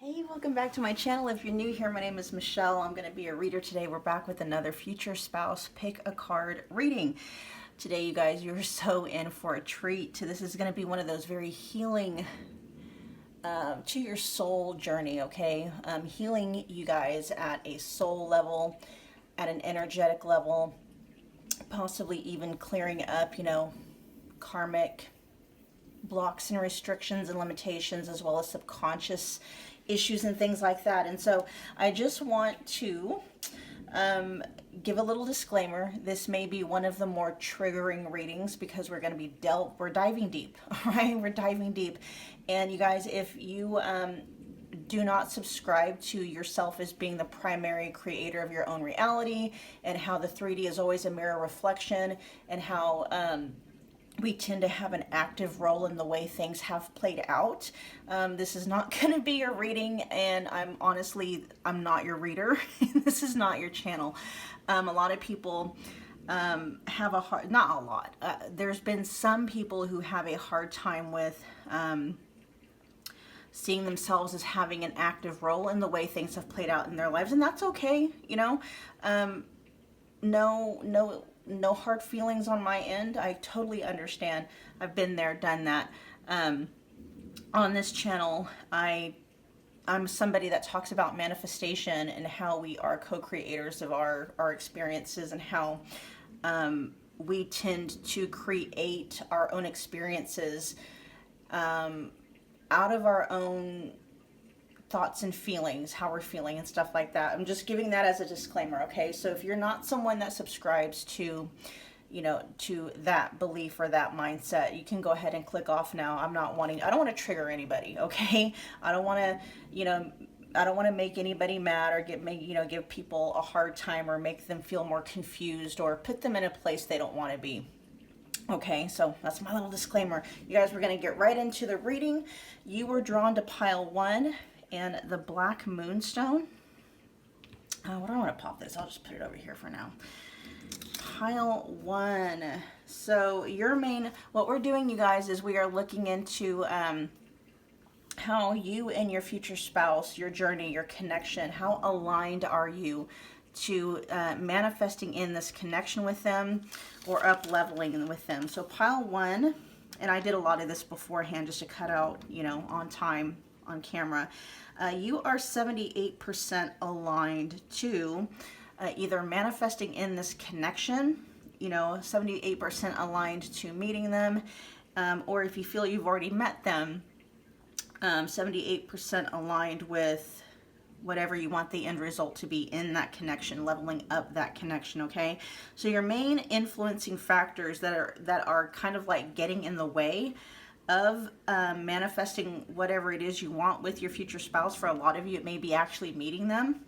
Hey, welcome back to my channel. If you're new here, my name is Michelle. I'm going to be a reader today. We're back with another future spouse pick a card reading. Today, you guys, you're so in for a treat. This is going to be one of those very healing to your soul journey, okay? Healing you guys at a soul level, at an energetic level, possibly even clearing up, karmic blocks and restrictions and limitations, as well as subconscious issues and things like that. And so I just want to give a little disclaimer. This may be one of the more triggering readings because we're going to be we're diving deep, all right? We're diving deep. And you guys, if you do not subscribe to yourself as being the primary creator of your own reality, and how the 3D is always a mirror reflection, and how we tend to have an active role in the way things have played out. This is not going to be your reading, and I'm not your reader. This is not your channel. A lot of people have a hard, not a lot, there's been some people who have a hard time with seeing themselves as having an active role in the way things have played out in their lives, and that's okay, no hard feelings on my end. I totally understand. I've been there, done that. On this channel, I'm somebody that talks about manifestation and how we are co-creators of our experiences, and how we tend to create our own experiences out of our own thoughts and feelings, how we're feeling and stuff like that. I'm just giving that as a disclaimer, okay? So if you're not someone that subscribes to, to that belief or that mindset, you can go ahead and click off now. I don't want to trigger anybody, okay? I don't want to, make anybody mad or give people a hard time or make them feel more confused or put them in a place they don't want to be. Okay, so that's my little disclaimer. You guys, we're going to get right into the reading. You were drawn to pile 1 and the black moonstone. What do I want to pop this? I'll just put it over here for now. Pile 1. So what we're doing, you guys, is we are looking into how you and your future spouse, your journey, your connection, how aligned are you to manifesting in this connection with them or up leveling with them. So pile 1, and I did a lot of this beforehand just to cut out, on time, on camera. You are 78% aligned to either manifesting in this connection, 78% aligned to meeting them, or if you feel you've already met them, 78% aligned with whatever you want the end result to be in that connection, leveling up that connection, okay? So your main influencing factors that are kind of like getting in the way of manifesting whatever it is you want with your future spouse. For a lot of you, it may be actually meeting them.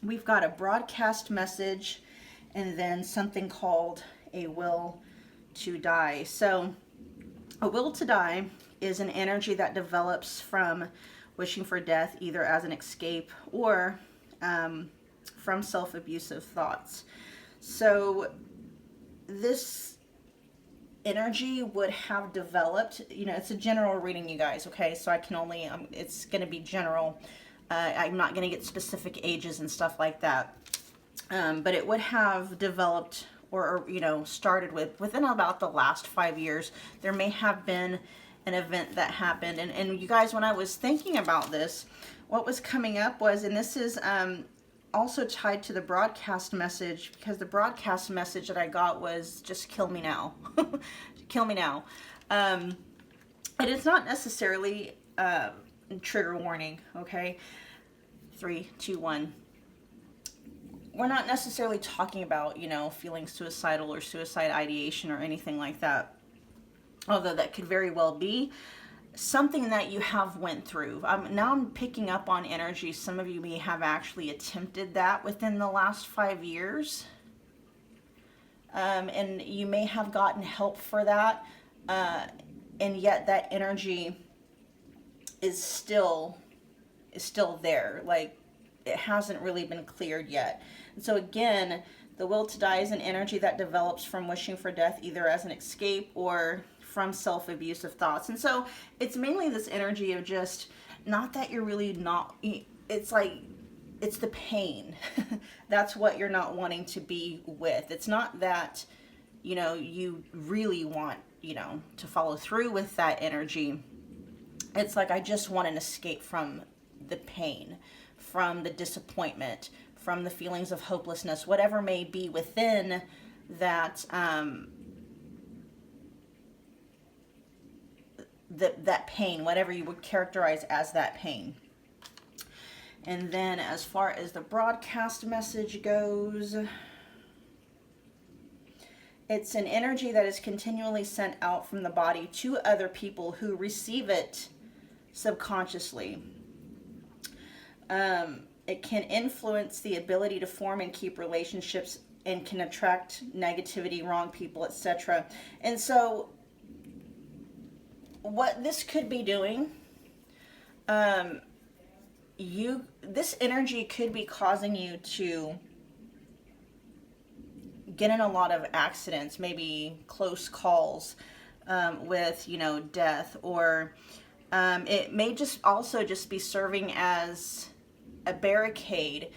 We've got a broadcast message and then something called a will to die. So a will to die is an energy that develops from wishing for death, either as an escape or from self-abusive thoughts. So this energy would have developed, it's a general reading, you guys, okay? So I can only, it's going to be general. I'm not going to get specific ages and stuff like that. But it would have developed or started within about the last 5 years. There may have been an event that happened. And you guys, when I was thinking about this, what was coming up was, and this is also tied to the broadcast message, because the broadcast message that I got was just kill me now. Kill me now. And it's not necessarily trigger warning, okay? 3, 2, 1. We're not necessarily talking about, feeling suicidal or suicide ideation or anything like that. Although that could very well be something that you have went through. Now I'm picking up on energy. Some of you may have actually attempted that within the last 5 years. And you may have gotten help for that. And yet that energy is still there. Like, it hasn't really been cleared yet. And so again, the will to die is an energy that develops from wishing for death, either as an escape or from self-abusive thoughts. And so it's mainly this energy of just, not that you're really not, it's like, it's the pain. That's what you're not wanting to be with. It's not that, you know, you really want, you know, to follow through with that energy. It's like, I just want an escape from the pain, from the disappointment, from the feelings of hopelessness, whatever may be within that, that pain, whatever you would characterize as that pain. And then as far as the broadcast message goes, it's an energy that is continually sent out from the body to other people who receive it subconsciously. It can influence the ability to form and keep relationships, and can attract negativity, wrong people, etc. And so what this could be doing, this energy could be causing you to get in a lot of accidents, maybe close calls, with, you know, death, or it may just also just be serving as a barricade,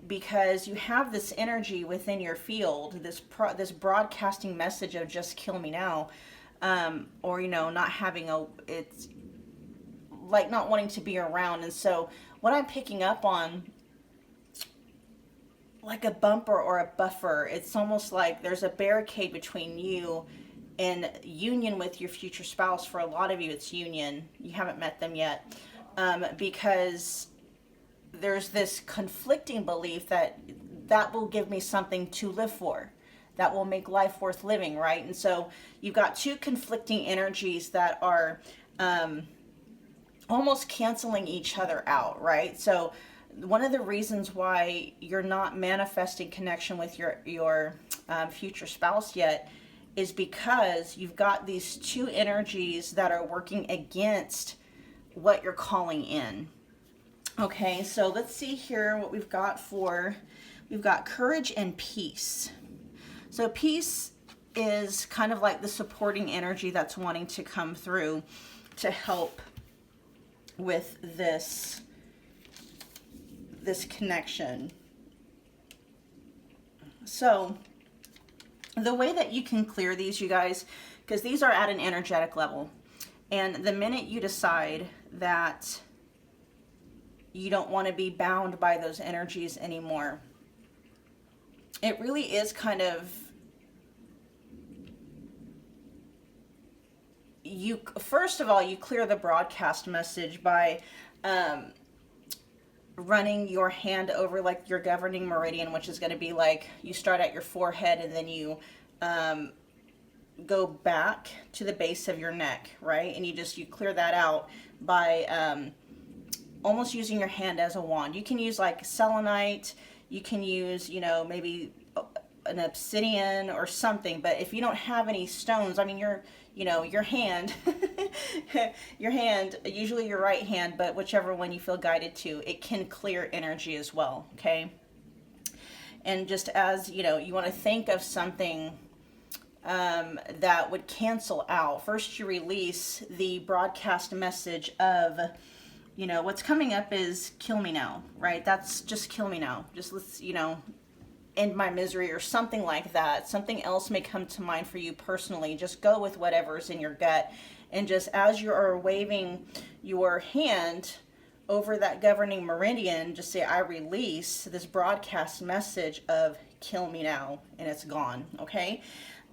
because you have this energy within your field, this broadcasting message of just kill me now, or, you know, not having it's like not wanting to be around. And so what I'm picking up on, like a bumper or a buffer, it's almost like there's a barricade between you and union with your future spouse. For a lot of you, it's union. You haven't met them yet, because there's this conflicting belief that will give me something to live for, that will make life worth living, right? And so you've got two conflicting energies that are almost canceling each other out, right? So one of the reasons why you're not manifesting connection with your future spouse yet is because you've got these two energies that are working against what you're calling in. Okay, so let's see here what we've got we've got courage and peace. So peace is kind of like the supporting energy that's wanting to come through to help with this connection. So the way that you can clear these, you guys, because these are at an energetic level, and the minute you decide that you don't want to be bound by those energies anymore, it really is kind of, first of all, you clear the broadcast message by running your hand over like your governing meridian, which is going to be like, you start at your forehead and then you go back to the base of your neck, right? And you clear that out by almost using your hand as a wand. You can use like selenite, you can use, you know, maybe an obsidian or something, but if you don't have any stones, I mean, your hand, usually your right hand, but whichever one you feel guided to, it can clear energy as well, okay? And just as, you know, you want to think of something that would cancel out, first you release the broadcast message of, you know, what's coming up is kill me now, right? That's just kill me now. Just let's, you know, end my misery or something like that. Something else may come to mind for you personally. Just go with whatever's in your gut. And just as you are waving your hand over that governing meridian, just say, I release this broadcast message of kill me now, and it's gone, okay?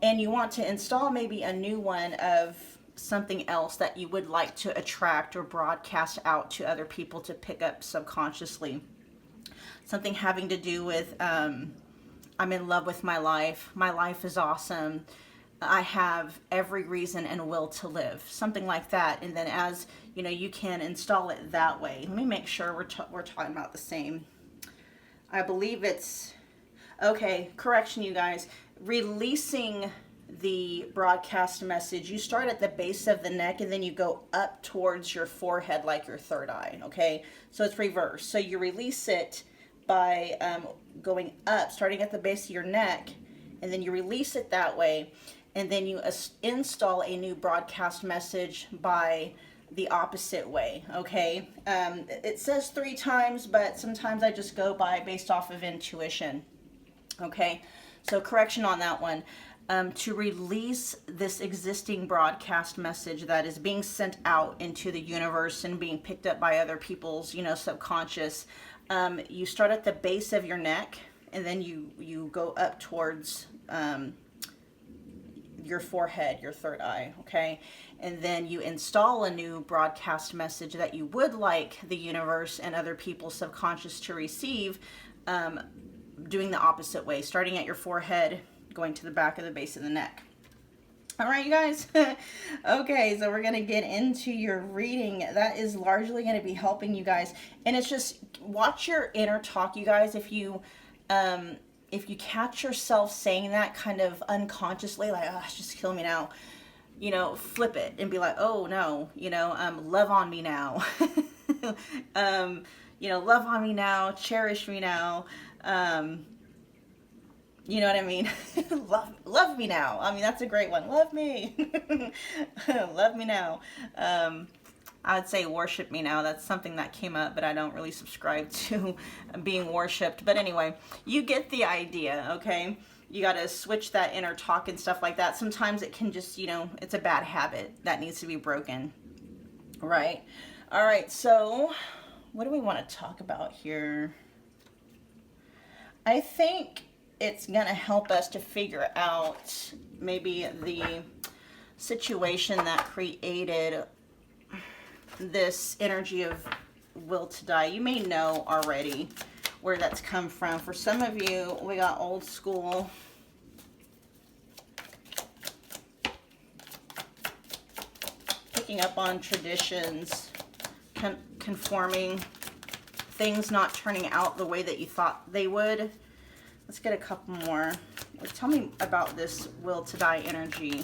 And you want to install maybe a new one of something else that you would like to attract or broadcast out to other people to pick up subconsciously. Something having to do with, I'm in love with my life is awesome, I have every reason and will to live, something like that. And then as, you know, you can install it that way. Let me make sure we're talking about the same. I believe it's, okay, correction you guys, releasing the broadcast message, you start at the base of the neck and then you go up towards your forehead like your third eye, okay? So it's reverse. So you release it by going up, starting at the base of your neck, and then you release it that way. and then you install a new broadcast message by the opposite way, okay? It says 3 times, but sometimes I just go by based off of intuition, okay? So correction on that one. To release this existing broadcast message that is being sent out into the universe and being picked up by other people's, subconscious, you start at the base of your neck, and then you go up towards your forehead, your third eye, okay? And then you install a new broadcast message that you would like the universe and other people's subconscious to receive, doing the opposite way, starting at your forehead, going to the back of the base of the neck. All right, you guys. Okay, so we're going to get into your reading. That is largely going to be helping you guys. And it's just watch your inner talk, you guys. If you catch yourself saying that kind of unconsciously, like, oh, it's just killing me now, flip it and be like, oh no, love on me now. Love on me now, cherish me now. You know what I mean? love me now. I mean, that's a great one. Love me. Love me now. I would say worship me now. That's something that came up, but I don't really subscribe to being worshipped. But anyway, you get the idea, okay? You got to switch that inner talk and stuff like that. Sometimes it can just, it's a bad habit that needs to be broken, right? All right, so what do we want to talk about here? I think it's going to help us to figure out maybe the situation that created this energy of will to die. You may know already where that's come from. For some of you, we got old school. Picking up on traditions, conforming, things not turning out the way that you thought they would. Let's get a couple more. Tell me about this will to die energy.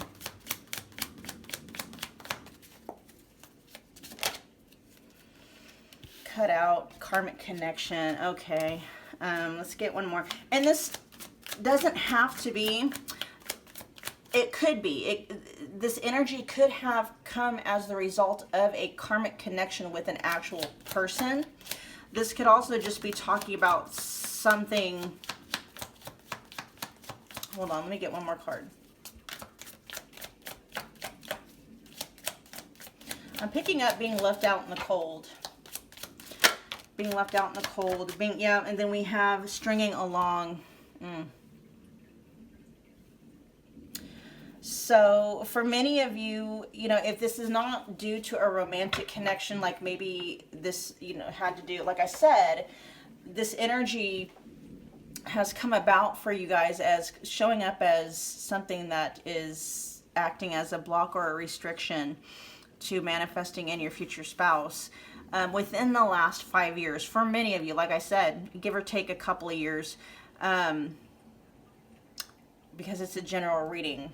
Cut out, karmic connection. Okay, let's get one more. And this doesn't have to be. It could be. This energy could have come as the result of a karmic connection with an actual person. This could also just be talking about something. Hold on, let me get one more card. I'm picking up being left out in the cold. Being left out in the cold. And then we have stringing along. So for many of you, if this is not due to a romantic connection, like maybe this, had to do, like I said, this energy has come about for you guys as showing up as something that is acting as a block or a restriction to manifesting in your future spouse within the last 5 years. For many of you, like I said, give or take a couple of years, because it's a general reading.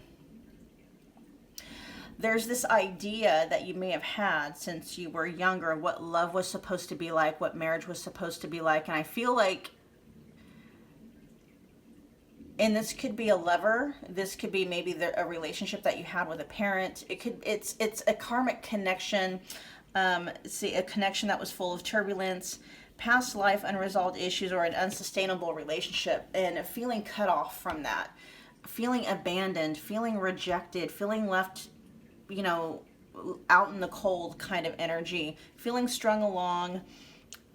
There's this idea that you may have had since you were younger, what love was supposed to be like, what marriage was supposed to be like, and I feel like, and this could be a lover, this could be maybe a relationship that you had with a parent. It's a karmic connection, a connection that was full of turbulence, past life unresolved issues, or an unsustainable relationship, and feeling cut off from that, feeling abandoned, feeling rejected, feeling left, out in the cold kind of energy, feeling strung along,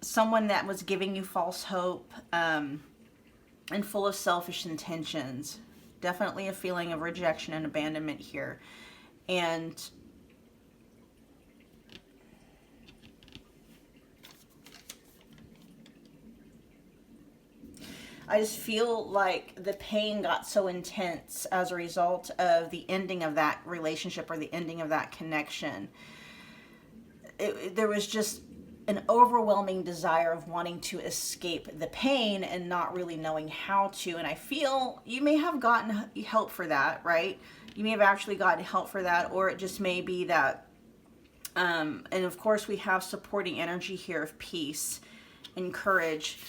someone that was giving you false hope, and full of selfish intentions. Definitely a feeling of rejection and abandonment here. And I just feel like the pain got so intense as a result of the ending of that relationship or the ending of that connection. There was just an overwhelming desire of wanting to escape the pain and not really knowing how to. And I feel you may have gotten help for that, right? You may have actually gotten help for that, or it just may be that, and of course we have supporting energy here of peace and courage.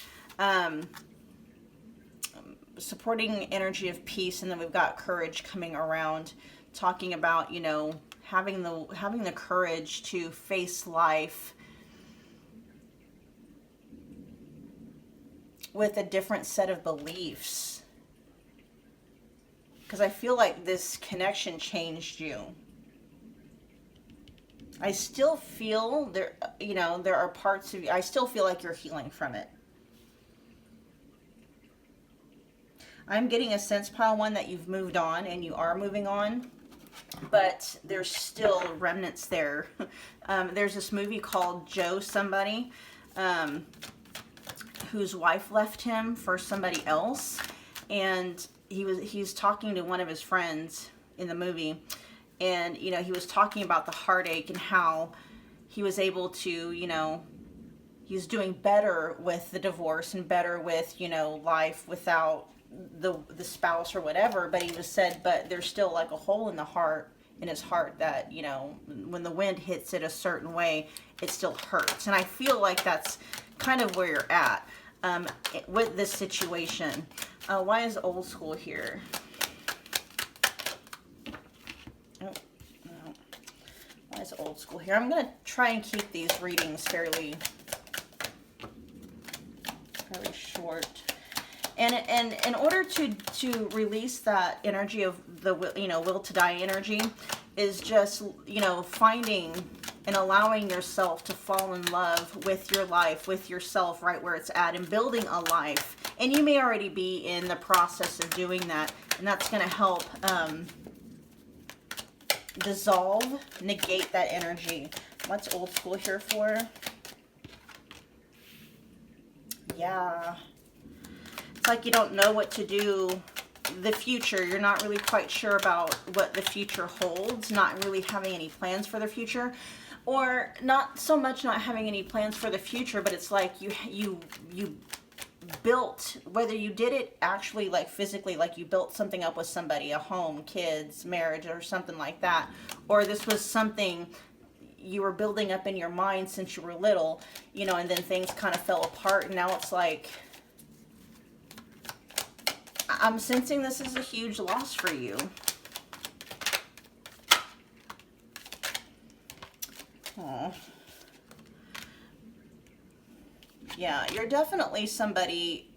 supporting energy of peace, and then we've got courage coming around, talking about, you know, having the courage to face life with a different set of beliefs. Because I feel like this connection changed you. I still feel there, you know, there are parts of you, I still feel like you're healing from it. I'm getting a sense, pile one, that you've moved on and you are moving on, but there's still remnants there. There's this movie called Joe Somebody, whose wife left him for somebody else, and he's talking to one of his friends in the movie, and, you know, he was talking about the heartache and how he was able to, you know, he's doing better with the divorce and better with, you know, life without the spouse or whatever, but he was said, but there's still like a hole in the heart, in his heart, that, you know, when the wind hits it a certain way, it still hurts. And I feel like that's kind of where you're at with this situation. Why is old school here? Oh, no. Why is old school here? I'm going to try and keep these readings fairly short. And in order to release that energy of the, you know, will to die energy, is just, you know, finding and allowing yourself to fall in love with your life, with yourself right where it's at, and building a life. And you may already be in the process of doing that, and that's going to help dissolve, negate that energy. What's old school here for? Yeah. It's like you don't know what to do. The future, you're not really quite sure about what the future holds, not really having any plans for the future, or not so much not having any plans for the future, but it's like you built, whether you did it actually like physically, like you built something up with somebody, a home, kids, marriage, or something like that, or this was something you were building up in your mind since you were little, you know, and then things kind of fell apart, and now it's like, I'm sensing this is a huge loss for you. Oh. Yeah, you're definitely somebody,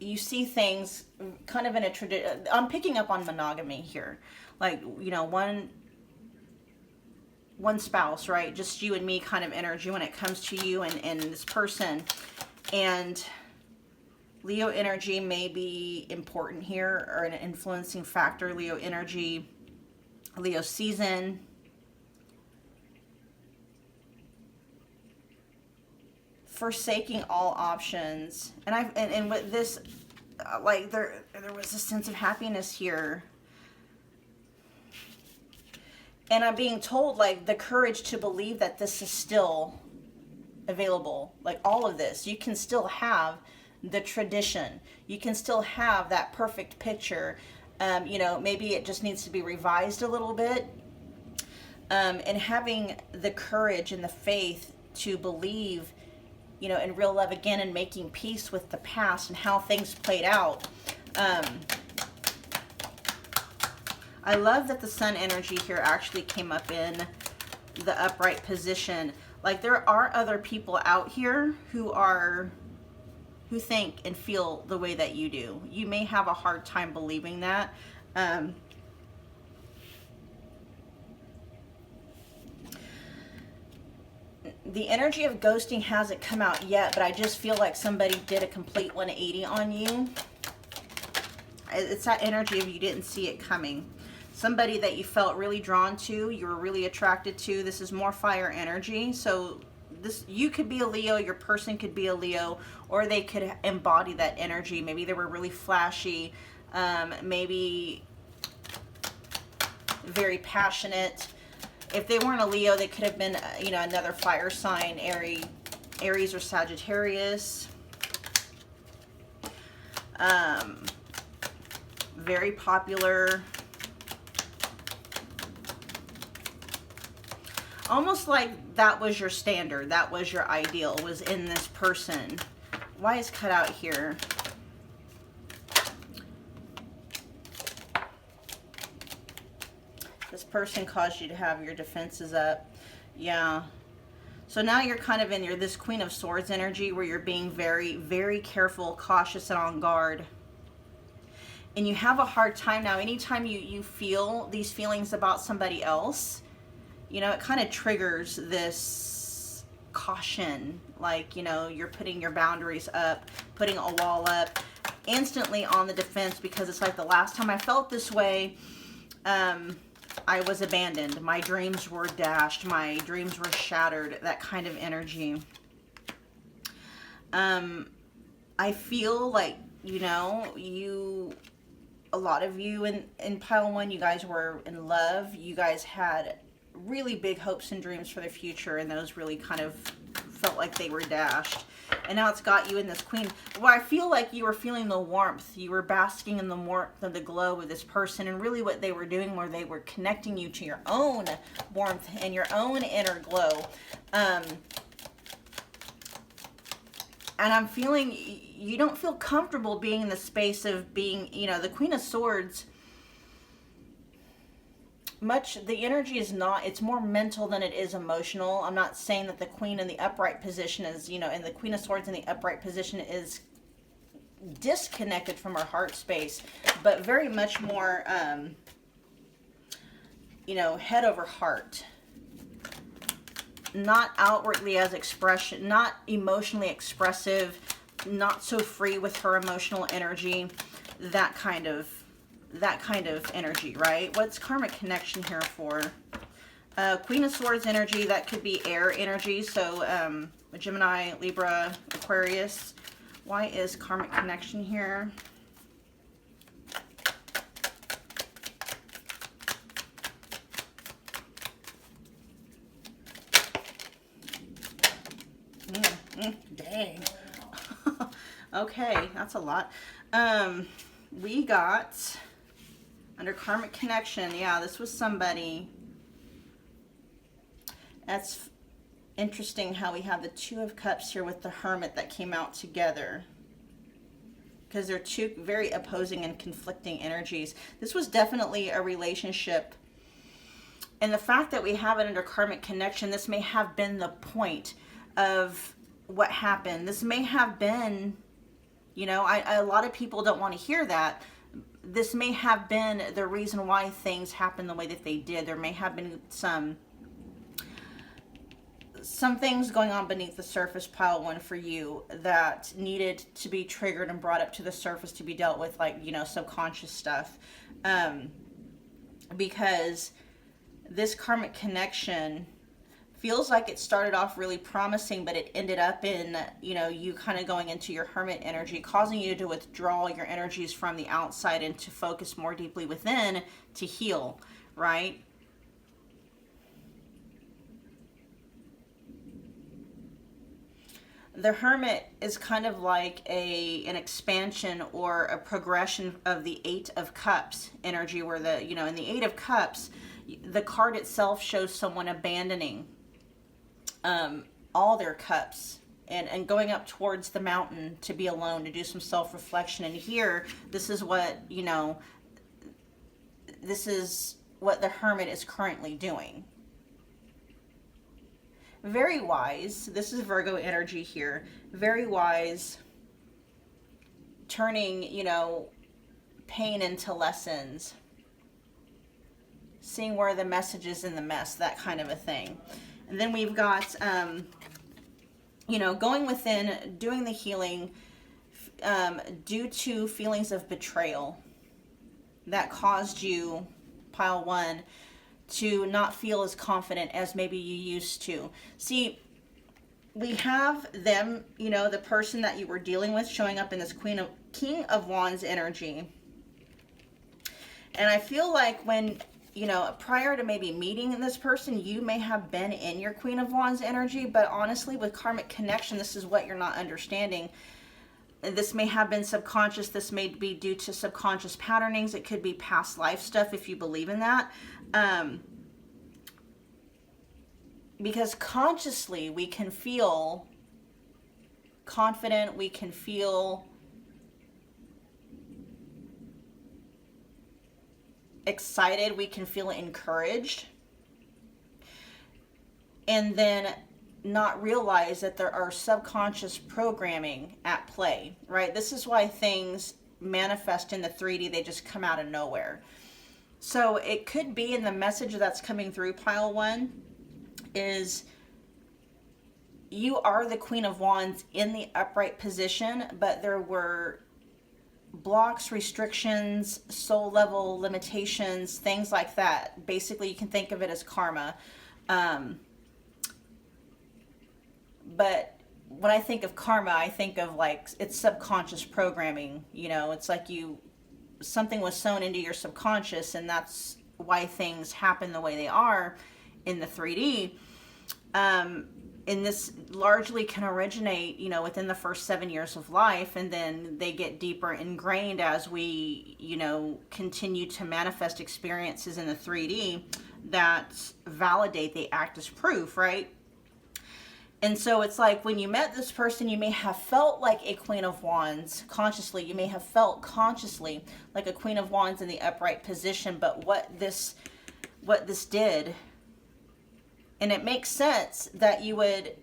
you see things kind of in a tradition. I'm picking up on monogamy here. Like, you know, one spouse, right? Just you and me kind of energy when it comes to you and this person. And Leo energy may be important here, or an influencing factor. Leo energy, Leo season. Forsaking all options. And with this, like there was a sense of happiness here. And I'm being told, like, the courage to believe that this is still available. Like, all of this, you can still have the tradition. You can still have that perfect picture. You know, maybe it just needs to be revised a little bit. And having the courage and the faith to believe, you know, in real love again, and making peace with the past and how things played out. I love that the sun energy here actually came up in the upright position. Like, there are other people out here who think and feel the way that you do. You may have a hard time believing that. The energy of ghosting hasn't come out yet, but I just feel like somebody did a complete 180 on you. It's that energy of you didn't see it coming. Somebody that you felt really drawn to, you were really attracted to. This is more fire energy. So this, you could be a Leo, your person could be a Leo, or they could embody that energy. Maybe they were really flashy, maybe very passionate. If they weren't a Leo, they could have been, you know, another fire sign, Aries or Sagittarius. Very popular. Almost like that was your standard, that was your ideal, was in this person. Why is cut out here? This person caused you to have your defenses up. Yeah. So now you're kind of in this Queen of Swords energy where you're being very, very careful, cautious, and on guard. And you have a hard time now. Anytime you feel these feelings about somebody else, you know, it kind of triggers this caution. Like, you know, you're putting your boundaries up, putting a wall up, instantly on the defense, because it's like the last time I felt this way, I was abandoned. My dreams were dashed. My dreams were shattered. That kind of energy. I feel like, you know, a lot of you in pile 1, you guys were in love. You guys had really big hopes and dreams for the future, and those really kind of felt like they were dashed. And now it's got you in this Queen, where I feel like you were feeling the warmth. You were basking in the warmth of the glow of this person, and really what they were doing were they were connecting you to your own warmth and your own inner glow. And I'm feeling you don't feel comfortable being in the space of being, you know, the Queen of Swords. The energy is not, it's more mental than it is emotional. I'm not saying that the Queen in the upright position is, you know, and the Queen of Swords in the upright position is disconnected from her heart space, but very much more, you know, head over heart. Not outwardly as expression, not emotionally expressive, not so free with her emotional energy, that kind of energy, right? What's karmic connection here for? Queen of Swords energy, that could be air energy. So Gemini, Libra, Aquarius. Why is karmic connection here? Dang. Okay, that's a lot. We got under karmic connection, yeah, this was somebody. That's interesting how we have the Two of Cups here with the Hermit that came out together, because they're two very opposing and conflicting energies. This was definitely a relationship, and the fact that we have it under karmic connection, this may have been the point of what happened. This may have been, you know, a lot of people don't want to hear that. This may have been the reason why things happened the way that they did. There may have been some things going on beneath the surface, pile 1, for you that needed to be triggered and brought up to the surface to be dealt with, like, you know, subconscious stuff. Because this karmic connection feels like it started off really promising, but it ended up in, you know, you kind of going into your Hermit energy, causing you to withdraw your energies from the outside and to focus more deeply within to heal, right? The Hermit is kind of like an expansion or a progression of the Eight of Cups energy, where the, you know, in the Eight of Cups, the card itself shows someone abandoning all their cups and going up towards the mountain to be alone, to do some self-reflection. And here, this is what, you know, this is what the Hermit is currently doing. Very wise. This is Virgo energy here. Very wise. Turning, you know, pain into lessons. Seeing where the message is in the mess, that kind of a thing. And then we've got, you know, going within, doing the healing due to feelings of betrayal that caused you, pile 1, to not feel as confident as maybe you used to. See, we have them, you know, the person that you were dealing with showing up in this King of Wands energy. And I feel like when, you know, prior to maybe meeting this person, you may have been in your Queen of Wands energy, but honestly, with karmic connection, this is what you're not understanding. This may have been subconscious. This may be due to subconscious patternings. It could be past life stuff if you believe in that. Because consciously, we can feel confident. We can feel excited, we can feel encouraged, and then not realize that there are subconscious programming at play, right? This is why things manifest in the 3D, they just come out of nowhere. So it could be in the message that's coming through, pile 1, is you are the Queen of Wands in the upright position, but there were blocks, restrictions, soul level limitations, things like that. Basically, you can think of it as karma. But when I think of karma, I think of like it's subconscious programming. You know, it's like something was sewn into your subconscious, and that's why things happen the way they are in the 3D. And this largely can originate, you know, within the first 7 years of life, and then they get deeper ingrained as we, you know, continue to manifest experiences in the 3D that validate, they act as proof, right? And so it's like when you met this person, you may have felt like a Queen of Wands consciously. You may have felt consciously like a Queen of Wands in the upright position. But what this did, and it makes sense that you would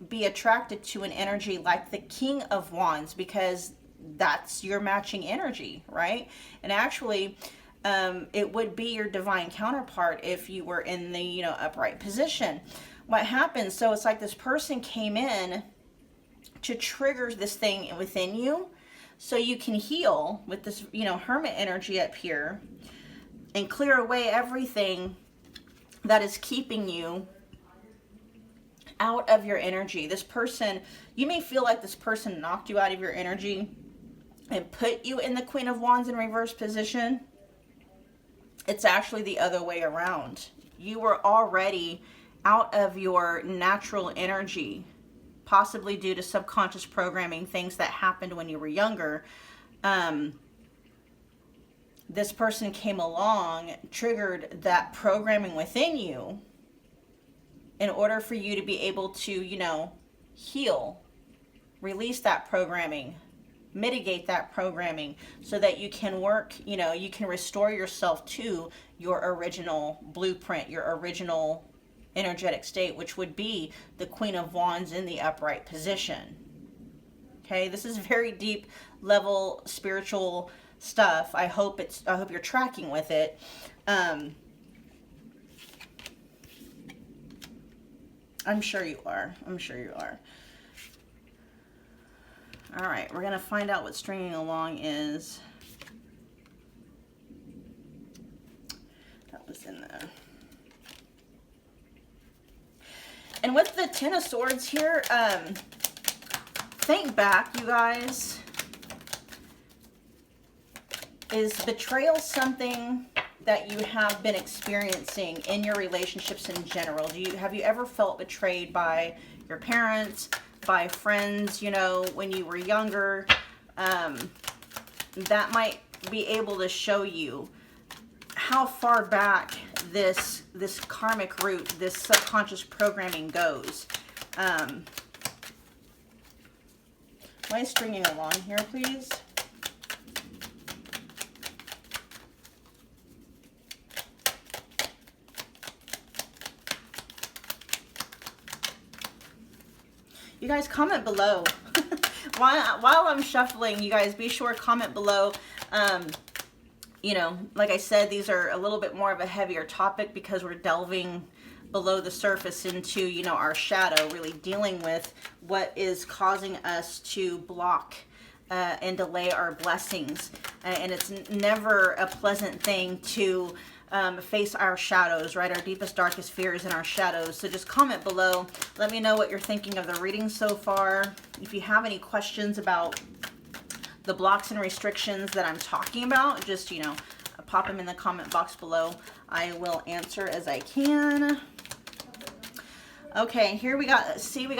be attracted to an energy like the King of Wands, because that's your matching energy, right? And actually, it would be your divine counterpart if you were in the, you know, upright position. What happens, so it's like this person came in to trigger this thing within you so you can heal with this, you know, Hermit energy up here and clear away everything that is keeping you out of your energy. This person, you may feel like this person knocked you out of your energy and put you in the Queen of Wands in reverse position. It's actually the other way around. You were already out of your natural energy, possibly due to subconscious programming, things that happened when you were younger. This person came along, triggered that programming within you in order for you to be able to, you know, heal, release that programming, mitigate that programming, so that you can work, you know, you can restore yourself to your original blueprint, your original energetic state, which would be the Queen of Wands in the upright position. Okay, this is very deep level spiritual stuff. I hope you're tracking with it. I'm sure you are. I'm sure you are. All right, we're gonna find out what stringing along is. That was in the. And with the Ten of Swords here, think back, you guys. Is betrayal something that you have been experiencing in your relationships in general? Have you ever felt betrayed by your parents, by friends, you know, when you were younger? That might be able to show you how far back this karmic root, this subconscious programming goes. Am I stringing along here, please? You guys comment below. While I'm shuffling, you guys be sure to comment below. You know, like I said, these are a little bit more of a heavier topic because we're delving below the surface into, you know, our shadow, really dealing with what is causing us to block and delay our blessings. And it's never a pleasant thing to face our shadows, right? Our deepest, darkest fears and our shadows. So just comment below. Let me know what you're thinking of the reading so far. If you have any questions about the blocks and restrictions that I'm talking about, just, you know, pop them in the comment box below. I will answer as I can. Okay, here we got, and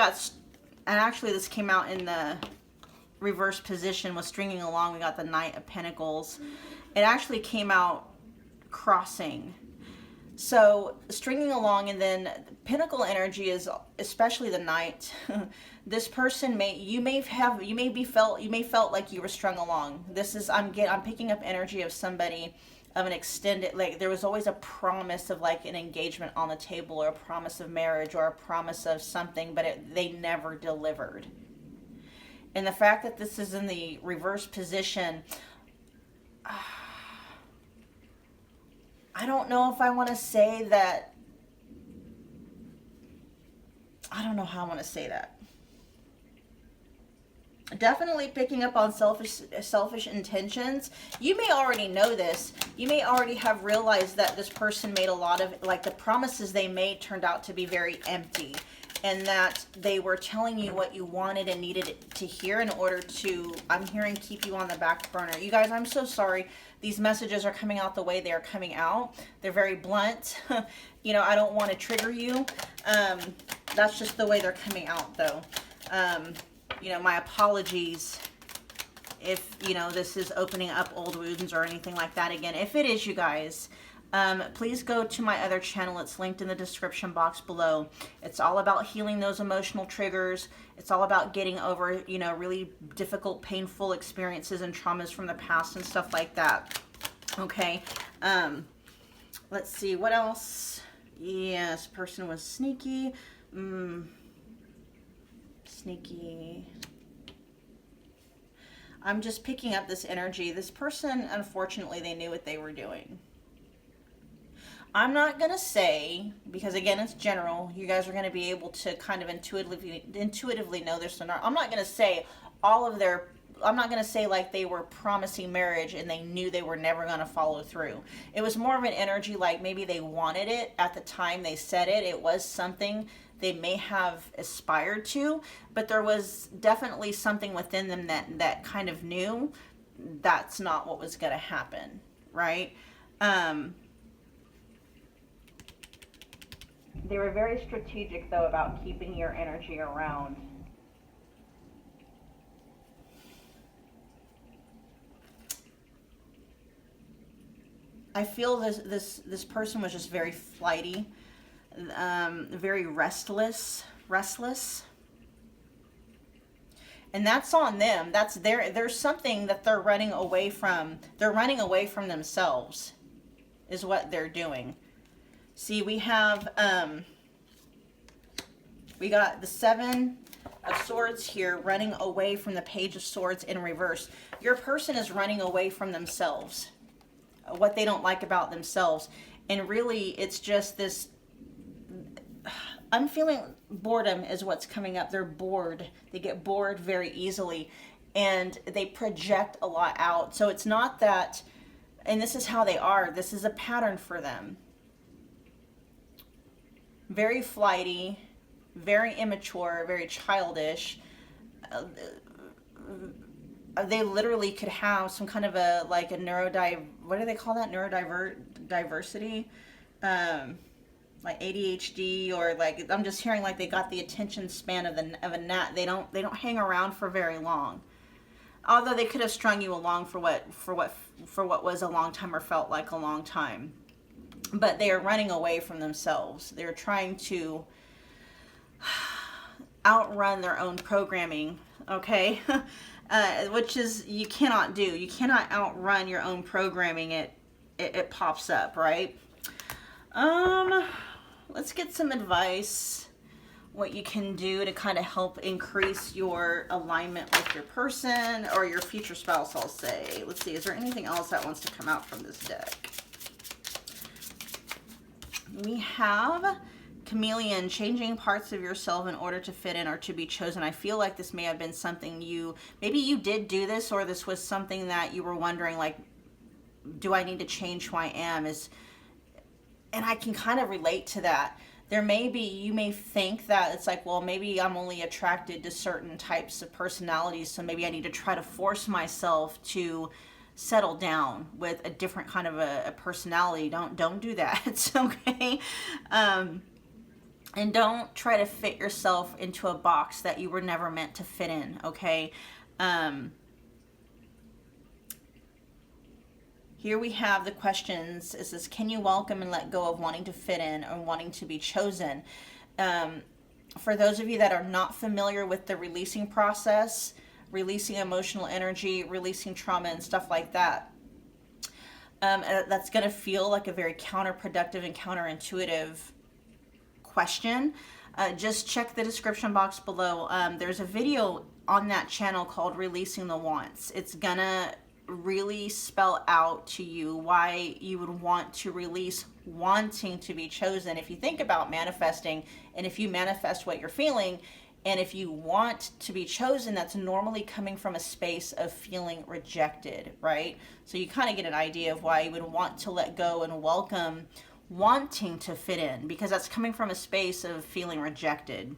actually this came out in the reverse position with stringing along. We got the Knight of Pentacles. It actually came out crossing. So stringing along, and then Pentacle energy is especially the Knight. This person you may felt like you were strung along. This is I'm picking up energy of somebody of an extended, like there was always a promise of like an engagement on the table, or a promise of marriage, or a promise of something, but they never delivered. And the fact that this is in the reverse position, I don't know if I want to say that. I don't know how I want to say that. Definitely picking up on selfish intentions. You may already know this. You may already have realized that this person made a lot of, like, the promises they made turned out to be very empty, and that they were telling you what you wanted and needed to hear in order to, I'm hearing, keep you on the back burner. You guys, I'm so sorry. These messages are coming out the way they are coming out. They're very blunt. You know, I don't want to trigger you. That's just the way they're coming out, though. You know, my apologies if, you know, this is opening up old wounds or anything like that again. If it is, you guys, please go to my other channel. It's linked in the description box below. It's all about healing those emotional triggers. It's all about getting over, you know, really difficult, painful experiences and traumas from the past and stuff like that. Okay. Let's see, what else? Yes, person was sneaky. Sneaky. I'm just picking up this energy. This person, unfortunately, they knew what they were doing. I'm not going to say, because again, it's general. You guys are going to be able to kind of intuitively know this or not. I'm not going to say all of their, I'm not going to say like they were promising marriage and they knew they were never going to follow through. It was more of an energy like maybe they wanted it at the time they said it. It was something they may have aspired to, but there was definitely something within them that kind of knew that's not what was going to happen, right? They were very strategic, though, about keeping your energy around. I feel this person was just very flighty, very restless, and that's on them. That's there's something that they're running away from. They're running away from themselves, is what they're doing. See, we have we got the Seven of Swords here, running away from the Page of Swords in reverse. Your person is running away from themselves, what they don't like about themselves, and really it's just this, I'm feeling boredom is what's coming up. They're bored. They get bored very easily, and they project a lot out. So it's not that, and this is how they are. This is a pattern for them. Very flighty, very immature, very childish. They literally could have some kind of a, like a what do they call that? Neurodiversity? Like ADHD, or like, I'm just hearing like they got the attention span of a gnat. They don't hang around for very long. Although they could have strung you along for what was a long time or felt like a long time. But they are running away from themselves. They're trying to outrun their own programming, okay? Which is, you cannot do. You cannot outrun your own programming. It pops up, right? Let's get some advice, what you can do to kind of help increase your alignment with your person or your future spouse, I'll say. Let's see, is there anything else that wants to come out from this deck? We have Chameleon, changing parts of yourself in order to fit in or to be chosen. I feel like this may have been something maybe you did do this, or this was something that you were wondering, like, do I need to change who I am? And I can kind of relate to that. You may think that it's like, well, maybe I'm only attracted to certain types of personalities, so maybe I need to try to force myself to settle down with a different kind of a personality. Don't do that. It's okay. And don't try to fit yourself into a box that you were never meant to fit in, okay? Here we have the questions. It says, can you welcome and let go of wanting to fit in or wanting to be chosen? For those of you that are not familiar with the releasing process, releasing emotional energy, releasing trauma and stuff like that, That's going to feel like a very counterproductive and counterintuitive question. Just check the description box below. There's a video on that channel called Releasing the Wants. It's gonna really spell out to you why you would want to release wanting to be chosen. If you think about manifesting, and if you manifest what you're feeling, and if you want to be chosen, that's normally coming from a space of feeling rejected, right? So you kind of get an idea of why you would want to let go and welcome wanting to fit in, because that's coming from a space of feeling rejected.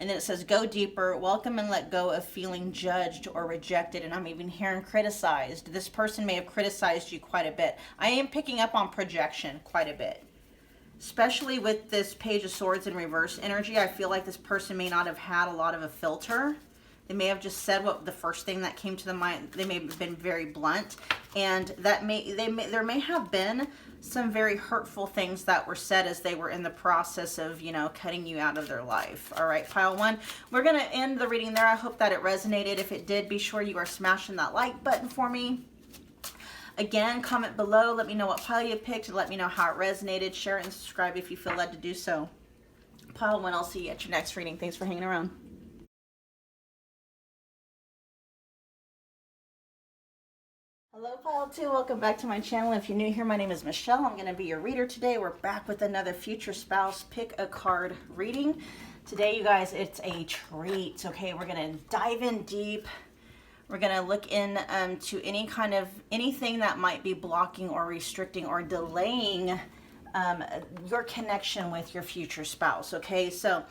And then it says, go deeper, welcome and let go of feeling judged or rejected. And I'm even hearing criticized. This person may have criticized you quite a bit. I am picking up on projection quite a bit, especially with this Page of Swords in reverse energy. I feel like this person may not have had a lot of a filter. They may have just said what the first thing that came to the mind. They may have been very blunt, and that there may have been some very hurtful things that were said as they were in the process of, you know, cutting you out of their life. All right, pile one. We're going to end the reading there. I hope that it resonated. If it did, be sure you are smashing that like button for me. Again, comment below. Let me know what pile you picked. Let me know how it resonated. Share and subscribe if you feel led to do so. Pile one, I'll see you at your next reading. Thanks for hanging around. Hello pile 2, welcome back to my channel. If you're new here, my name is Michelle. I'm going to be your reader today. We're back with another future spouse pick a card reading. Today, you guys, it's a treat. Okay, we're going to dive in deep. We're going to look in to anything that might be blocking or restricting or delaying your connection with your future spouse. Okay, so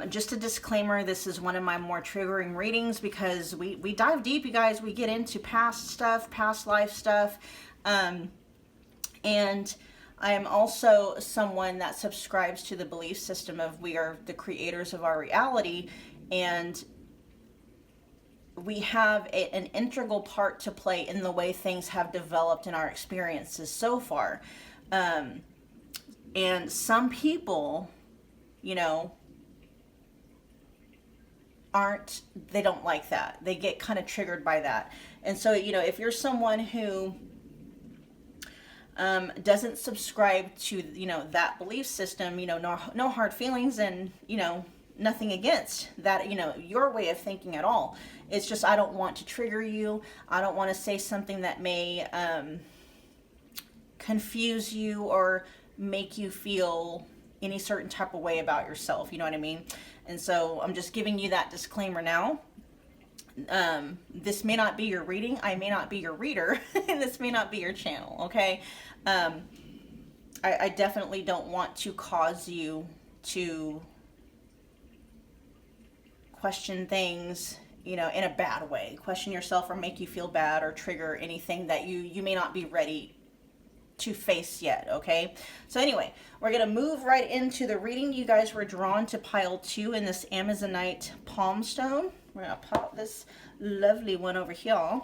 just a disclaimer, this is one of my more triggering readings because we dive deep, you guys. We get into past stuff, past life stuff, and I am also someone that subscribes to the belief system of we are the creators of our reality, and we have an integral part to play in the way things have developed in our experiences so far. And some people, you know, they don't like that. They get kind of triggered by that. And so, you know, if you're someone who doesn't subscribe to, you know, that belief system, you know, no hard feelings, and, you know, nothing against that, you know, your way of thinking at all. It's just, I don't want to trigger you. I don't want to say something that may confuse you or make you feel any certain type of way about yourself, you know what I mean? And so I'm just giving you that disclaimer now. This may not be your reading, I may not be your reader, and this may not be your channel, okay? I definitely don't want to cause you to question things, you know, in a bad way. Question yourself or make you feel bad or trigger anything that you may not be ready to face yet, okay? So anyway, we're going to move right into the reading. You guys were drawn to pile 2 in this Amazonite palm stone. We're going to pop this lovely one over here.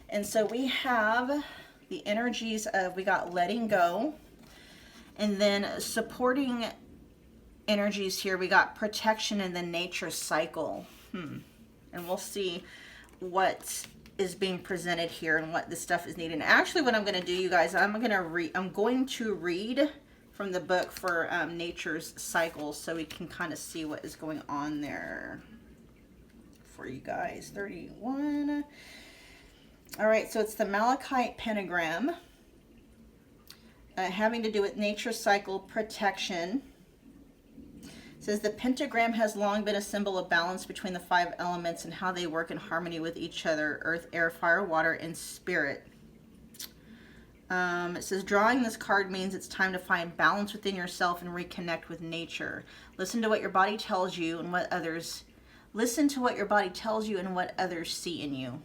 And so we have the energies of, we got letting go, and then supporting energies here, we got protection and the nature cycle. And we'll see what is being presented here and what this stuff is needed. And actually, what I'm going to do, you guys, I'm going to read from the book for nature's cycles, so we can kind of see what is going on there for you guys. 31. All right, so it's the Malachite pentagram, having to do with nature cycle protection. It says the pentagram has long been a symbol of balance between the 5 elements and how they work in harmony with each other: earth, air, fire, water, and spirit. It says drawing this card means it's time to find balance within yourself and reconnect with nature. Listen to what your body tells you and what others see in you.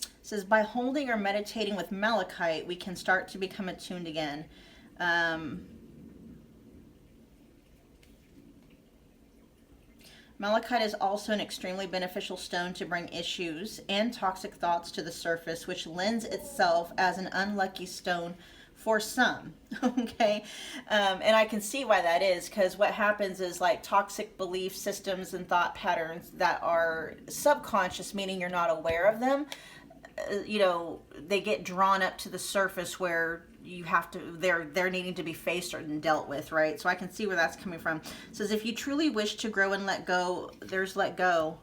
It says by holding or meditating with malachite, we can start to become attuned again. Malachite is also an extremely beneficial stone to bring issues and toxic thoughts to the surface, which lends itself as an unlucky stone for some. Okay. And I can see why that is, because what happens is like toxic belief systems and thought patterns that are subconscious, meaning you're not aware of them, they get drawn up to the surface where you have to, they're needing to be faced and dealt with, right? So I can see where that's coming from. It says, if you truly wish to grow and let go, there's let go.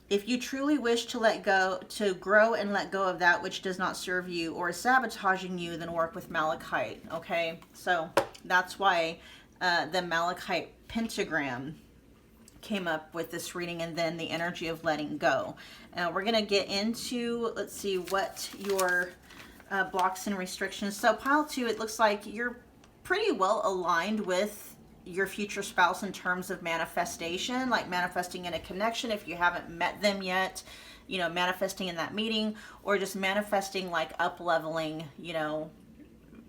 If you truly wish to let go, to grow and let go of that which does not serve you or is sabotaging you, then work with malachite. Okay, so that's why the malachite pentagram came up with this reading, and then the energy of letting go. We're going to get into, let's see, what your blocks and restrictions. So pile 2, it looks like you're pretty well aligned with your future spouse in terms of manifestation, like manifesting in a connection if you haven't met them yet, manifesting in that meeting, or just manifesting like up leveling,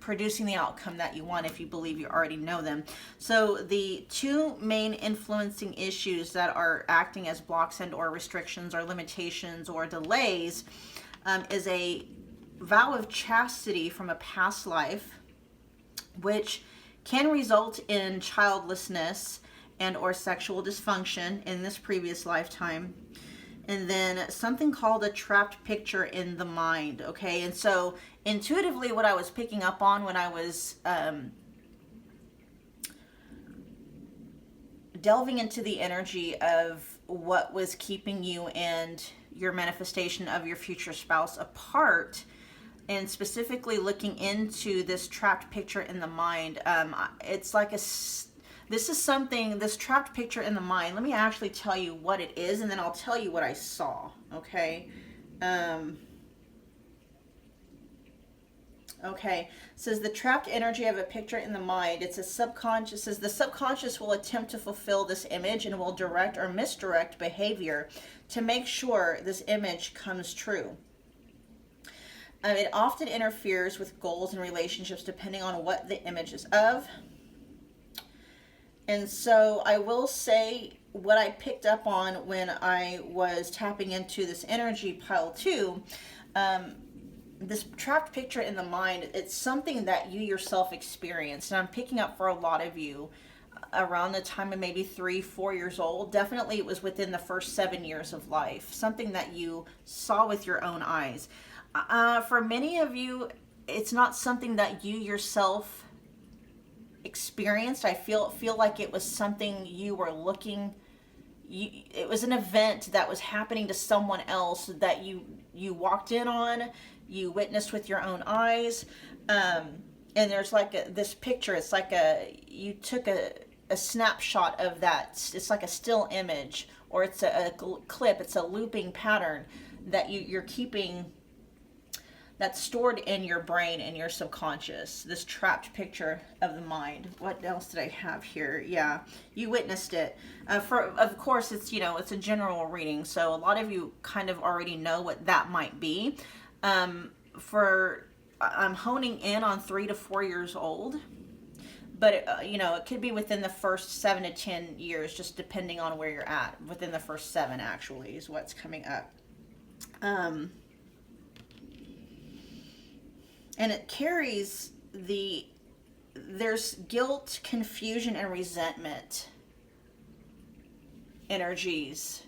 producing the outcome that you want if you believe you already know them. So the 2 main influencing issues that are acting as blocks and or restrictions or limitations or delays is a vow of chastity from a past life, which can result in childlessness and or sexual dysfunction in this previous lifetime. And then something called a trapped picture in the mind. Okay, and so intuitively what I was picking up on when I was delving into the energy of what was keeping you and your manifestation of your future spouse apart, and specifically looking into this trapped picture in the mind, it's like this trapped picture in the mind, let me actually tell you what it is, and then I'll tell you what I saw, okay? Okay, it says the trapped energy of a picture in the mind, it's a subconscious, says the subconscious will attempt to fulfill this image and will direct or misdirect behavior to make sure this image comes true. It often interferes with goals and relationships depending on what the image is of. And so I will say what I picked up on when I was tapping into this energy pile 2, this trapped picture in the mind, it's something that you yourself experienced. And I'm picking up for a lot of you around the time of maybe 3-4 years old. Definitely it was within the first 7 years of life, something that you saw with your own eyes. For many of you, it's not something that you yourself experienced. I feel like it was something you were looking. It was an event that was happening to someone else that you walked in on, you witnessed with your own eyes, and there's like this picture. It's like you took a snapshot of that. It's like a still image, or it's a clip. It's a looping pattern that you're keeping, that's stored in your brain and your subconscious, this trapped picture of the mind. What else did I have here? Yeah, you witnessed it. Of course, it's it's a general reading, so a lot of you kind of already know what that might be. I'm honing in on 3 to 4 years old, but it could be within the first 7 to 10 years, just depending on where you're at. Within the first 7, actually, is what's coming up. And it carries there's guilt, confusion, and resentment energies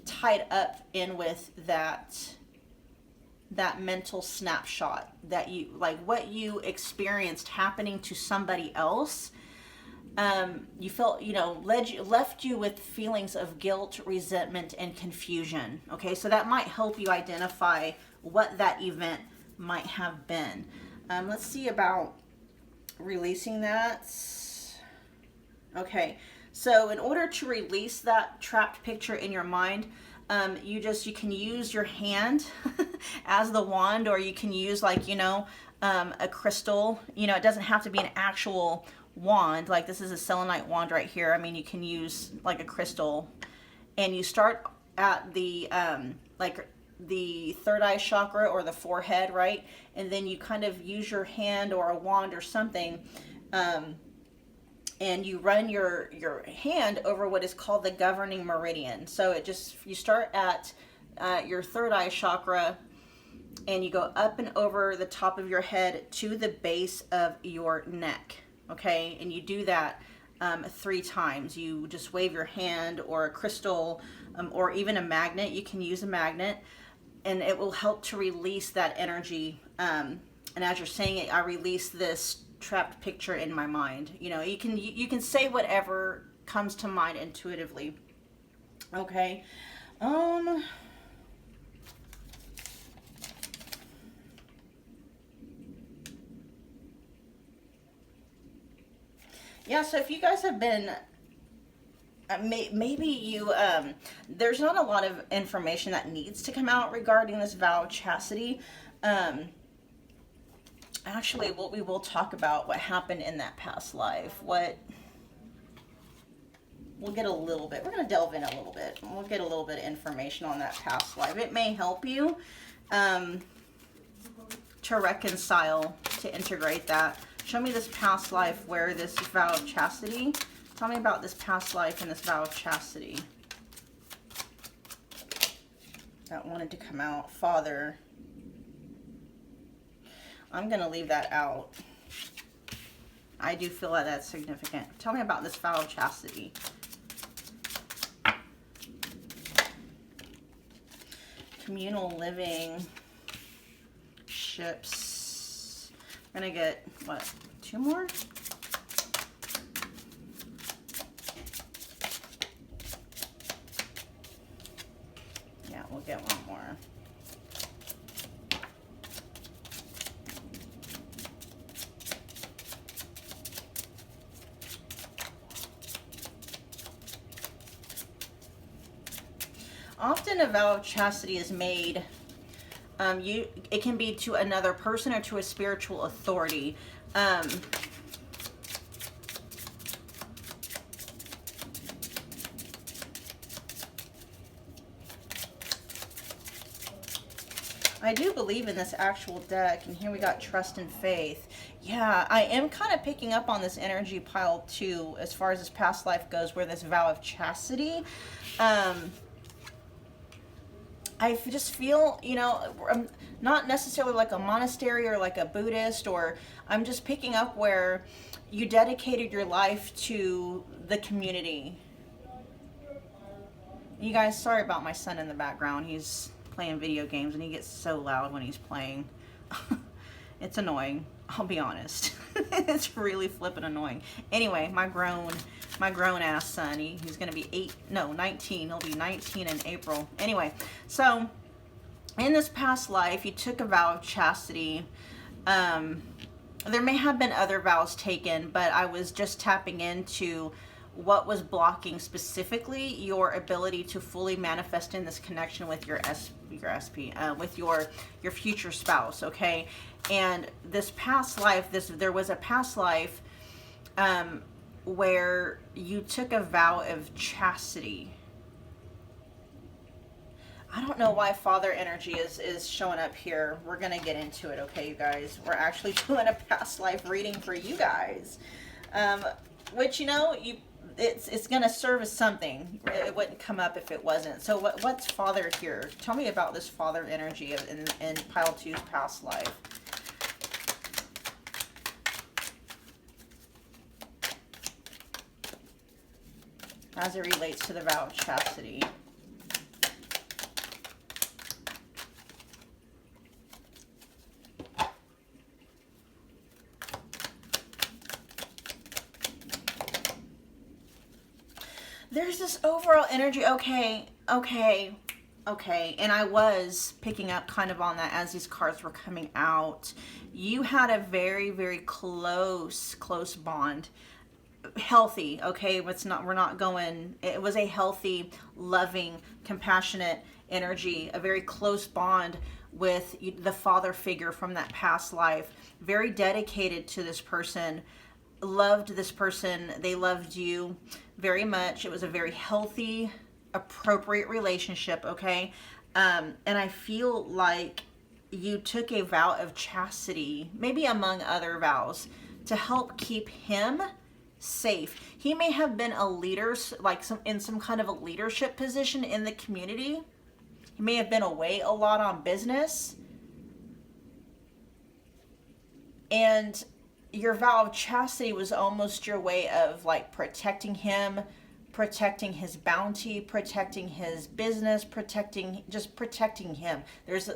tied up in with that mental snapshot that you, like what you experienced happening to somebody else. You felt, left you with feelings of guilt, resentment, and confusion. Okay, so that might help you identify what that event might have been. Let's see about releasing that. Okay, so in order to release that trapped picture in your mind, you can use your hand as the wand, or you can use a crystal. It doesn't have to be an actual wand. Like this is a selenite wand right here. I mean, you can use like a crystal, and you start at the the third eye chakra or the forehead, right? And then you kind of use your hand or a wand or something, and you run your hand over what is called the governing meridian. So you start at your third eye chakra, and you go up and over the top of your head to the base of your neck, okay? And you do that 3 times. You just wave your hand or a crystal or even a magnet. You can use a magnet, and it will help to release that energy. And as you're saying it, I release this trapped picture in my mind. You know, you can say whatever comes to mind intuitively. Okay. Yeah, so if you guys have been, maybe you, there's not a lot of information that needs to come out regarding this vow of chastity. Actually, we will talk about what happened in that past life. We'll get a little bit, we're going to delve in a little bit. We'll get a little bit of information on that past life. It may help you to reconcile, to integrate that. Show me this past life where this vow of chastity. Tell me about this past life and this vow of chastity. That wanted to come out. Father. I'm going to leave that out. I do feel that that's significant. Tell me about this vow of chastity. Communal living. Ships. I'm going to get, what, 2 more? Yeah, we'll get 1 more. Often a vow of chastity is made, it can be to another person or to a spiritual authority. I do believe in this actual deck, and here we got trust and faith. Yeah, I am kind of picking up on this energy pile too, as far as this past life goes, where this vow of chastity. I just feel, you know, I'm not necessarily like a monastery or like a Buddhist, or I'm just picking up where you dedicated your life to the community. You guys, sorry about my son in the background. He's playing video games and he gets so loud when he's playing. It's annoying, I'll be honest. It's really flippin' annoying. Anyway, my grown ass son, he's gonna be 19. He'll be 19 in April. Anyway, so in this past life, you took a vow of chastity. There may have been other vows taken, but I was just tapping into what was blocking specifically your ability to fully manifest in this connection with your SP, with your future spouse, okay? And this past life, there was a past life where you took a vow of chastity. I don't know why father energy is showing up here. We're going to get into it, okay, you guys? We're actually doing a past life reading for you guys. Which, you know, it's going to serve as something. It wouldn't come up if it wasn't. So what's father here? Tell me about this father energy in pile 2's past life. As it relates to the vow of chastity. There's this overall energy, okay, and I was picking up kind of on that as these cards were coming out. You had a very, very close bond. Healthy, okay, we're not going, it was a healthy, loving, compassionate energy, a very close bond with the father figure from that past life. Very dedicated to this person. Loved this person, they loved you very much. It was a very healthy, appropriate relationship, okay? And I feel like you took a vow of chastity, maybe among other vows, to help keep him safe. He may have been a leader, like in some kind of a leadership position in the community. He may have been away a lot on business. And your vow of chastity was almost your way of like protecting him, protecting his bounty, protecting his business, just protecting him. There's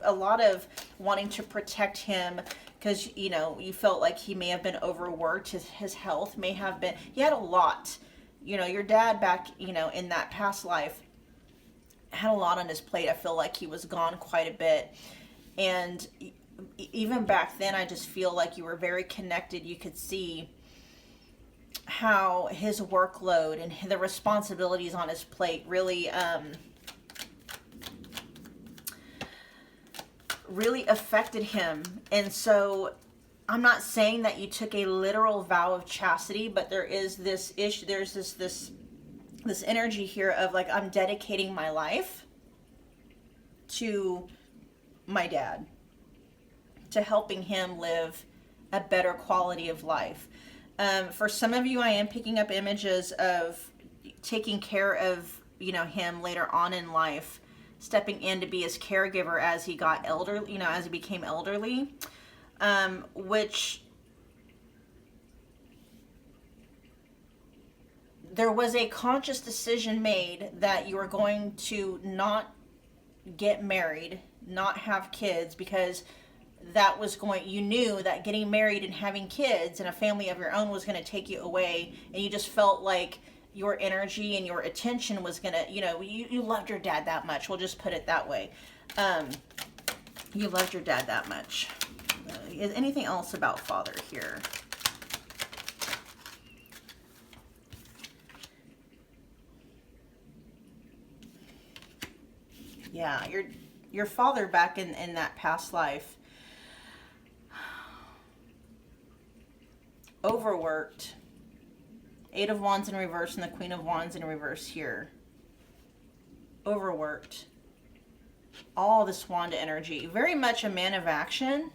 a lot of wanting to protect him because, you know, you felt like he may have been overworked. His health may have been, he had a lot. You know, your dad back, you know, in that past life had a lot on his plate. I feel like he was gone quite a bit. And even back then, I just feel like you were very connected. You could see how his workload and the responsibilities on his plate really really affected him. And so I'm not saying that you took a literal vow of chastity, but there is this issue, there's this energy here of like, I'm dedicating my life to my dad, to helping him live a better quality of life. For some of you, I am picking up images of taking care of, you know, him later on in life, stepping in to be his caregiver as he got elderly, you know, as he became elderly, which there was a conscious decision made that you were going to not get married, not have kids, because that was going, you knew that getting married and having kids and a family of your own was going to take you away, and you just felt like your energy and your attention was going to, you know, you loved your dad that much. We'll just put it that way. You loved your dad that much. Is anything else about father here? Yeah, your father back in that past life, overworked. Eight of Wands in reverse and the Queen of Wands in reverse here. Overworked. All this wand energy. Very much a man of action.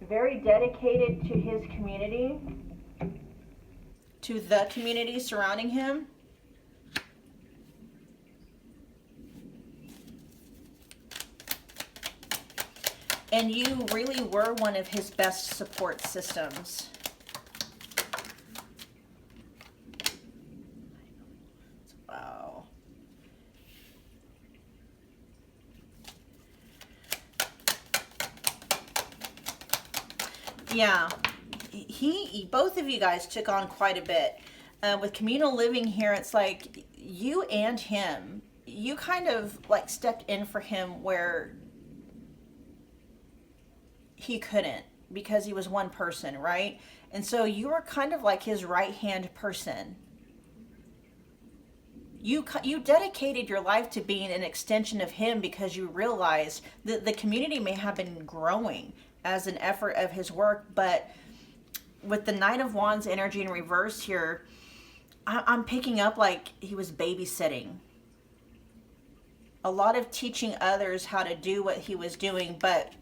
Very dedicated to his community. To the community surrounding him. And you really were one of his best support systems. Wow. Yeah. Both of you guys took on quite a bit. With communal living here, it's like you and him, you kind of like stepped in for him where he couldn't, because he was one person, right? And so you were kind of like his right-hand person. You dedicated your life to being an extension of him because you realized that the community may have been growing as an effort of his work, but with the Knight of Wands energy in reverse here, I'm picking up like he was babysitting. A lot of teaching others how to do what he was doing, but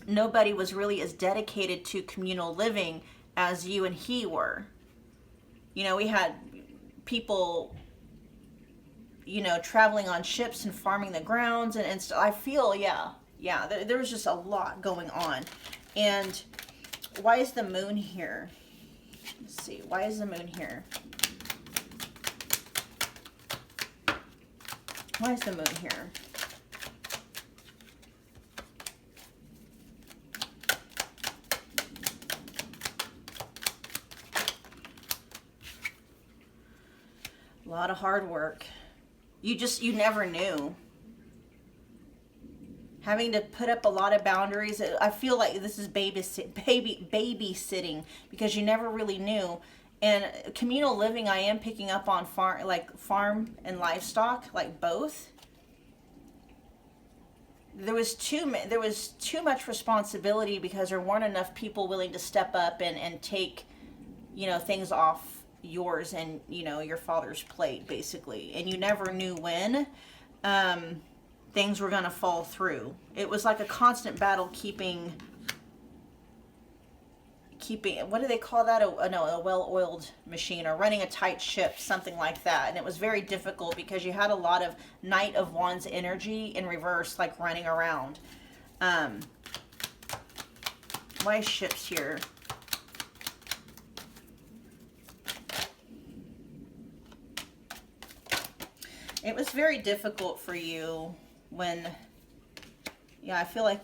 nobody was really as dedicated to communal living as you and he were. You know, we had people, you know, traveling on ships and farming the grounds, and I feel, yeah, there was just a lot going on. And why is the moon here? Let's see, why is the moon here? Why is the moon here? A lot of hard work. You never knew. Having to put up a lot of boundaries. I feel like this is babysitting because you never really knew. And communal living, I am picking up on farm and livestock, like both. There was too much responsibility because there weren't enough people willing to step up and take, you know, things off yours and, you know, your father's plate, basically. And you never knew when things were going to fall through. It was like a constant battle keeping, what do they call that? A well-oiled machine, or running a tight ship, something like that. And it was very difficult because you had a lot of Knight of Wands energy in reverse, like running around. Why ships here? It was very difficult for you when, yeah, I feel like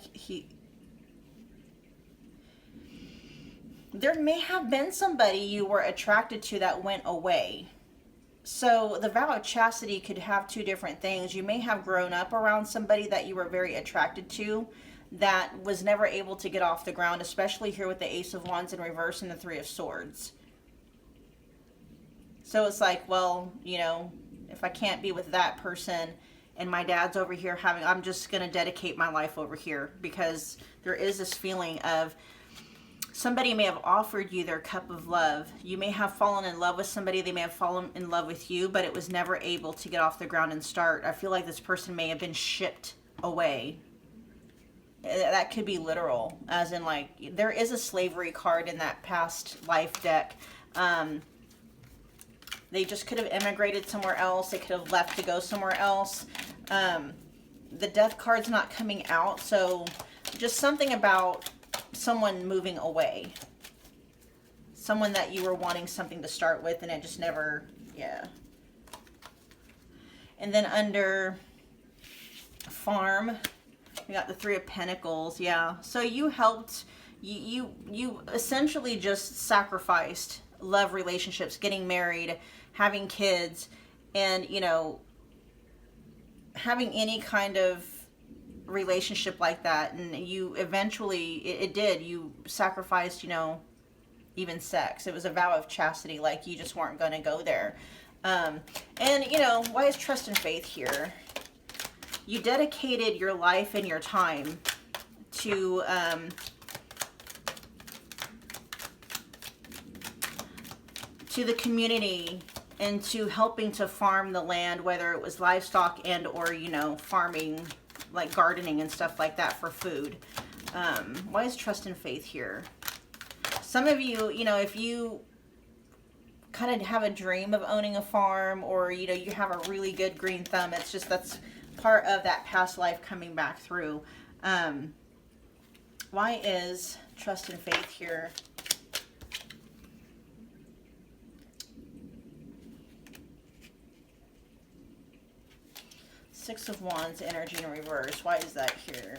there may have been somebody you were attracted to that went away. So the vow of chastity could have two different things. You may have grown up around somebody that you were very attracted to that was never able to get off the ground, especially here with the Ace of Wands in reverse and the Three of Swords. So it's like, well, you know, if I can't be with that person and my dad's over here I'm just going to dedicate my life over here, because there is this feeling of somebody may have offered you their cup of love. You may have fallen in love with somebody. They may have fallen in love with you, but it was never able to get off the ground and start. I feel like this person may have been shipped away. That could be literal, as in like there is a slavery card in that past life deck. They just could have immigrated somewhere else. They could have left to go somewhere else. The death card's not coming out, so just something about someone moving away. Someone that you were wanting something to start with and it just never, yeah. And then under farm, we got the Three of Pentacles, yeah. So you helped, you essentially just sacrificed love relationships, getting married, having kids, and, you know, having any kind of relationship like that. And you eventually, you sacrificed, you know, even sex. It was a vow of chastity, like you just weren't going to go there. And, you know, why is trust and faith here? You dedicated your life and your time to the community and to helping to farm the land, whether it was livestock and or, you know, farming, like gardening and stuff like that for food. Why is trust and faith here? Some of you, you know, if you kind of have a dream of owning a farm, or, you know, you have a really good green thumb, it's just that's part of that past life coming back through. Why is trust and faith here? Six of Wands energy in reverse. Why is that here?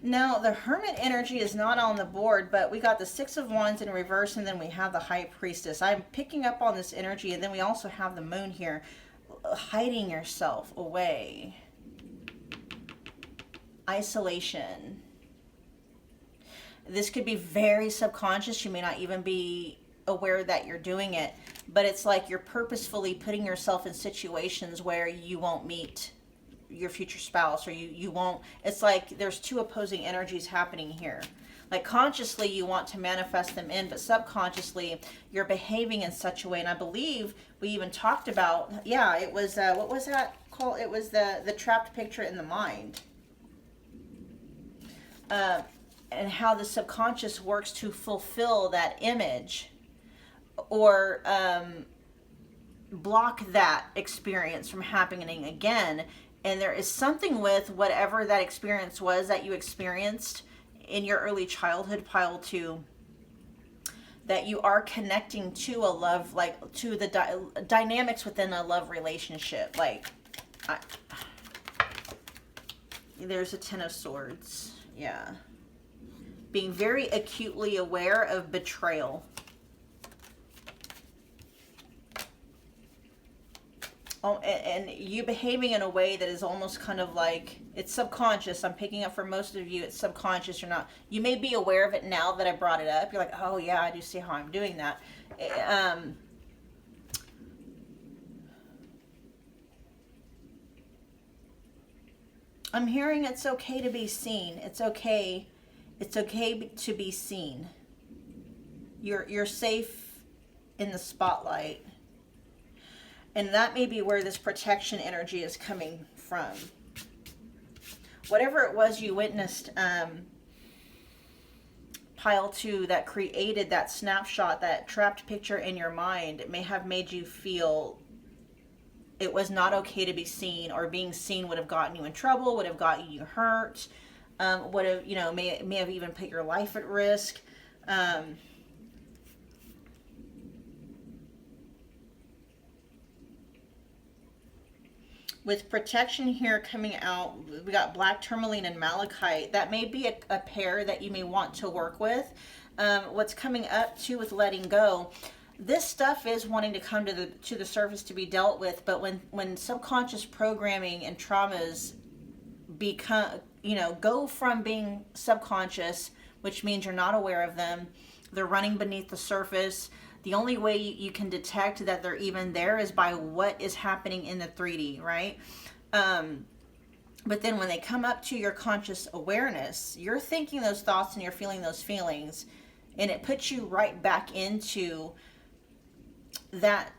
Now, the Hermit energy is not on the board, but we got the Six of Wands in reverse, and then we have the High Priestess. I'm picking up on this energy, and then we also have the Moon here. Hiding yourself away. Isolation. This could be very subconscious. You may not even be aware that you're doing it, but it's like you're purposefully putting yourself in situations where you won't meet your future spouse, or you won't. It's like there's two opposing energies happening here. Like consciously you want to manifest them in, but subconsciously you're behaving in such a way. And I believe we even talked about, yeah, it was what was that called? It was the trapped picture in the mind. And how the subconscious works to fulfill that image, or block that experience from happening again. And there is something with whatever that experience was that you experienced in your early childhood, pile 2, that you are connecting to a love, like to the dynamics within a love relationship. Like, there's a Ten of Swords. Yeah. Being very acutely aware of betrayal. Oh, and you behaving in a way that is almost kind of like, it's subconscious. I'm picking up for most of you, it's subconscious. You're not, you may be aware of it now that I brought it up. You're like, oh yeah, I do see how I'm doing that. I'm hearing it's okay to be seen. It's okay. It's okay to be seen. You're safe in the spotlight. And that may be where this protection energy is coming from. Whatever it was you witnessed, pile 2 that created that snapshot, that trapped picture in your mind, may have made you feel it was not okay to be seen, or being seen would have gotten you in trouble, would have gotten you hurt, would have, you know, may have even put your life at risk. With protection here coming out, we got black tourmaline and malachite. That may be a pair that you may want to work with. What's coming up too with letting go, this stuff is wanting to come to the surface to be dealt with, but when subconscious programming and traumas become, you know, go from being subconscious, which means you're not aware of them, they're running beneath the surface. The only way you can detect that they're even there is by what is happening in the 3D, right? But then when they come up to your conscious awareness, you're thinking those thoughts and you're feeling those feelings, and it puts you right back into that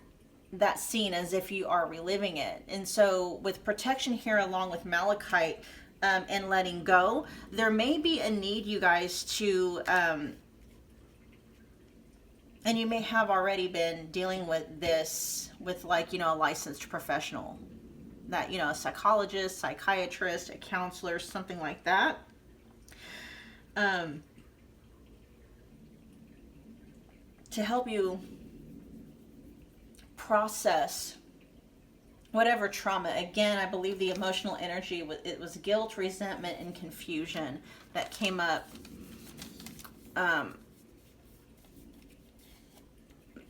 scene as if you are reliving it. And so with protection here, along with malachite and letting go, there may be a need, you guys, to and you may have already been dealing with this with, like, you know, a licensed professional, that, you know, a psychologist, psychiatrist, a counselor, something like that. To help you process whatever trauma. Again, I believe the emotional energy, it was guilt, resentment, and confusion that came up.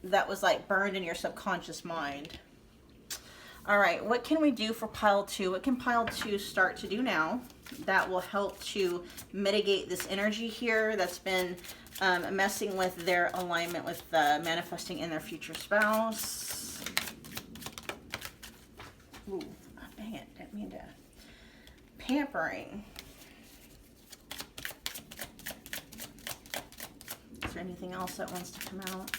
That was like burned in your subconscious mind. All right, what can we do for pile 2? What can pile 2 start to do now that will help to mitigate this energy here that's been messing with their alignment with manifesting in their future spouse? Ooh, dang it, didn't mean to. Pampering. Is there anything else that wants to come out?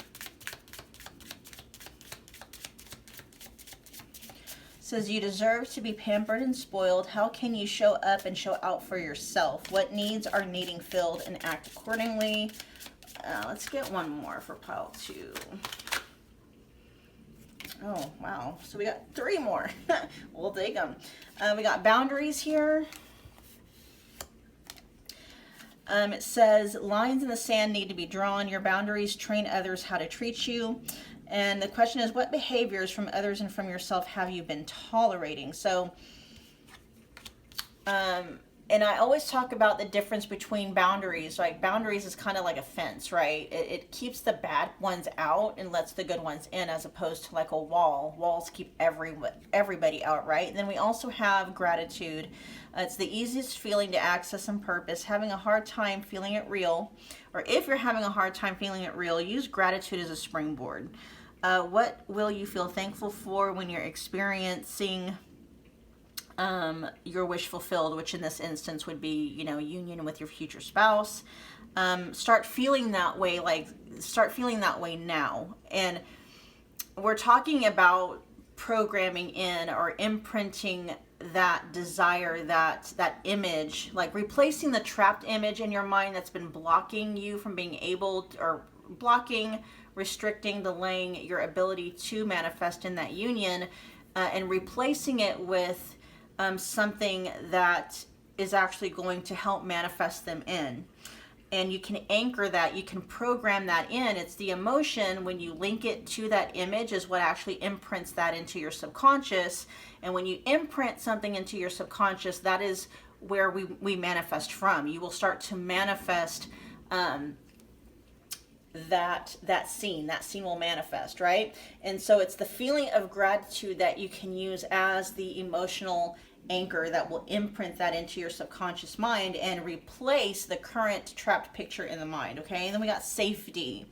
Says you deserve to be pampered and spoiled. How can you show up and show out for yourself? What needs are needing filled, and act accordingly? Let's get one more for pile 2. Oh, wow. So we got 3 more. We'll take them. We got boundaries here. It says lines in the sand need to be drawn. Your boundaries train others how to treat you. And the question is, what behaviors from others and from yourself have you been tolerating? So, and I always talk about the difference between boundaries. Like, boundaries is kind of like a fence, right? It keeps the bad ones out and lets the good ones in, as opposed to like a wall. Walls keep everybody out, right? And then we also have gratitude. It's the easiest feeling to access and purpose. Having a hard time feeling it real, or if you're having a hard time feeling it real, use gratitude as a springboard. What will you feel thankful for when you're experiencing your wish fulfilled, which in this instance would be, you know, union with your future spouse. Start feeling that way, start feeling that way now. And we're talking about programming in or imprinting that desire, that image, like replacing the trapped image in your mind that's been blocking you from being able to, or blocking, restricting, delaying your ability to manifest in that union, and replacing it with something that is actually going to help manifest them in. And you can anchor that, you can program that in. It's the emotion, when you link it to that image, is what actually imprints that into your subconscious. And when you imprint something into your subconscious, that is where we manifest from. You will start to manifest that scene will manifest, right? And so it's the feeling of gratitude that you can use as the emotional anchor that will imprint that into your subconscious mind and replace the current trapped picture in the mind. Okay, and then we got safety,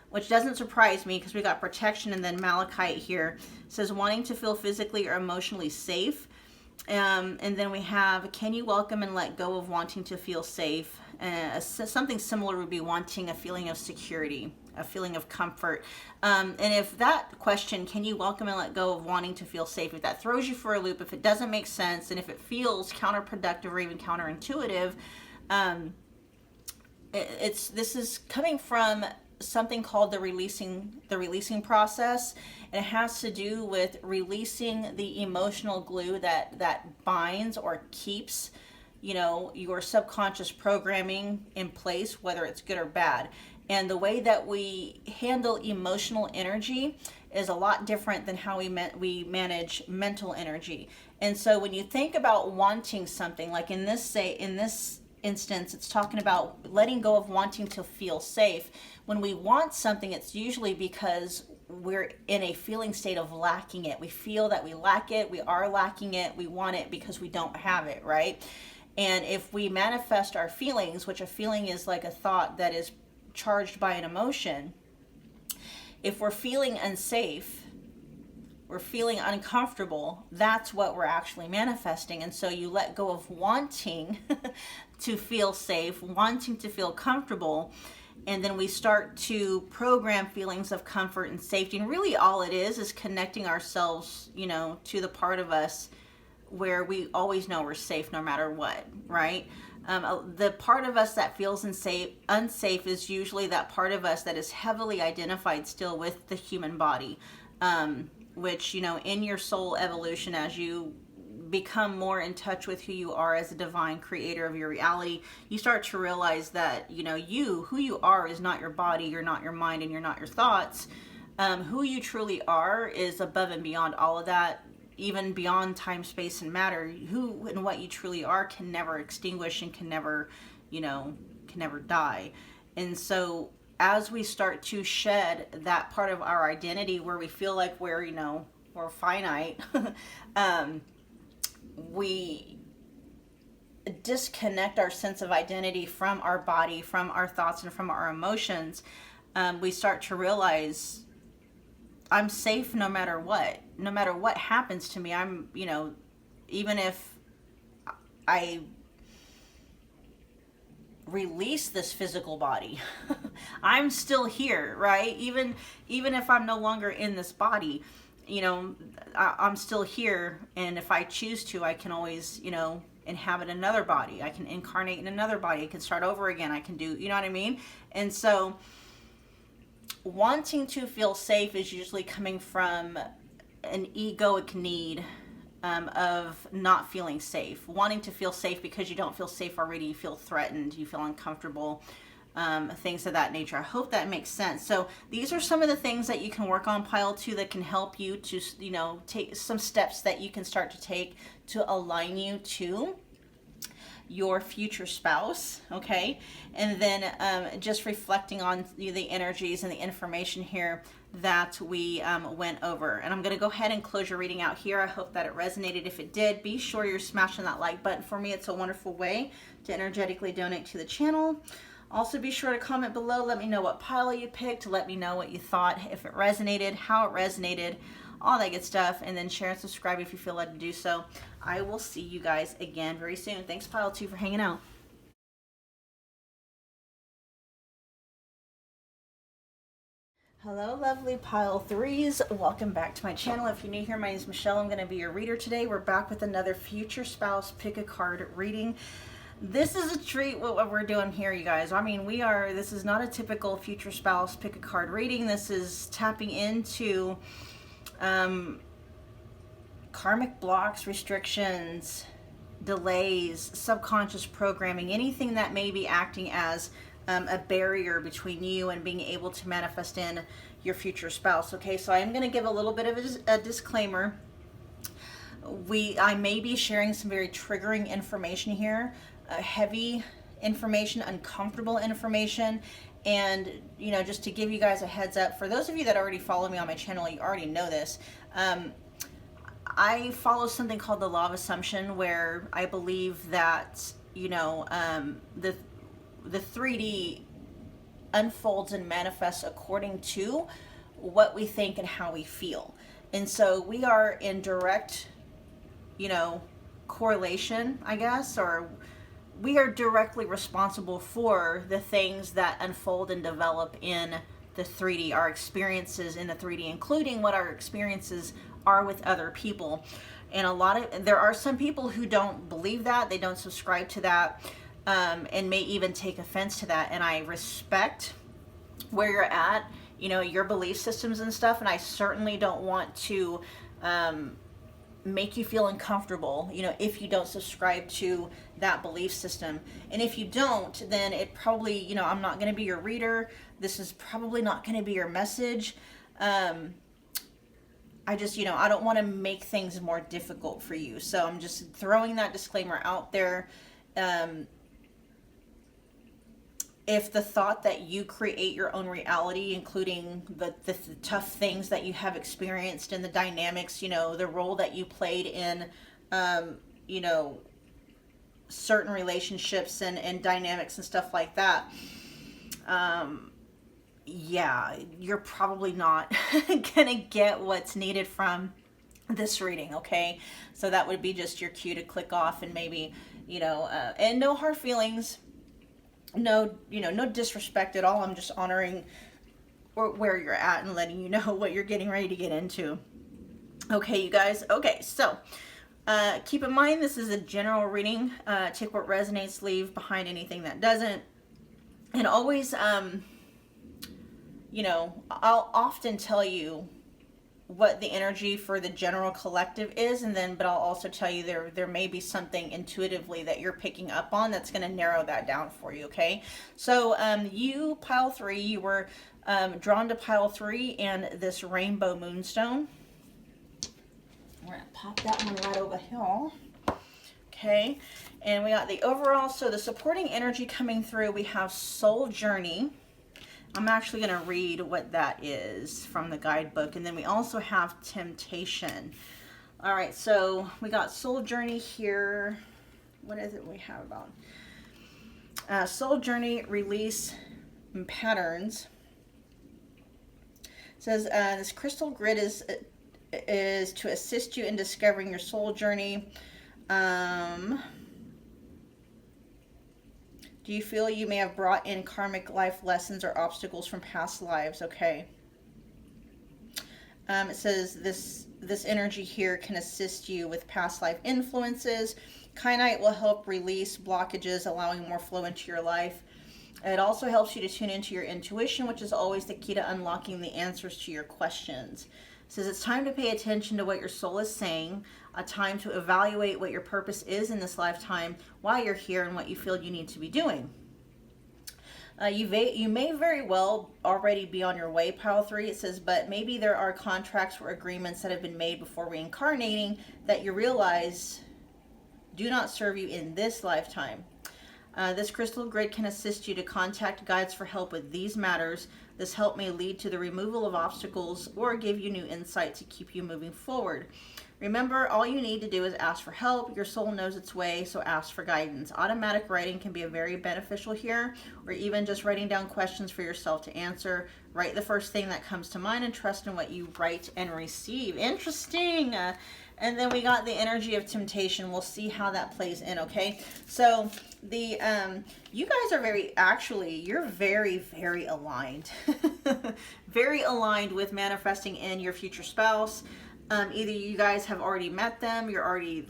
which doesn't surprise me because we got protection, and then malachite here. It says wanting to feel physically or emotionally safe. And then we have, can you welcome and let go of wanting to feel safe? Something similar would be wanting a feeling of security, a feeling of comfort. And if that question, can you welcome and let go of wanting to feel safe, if that throws you for a loop, if it doesn't make sense, and if it feels counterproductive or even counterintuitive, this is coming from something called the releasing process, and it has to do with releasing the emotional glue that binds or keeps, you know, your subconscious programming in place, whether it's good or bad. And the way that we handle emotional energy is a lot different than how we manage mental energy. And so when you think about wanting something, like in this instance, it's talking about letting go of wanting to feel safe. When we want something, it's usually because we're in a feeling state of lacking it. We feel that we lack it, we are lacking it, we want it because we don't have it, right? And if we manifest our feelings, which a feeling is like a thought that is charged by an emotion, if we're feeling unsafe, we're feeling uncomfortable, that's what we're actually manifesting. And so you let go of wanting to feel safe, wanting to feel comfortable, and then we start to program feelings of comfort and safety. And really all it is connecting ourselves, you know, to the part of us where we always know we're safe no matter what, right? The part of us that feels unsafe is usually that part of us that is heavily identified still with the human body, which, you know, in your soul evolution, as you become more in touch with who you are as a divine creator of your reality, you start to realize that, you know, who you are is not your body, you're not your mind, and you're not your thoughts. Who you truly are is above and beyond all of that. Even beyond time, space, and matter, who and what you truly are can never extinguish and can never, you know, can never die. And so as we start to shed that part of our identity where we feel like we're, you know, we're finite, we disconnect our sense of identity from our body, from our thoughts, and from our emotions. We start to realize I'm safe no matter what happens to me. I'm, you know, even if I release this physical body, I'm still here, right? Even if I'm no longer in this body, you know, I'm still here. And if I choose to, I can always, you know, inhabit another body. I can incarnate in another body. I can start over again. I can do, you know what I mean? And so wanting to feel safe is usually coming from an egoic need of not feeling safe, wanting to feel safe because you don't feel safe already, you feel threatened, you feel uncomfortable, things of that nature. I hope that makes sense. So these are some of the things that you can work on, pile 2, that can help you to, you know, take some steps that you can start to take to align you to your future spouse, okay? And then just reflecting on the energies and the information here that we went over. And I'm going to go ahead and close your reading out here. I hope that it resonated. If it did, be sure you're smashing that like button. For me, it's a wonderful way to energetically donate to the channel. Also, be sure to comment below. Let me know what pile you picked. Let me know what you thought, if it resonated, how it resonated, all that good stuff. And then share and subscribe if you feel led to do so. I will see you guys again very soon. Thanks, pile 2, for hanging out. Hello, lovely pile 3s. Welcome back to my channel. If you're new here, my name is Michelle. I'm going to be your reader today. We're back with another future spouse pick a card reading. This is a treat what we're doing here, you guys. I mean, this is not a typical future spouse pick a card reading. This is tapping into karmic blocks, restrictions, delays, subconscious programming, anything that may be acting as a barrier between you and being able to manifest in your future spouse. Okay, so I'm going to give a little bit of a disclaimer. I may be sharing some very triggering information here, heavy information, uncomfortable information, and, you know, just to give you guys a heads up, for those of you that already follow me on my channel, you already know this. I follow something called the law of assumption, where I believe that, you know, the 3D unfolds and manifests according to what we think and how we feel. And so we are in direct, you know, correlation, I guess, or we are directly responsible for the things that unfold and develop in the 3D, our experiences in the 3D, including what our experiences are with other people. And there are some people who don't believe that, they don't subscribe to that. and may even take offense to that. And I respect where you're at, you know, your belief systems and stuff. And I certainly don't want to make you feel uncomfortable, you know, if you don't subscribe to that belief system. And if you don't, then it probably, you know, I'm not going to be your reader. This is probably not going to be your message. I just, you know, I don't want to make things more difficult for you. So I'm just throwing that disclaimer out there. If the thought that you create your own reality, including the tough things that you have experienced and the dynamics, you know, the role that you played in, you know, certain relationships and dynamics and stuff like that, yeah, you're probably not gonna get what's needed from this reading, okay? So that would be just your cue to click off, and maybe, you know, and no hard feelings, no, you know, no disrespect at all. I'm just honoring where you're at and letting you know what you're getting ready to get into. Okay, you guys. Okay, so keep in mind this is a general reading. Take what resonates, leave behind anything that doesn't. And always, you know, I'll often tell you what the energy for the general collective is, and then, but I'll also tell you there may be something intuitively that you're picking up on that's going to narrow that down for you. Okay, so you, pile 3, you were drawn to pile 3 and this rainbow moonstone. We're gonna pop that one right over here. Okay, and we got the overall. So the supporting energy coming through, we have soul journey. I'm actually going to read what that is from the guidebook. And then we also have temptation. All right, so we got soul journey here. What is it we have about? Soul journey, release, and patterns. It says this crystal grid is to assist you in discovering your soul journey. Do you feel you may have brought in karmic life lessons or obstacles from past lives? Okay. It says this energy here can assist you with past life influences. Kyanite will help release blockages, allowing more flow into your life. It also helps you to tune into your intuition, which is always the key to unlocking the answers to your questions. It says it's time to pay attention to what your soul is saying, a time to evaluate what your purpose is in this lifetime, why you're here, and what you feel you need to be doing. You may very well already be on your way, pile 3. It says, but maybe there are contracts or agreements that have been made before reincarnating that you realize do not serve you in this lifetime. This crystal grid can assist you to contact guides for help with these matters. This help may lead to the removal of obstacles or give you new insight to keep you moving forward. Remember, all you need to do is ask for help. Your soul knows its way, so ask for guidance. Automatic writing can be very beneficial here, or even just writing down questions for yourself to answer. Write the first thing that comes to mind and trust in what you write and receive. Interesting. And then we got the energy of temptation. We'll see how that plays in, okay? So the you guys are you're very, very aligned. Very aligned with manifesting in your future spouse. Either you guys have already met them, you already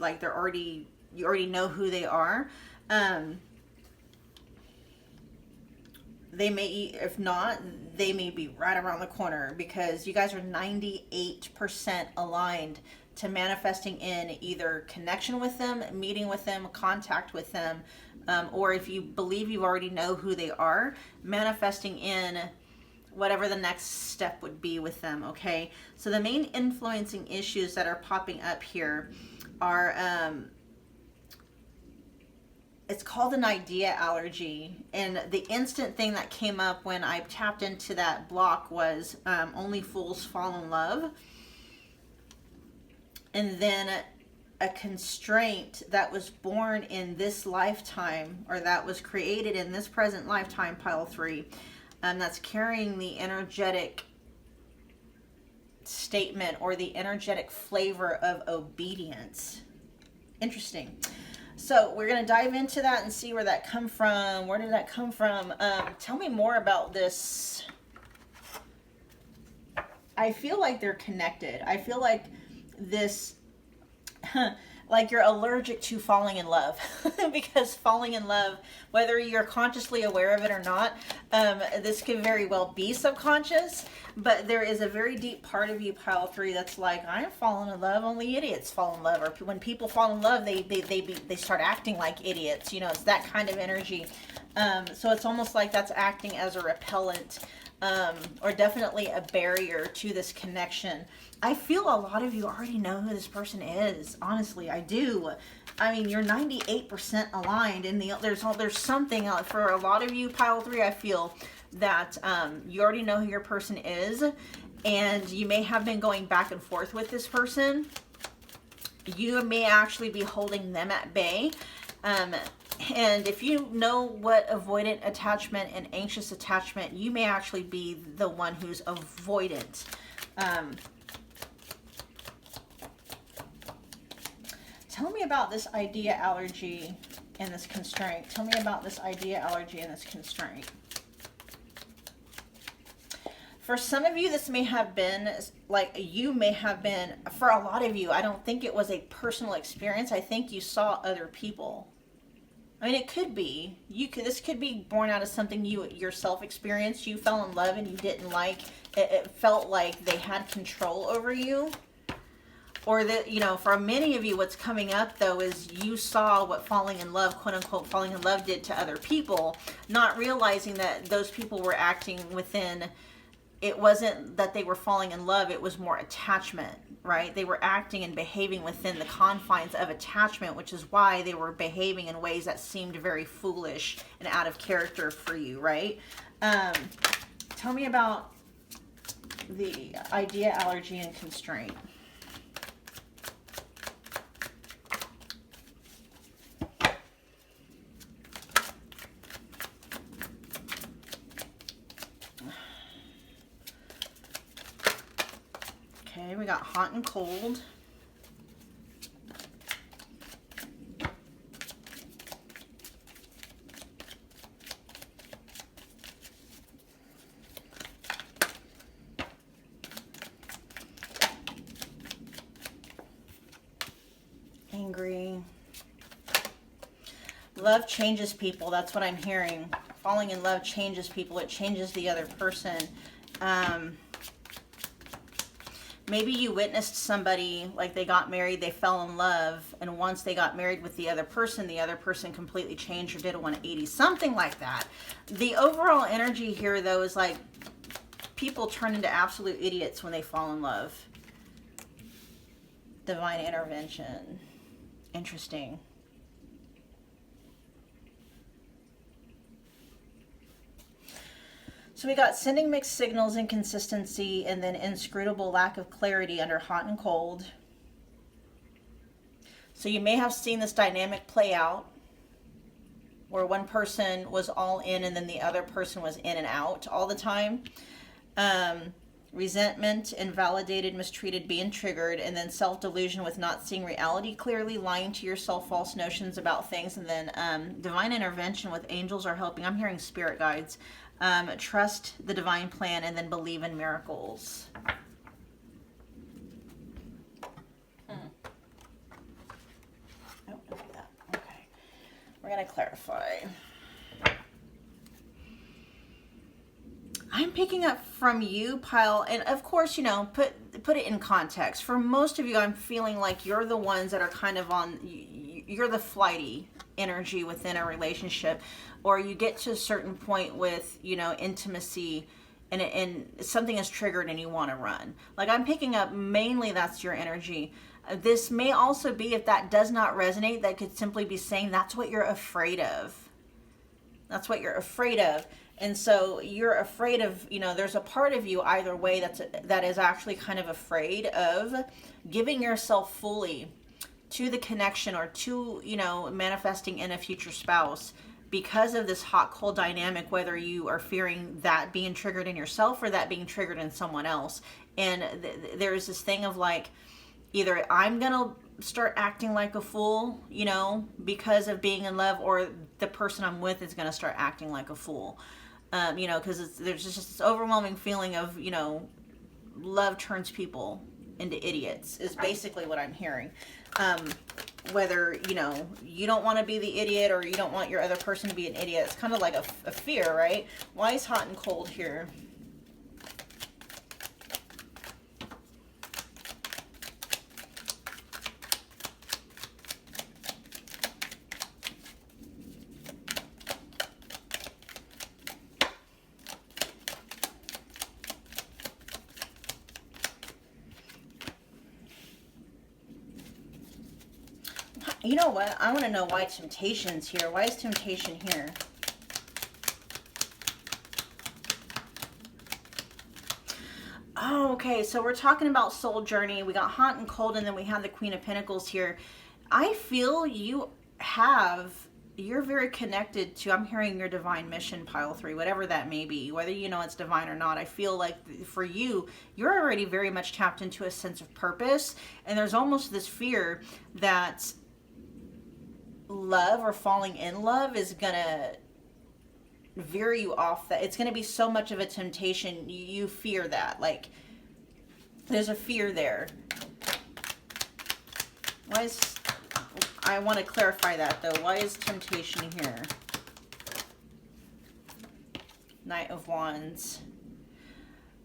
know who they are. They may, if not, they may be right around the corner, because you guys are 98% aligned to manifesting in either connection with them, meeting with them, contact with them, or if you believe you already know who they are, manifesting in whatever the next step would be with them, okay? So the main influencing issues that are popping up here are, it's called an idea allergy. And the instant thing that came up when I tapped into that block was only fools fall in love. And then a constraint that was born in this lifetime, or that was created in this present lifetime, pile 3. That's carrying the energetic statement or the energetic flavor of obedience. Interesting. So we're going to dive into that and see where that come from. Where did that come from? Tell me more about this. I feel like they're connected. I feel like this, like you're allergic to falling in love. Because falling in love, whether you're consciously aware of it or not, this could very well be subconscious, but there is a very deep part of you, pile 3, that's like, I'm falling in love, only idiots fall in love. Or when people fall in love, they start acting like idiots, you know, it's that kind of energy. So it's almost like that's acting as a repellent, or definitely a barrier to this connection. I feel a lot of you already know who this person is. Honestly, I do. I mean, you're 98% aligned, and there's something for a lot of you, pile 3. I feel that you already know who your person is, and you may have been going back and forth with this person. You may actually be holding them at bay. And if you know what avoidant attachment and anxious attachment, you may actually be the one who's avoidant. Tell me about this idea, allergy, and this constraint. Tell me about this idea, allergy, and this constraint. For some of you, this may have been, like, you may have been, for a lot of you, I don't think it was a personal experience. I think you saw other people. I mean, it could be. This could be born out of something you yourself experienced. You fell in love and you didn't like it. It felt like they had control over you. Or that, you know, for many of you, what's coming up, though, is you saw what falling in love, quote unquote, falling in love did to other people, not realizing that those people were acting within, it wasn't that they were falling in love, it was more attachment, right? They were acting and behaving within the confines of attachment, which is why they were behaving in ways that seemed very foolish and out of character for you, right? Tell me about the idea, allergy, and constraint. Okay, we got hot and cold. Angry. Love changes people. That's what I'm hearing. Falling in love changes people. It changes the other person. Maybe you witnessed somebody, like they got married, they fell in love, and once they got married with the other person completely changed or did a 180, something like that. The overall energy here, though, is like people turn into absolute idiots when they fall in love. Divine intervention. Interesting. So we got sending mixed signals, inconsistency, and then inscrutable lack of clarity under hot and cold. So you may have seen this dynamic play out where one person was all in and then the other person was in and out all the time. Resentment, invalidated, mistreated, being triggered, and then self-delusion with not seeing reality clearly, lying to yourself, false notions about things, and then divine intervention with angels are helping. I'm hearing spirit guides. Trust the divine plan, and then believe in miracles. Oh, look at that. Okay. We're going to clarify. I'm picking up from you, pile, and of course, you know, put it in context. For most of you, I'm feeling like you're the ones that are kind of on, you're the flighty energy within a relationship, or you get to a certain point with, you know, intimacy, and something is triggered and you want to run. Like, I'm picking up mainly that's your energy. This may also be, if that does not resonate, that could simply be saying that's what you're afraid of. That's what you're afraid of. And so you're afraid of, you know, there's a part of you either way that is actually kind of afraid of giving yourself fully to the connection, or to, you know, manifesting in a future spouse, because of this hot cold dynamic, whether you are fearing that being triggered in yourself or that being triggered in someone else. And there's this thing of like, either I'm gonna start acting like a fool, you know, because of being in love, or the person I'm with is gonna start acting like a fool. You know, because there's just this overwhelming feeling of, you know, love turns people into idiots, is basically what I'm hearing. whether, you know, you don't want to be the idiot or you don't want your other person to be an idiot. It's kind of like a fear, right? Why is hot and cold here? You know what? I want to know why temptation's here. Why is temptation here? Oh, okay. So we're talking about soul journey. We got hot and cold, and then we have the Queen of Pentacles here. I feel you're very connected to, I'm hearing your divine mission, pile 3, whatever that may be, whether you know it's divine or not. I feel like for you, you're already very much tapped into a sense of purpose, and there's almost this fear that love or falling in love is gonna veer you off, that it's gonna be so much of a temptation. You fear that, like there's a fear there. Why is, I want to clarify that though, why is temptation here? Knight of Wands,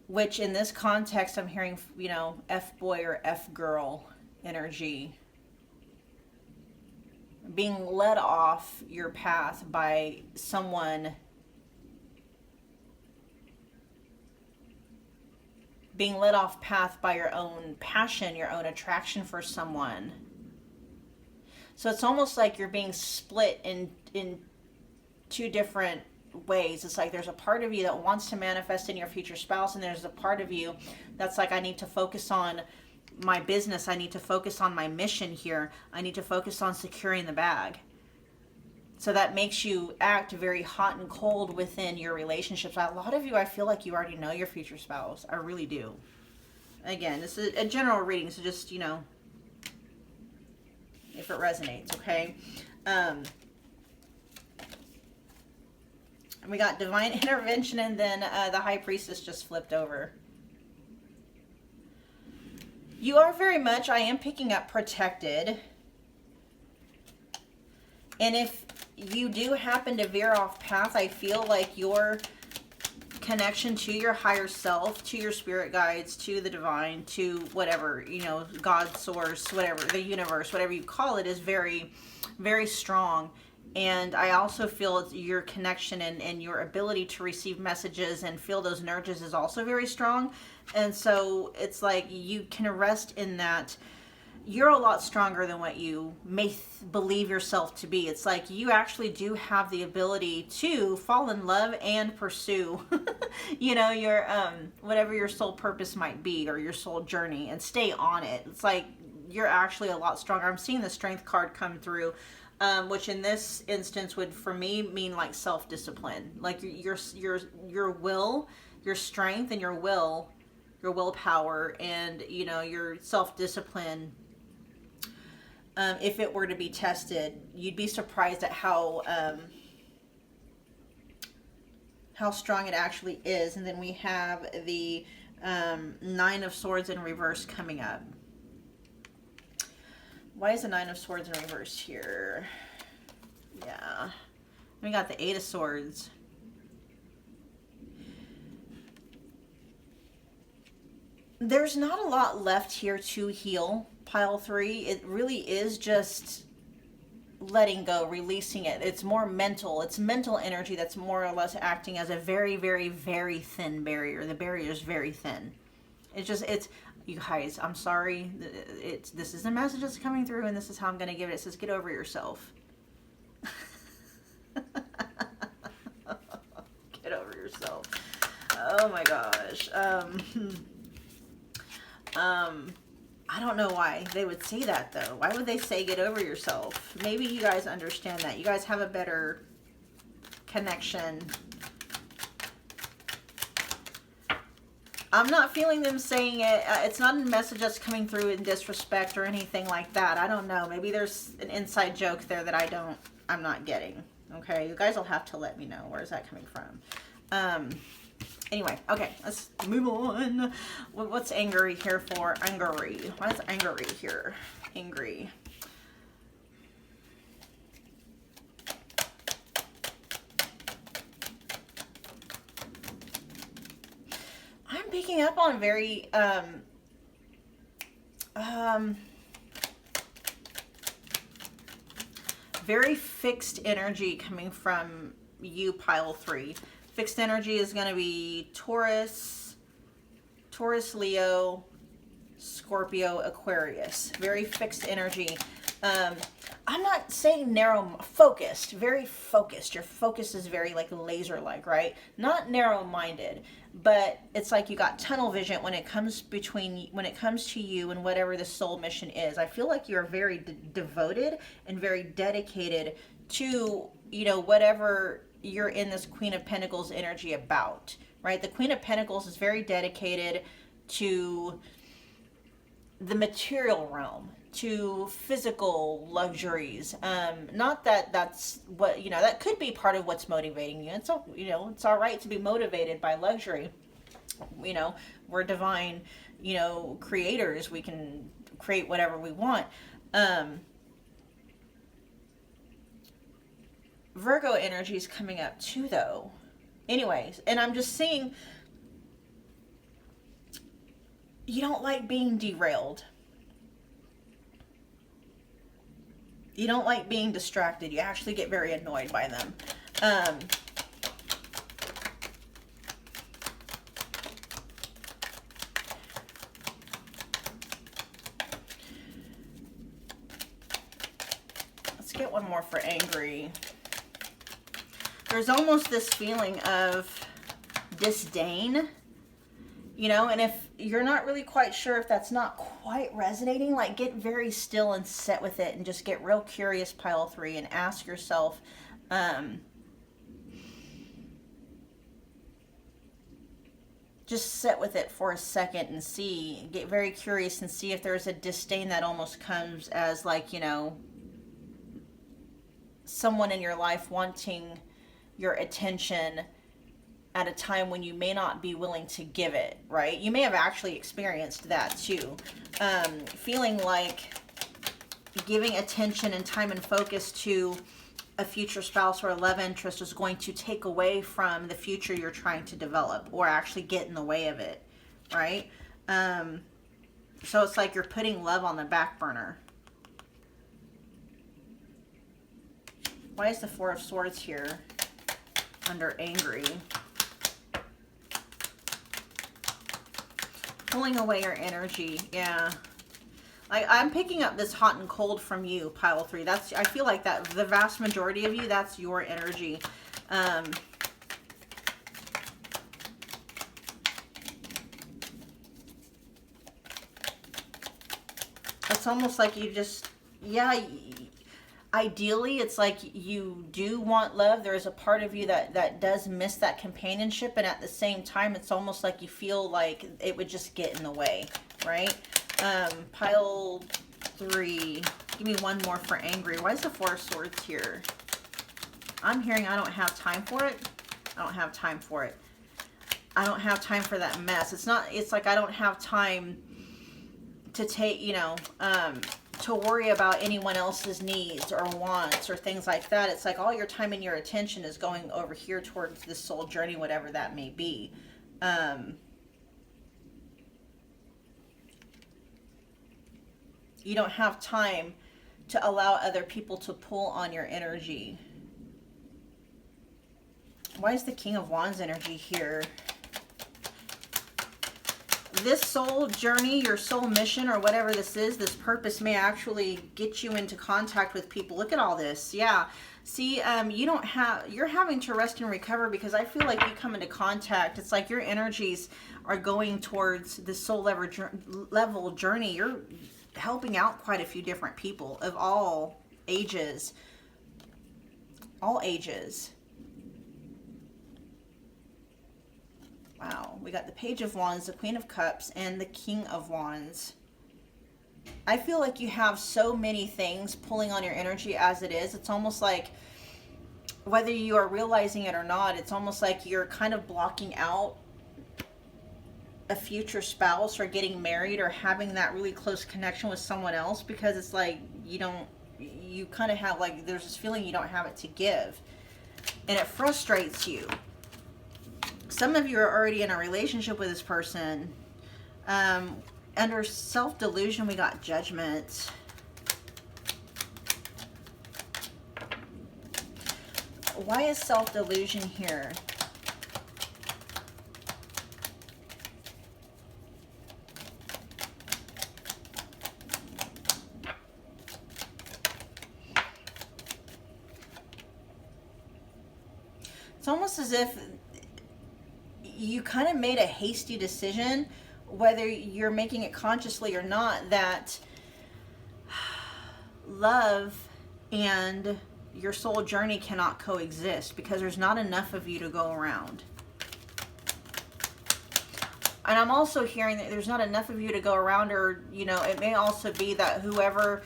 which in this context I'm hearing, you know, F-boy or F-girl energy. Being led off your path by someone, being led off path by your own passion, your own attraction for someone. So it's almost like you're being split in two different ways. It's like there's a part of you that wants to manifest in your future spouse, and there's a part of you that's like, I need to focus on my business, I need to focus on my mission here, I need to focus on securing the bag. So that makes you act very hot and cold within your relationships. A lot of you, I feel like you already know your future spouse. I really do. Again, this is a general reading, so just, you know, if it resonates, okay? And we got divine intervention, and then the High Priestess just flipped over. You are very much, I am picking up, protected. And if you do happen to veer off path, I feel like your connection to your higher self, to your spirit guides, to the divine, to whatever, you know, God, source, whatever, the universe, whatever you call it, is very, very strong. And I also feel your connection and your ability to receive messages and feel those nudges is also very strong. And so it's like you can rest in that you're a lot stronger than what you may believe yourself to be. It's like you actually do have the ability to fall in love and pursue, you know, your whatever your soul purpose might be, or your soul journey, and stay on it. It's like you're actually a lot stronger. I'm seeing the Strength card come through, which in this instance would, for me, mean like self-discipline, like your will, your strength, and your willpower, and, you know, your self-discipline. If it were to be tested, you'd be surprised at how strong it actually is. And then we have the Nine of Swords in reverse coming up. Why is the Nine of Swords in reverse here? Yeah. We got the Eight of Swords. There's not a lot left here to heal, pile 3. It really is just letting go, releasing it. It's more mental. It's mental energy that's more or less acting as a very, very, very thin barrier. The barrier is very thin. It's, you guys, I'm sorry. This is the message that's coming through, and this is how I'm going to give it. It says, get over yourself. Get over yourself. Oh my gosh. I don't know why they would say that though. Why would they say get over yourself? Maybe you guys understand that. You guys have a better connection. I'm not feeling them saying it. It's not a message that's coming through in disrespect or anything like that. I don't know. Maybe there's an inside joke there that I'm not getting. Okay, you guys will have to let me know. Where is that coming from? Anyway, okay, let's move on. What's angry here for? Angry. Why is angry here? Angry. picking up on very very fixed energy coming from you, pile 3. Fixed energy is going to be Taurus, Leo, Scorpio, Aquarius. Very fixed energy. I'm not saying narrow, focused, very focused. Your focus is very like laser-like, right? Not narrow-minded, but it's like you got tunnel vision when it comes to you and whatever the soul mission is. I feel like you're very devoted and very dedicated to, you know, whatever you're in this Queen of Pentacles energy about, right? The Queen of Pentacles is very dedicated to the material realm, to physical luxuries. Not that that's what, you know, that could be part of what's motivating you. It's all, you know, it's all right to be motivated by luxury. You know, we're divine, you know, creators. We can create whatever we want. Virgo energy is coming up too, though. Anyways, and I'm just seeing you don't like being derailed. You don't like being distracted. You actually get very annoyed by them. Let's get one more for angry. There's almost this feeling of disdain, you know, and if you're not really quite sure if that's not quite resonating, like get very still and sit with it and just get real curious, pile 3, and ask yourself, just sit with it for a second and see, get very curious and see if there's a disdain that almost comes as like, you know, someone in your life wanting your attention at a time when you may not be willing to give it, right? You may have actually experienced that too. Feeling like giving attention and time and focus to a future spouse or a love interest is going to take away from the future you're trying to develop, or actually get in the way of it, right? So it's like you're putting love on the back burner. Why is the 4 of Swords here under angry? Pulling away your energy, yeah. I'm picking up this hot and cold from you, pile 3. That's, I feel like that the vast majority of you, that's your energy. It's almost like you just, yeah. Ideally, it's like you do want love. There is a part of you that does miss that companionship, and at the same time, it's almost like you feel like it would just get in the way, right? Pile 3. Give me one more for angry. Why is the 4 of Swords here? I'm hearing I don't have time for it. I don't have time for it. I don't have time for that mess. It's not, it's like I don't have time to take, you know, to worry about anyone else's needs or wants or things like that. It's like all your time and your attention is going over here towards this soul journey, whatever that may be. You don't have time to allow other people to pull on your energy. Why is the King of Wands energy here? This soul journey, your soul mission, or whatever this is, this purpose may actually get you into contact with people. Look at all this. Yeah. See, you're having to rest and recover, because I feel like you come into contact. It's like your energies are going towards the soul level journey. You're helping out quite a few different people of all ages. All ages. Wow, we got the Page of Wands, the Queen of Cups, and the King of Wands. I feel like you have so many things pulling on your energy as it is. It's almost like, whether you are realizing it or not, it's almost like you're kind of blocking out a future spouse, or getting married, or having that really close connection with someone else, because it's like you kind of have, like, there's this feeling you don't have it to give, and it frustrates you. Some of you are already in a relationship with this person. Under self-delusion, we got judgment. Why is self-delusion here? It's almost as if you kind of made a hasty decision, whether you're making it consciously or not, that love and your soul journey cannot coexist because there's not enough of you to go around. And I'm also hearing that there's not enough of you to go around, or, you know, it may also be that whoever,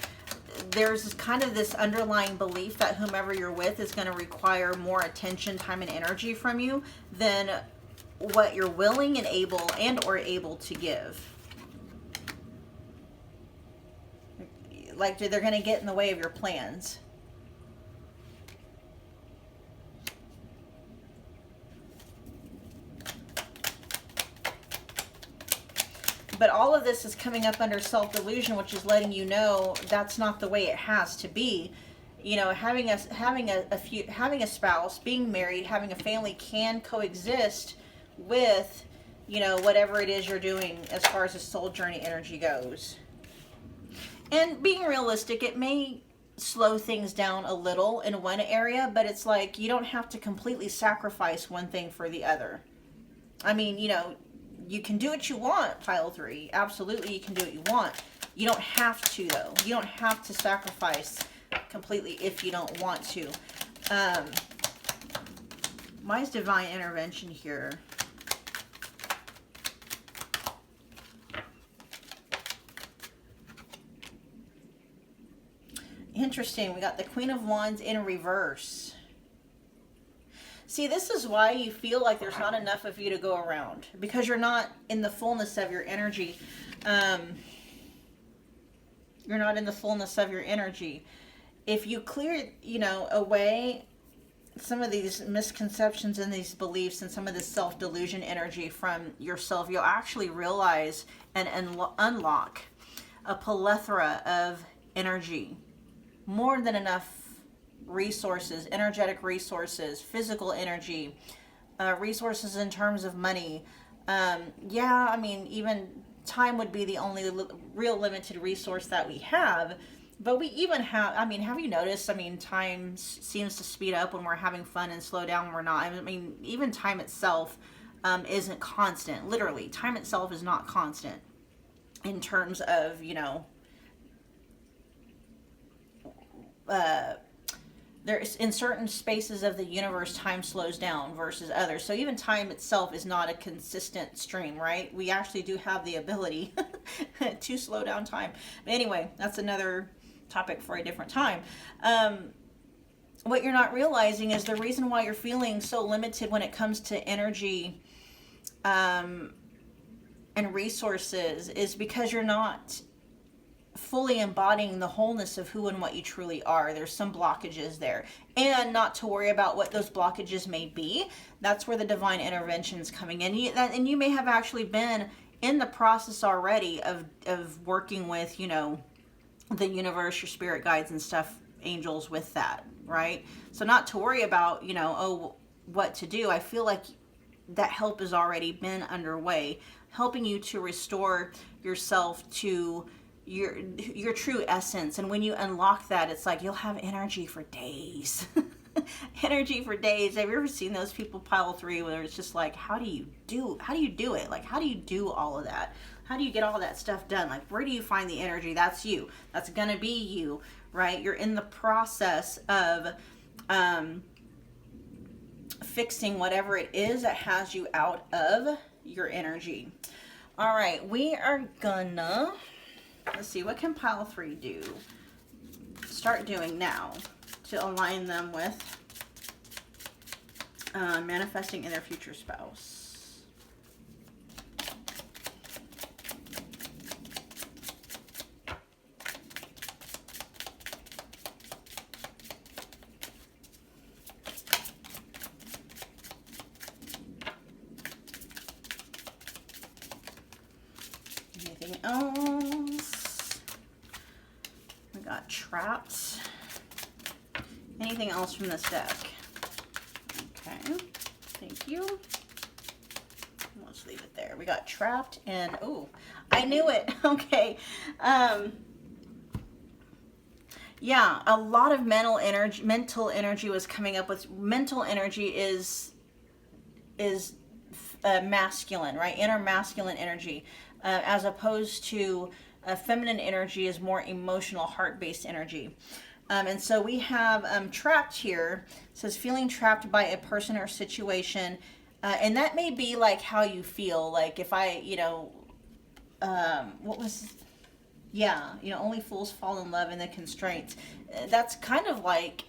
there's kind of this underlying belief that whomever you're with is going to require more attention, time, and energy from you than what you're willing and or able to give. Like, they're going to get in the way of your plans. But all of this is coming up under self-delusion, which is letting you know that's not the way it has to be. You know, having a spouse, being married, having a family can coexist with, you know, whatever it is you're doing as far as the soul journey energy goes. And being realistic, it may slow things down a little in one area, but it's like you don't have to completely sacrifice one thing for the other. I mean, you know, you can do what you want, pile 3. Absolutely, you can do what you want. You don't have to, though. You don't have to sacrifice completely if you don't want to. Why is divine intervention here? Interesting. We got the Queen of Wands in reverse. See, this is why you feel like there's not enough of you to go around, because you're not in the fullness of your energy. You're not in the fullness of your energy. If you clear, you know, away some of these misconceptions and these beliefs and some of this self-delusion energy from yourself, you'll actually realize and unlock a plethora of energy. More than enough resources, energetic resources, physical energy, resources in terms of money. Yeah, I mean, even time would be the only real limited resource that we have. But we even have, I mean, have you noticed, I mean, time seems to speed up when we're having fun and slow down when we're not. I mean, even time itself isn't constant. Literally, time itself is not constant in terms of, you know, there's in certain spaces of the universe, time slows down versus others. So even time itself is not a consistent stream, right? We actually do have the ability to slow down time. But anyway, that's another topic for a different time. What you're not realizing is the reason why you're feeling so limited when it comes to energy and resources is because you're not fully embodying the wholeness of who and what you truly are. There's some blockages there, and not to worry about what those blockages may be. That's where the divine intervention is coming in. And you may have actually been in the process already of working with, you know, the universe, your spirit guides and stuff, angels with that, right? So not to worry about, you know, oh, what to do. I feel like that help has already been underway, helping you to restore yourself to your true essence. And when you unlock that, it's like you'll have energy for days. Energy for days. Have you ever seen those people, pile 3, where it's just like, how do you do it? Like, how do you do all of that? How do you get all that stuff done? Like, where do you find the energy? That's you. That's gonna be you, right? You're in the process of fixing whatever it is that has you out of your energy. All right, we are gonna, let's see, what can pile 3 do? Start doing now to align them with manifesting in their future spouse. got trapped. Anything else from this deck? Okay, thank you. Let's leave it there. We got trapped and, oh, I knew it. Okay. Yeah, a lot of mental energy was coming up with. Mental energy is masculine, right? Inner masculine energy, as opposed to feminine energy is more emotional, heart-based energy. And so we have trapped here. It says feeling trapped by a person or situation. And that may be like how you feel. Like if I, what was, yeah, only fools fall in love and the constraints. That's kind of like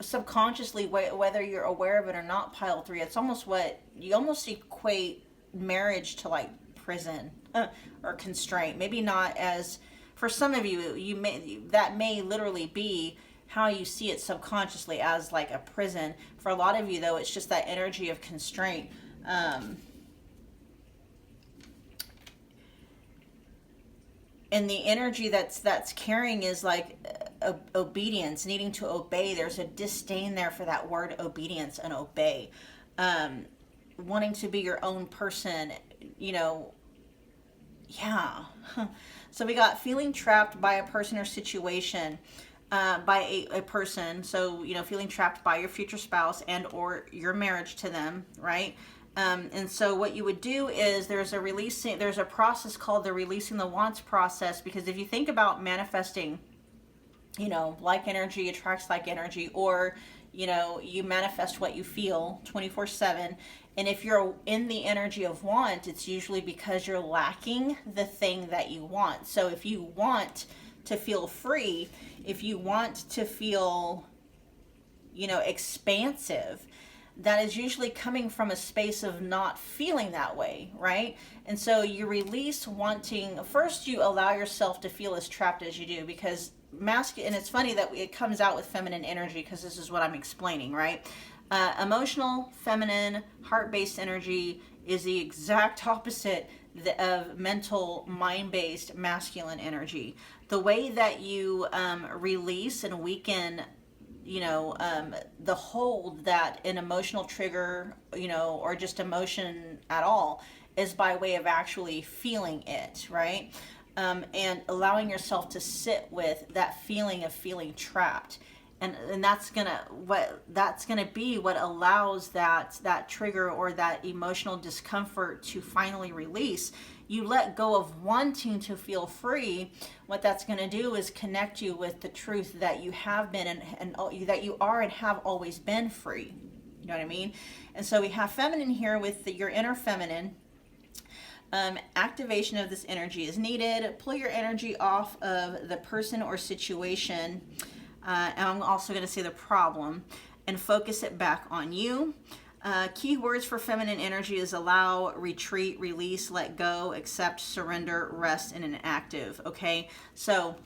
subconsciously, whether you're aware of it or not, pile 3. It's almost what you almost equate marriage to, like prison or constraint. Maybe not as, for some of you, that may literally be how you see it subconsciously, as like a prison. For a lot of you, though, it's just that energy of constraint. And the energy that's carrying is like obedience, needing to obey. There's a disdain there for that word obedience and obey. Wanting to be your own person, yeah. So we got feeling trapped by a person or situation. By a person, so feeling trapped by your future spouse and or your marriage to them, right? And so what you would do is there's a process called the releasing the wants process, because if you think about manifesting, like energy attracts like energy, or you manifest what you feel 24/7. And if you're in the energy of want, it's usually because you're lacking the thing that you want. So if you want to feel free, if you want to feel, expansive, that is usually coming from a space of not feeling that way, right? And so you release wanting. First, you allow yourself to feel as trapped as you do, because and it's funny that it comes out with feminine energy, because this is what I'm explaining, right? Emotional, feminine, heart-based energy is the exact opposite of mental, mind-based, masculine energy. The way that you release and weaken, the hold that an emotional trigger, or just emotion at all, is by way of actually feeling it, right? And allowing yourself to sit with that feeling of feeling trapped. And that's gonna be what allows that trigger or that emotional discomfort to finally release. You let go of wanting to feel free. What that's going to do is connect you with the truth that you have been and that you are and have always been free. You know what I mean? And so we have feminine here with your inner feminine. Activation of this energy is needed. Pull your energy off of the person or situation. And I'm also going to say the problem, and focus it back on you. Key words for feminine energy is allow, retreat, release, let go, accept, surrender, rest, and inactive. Okay, so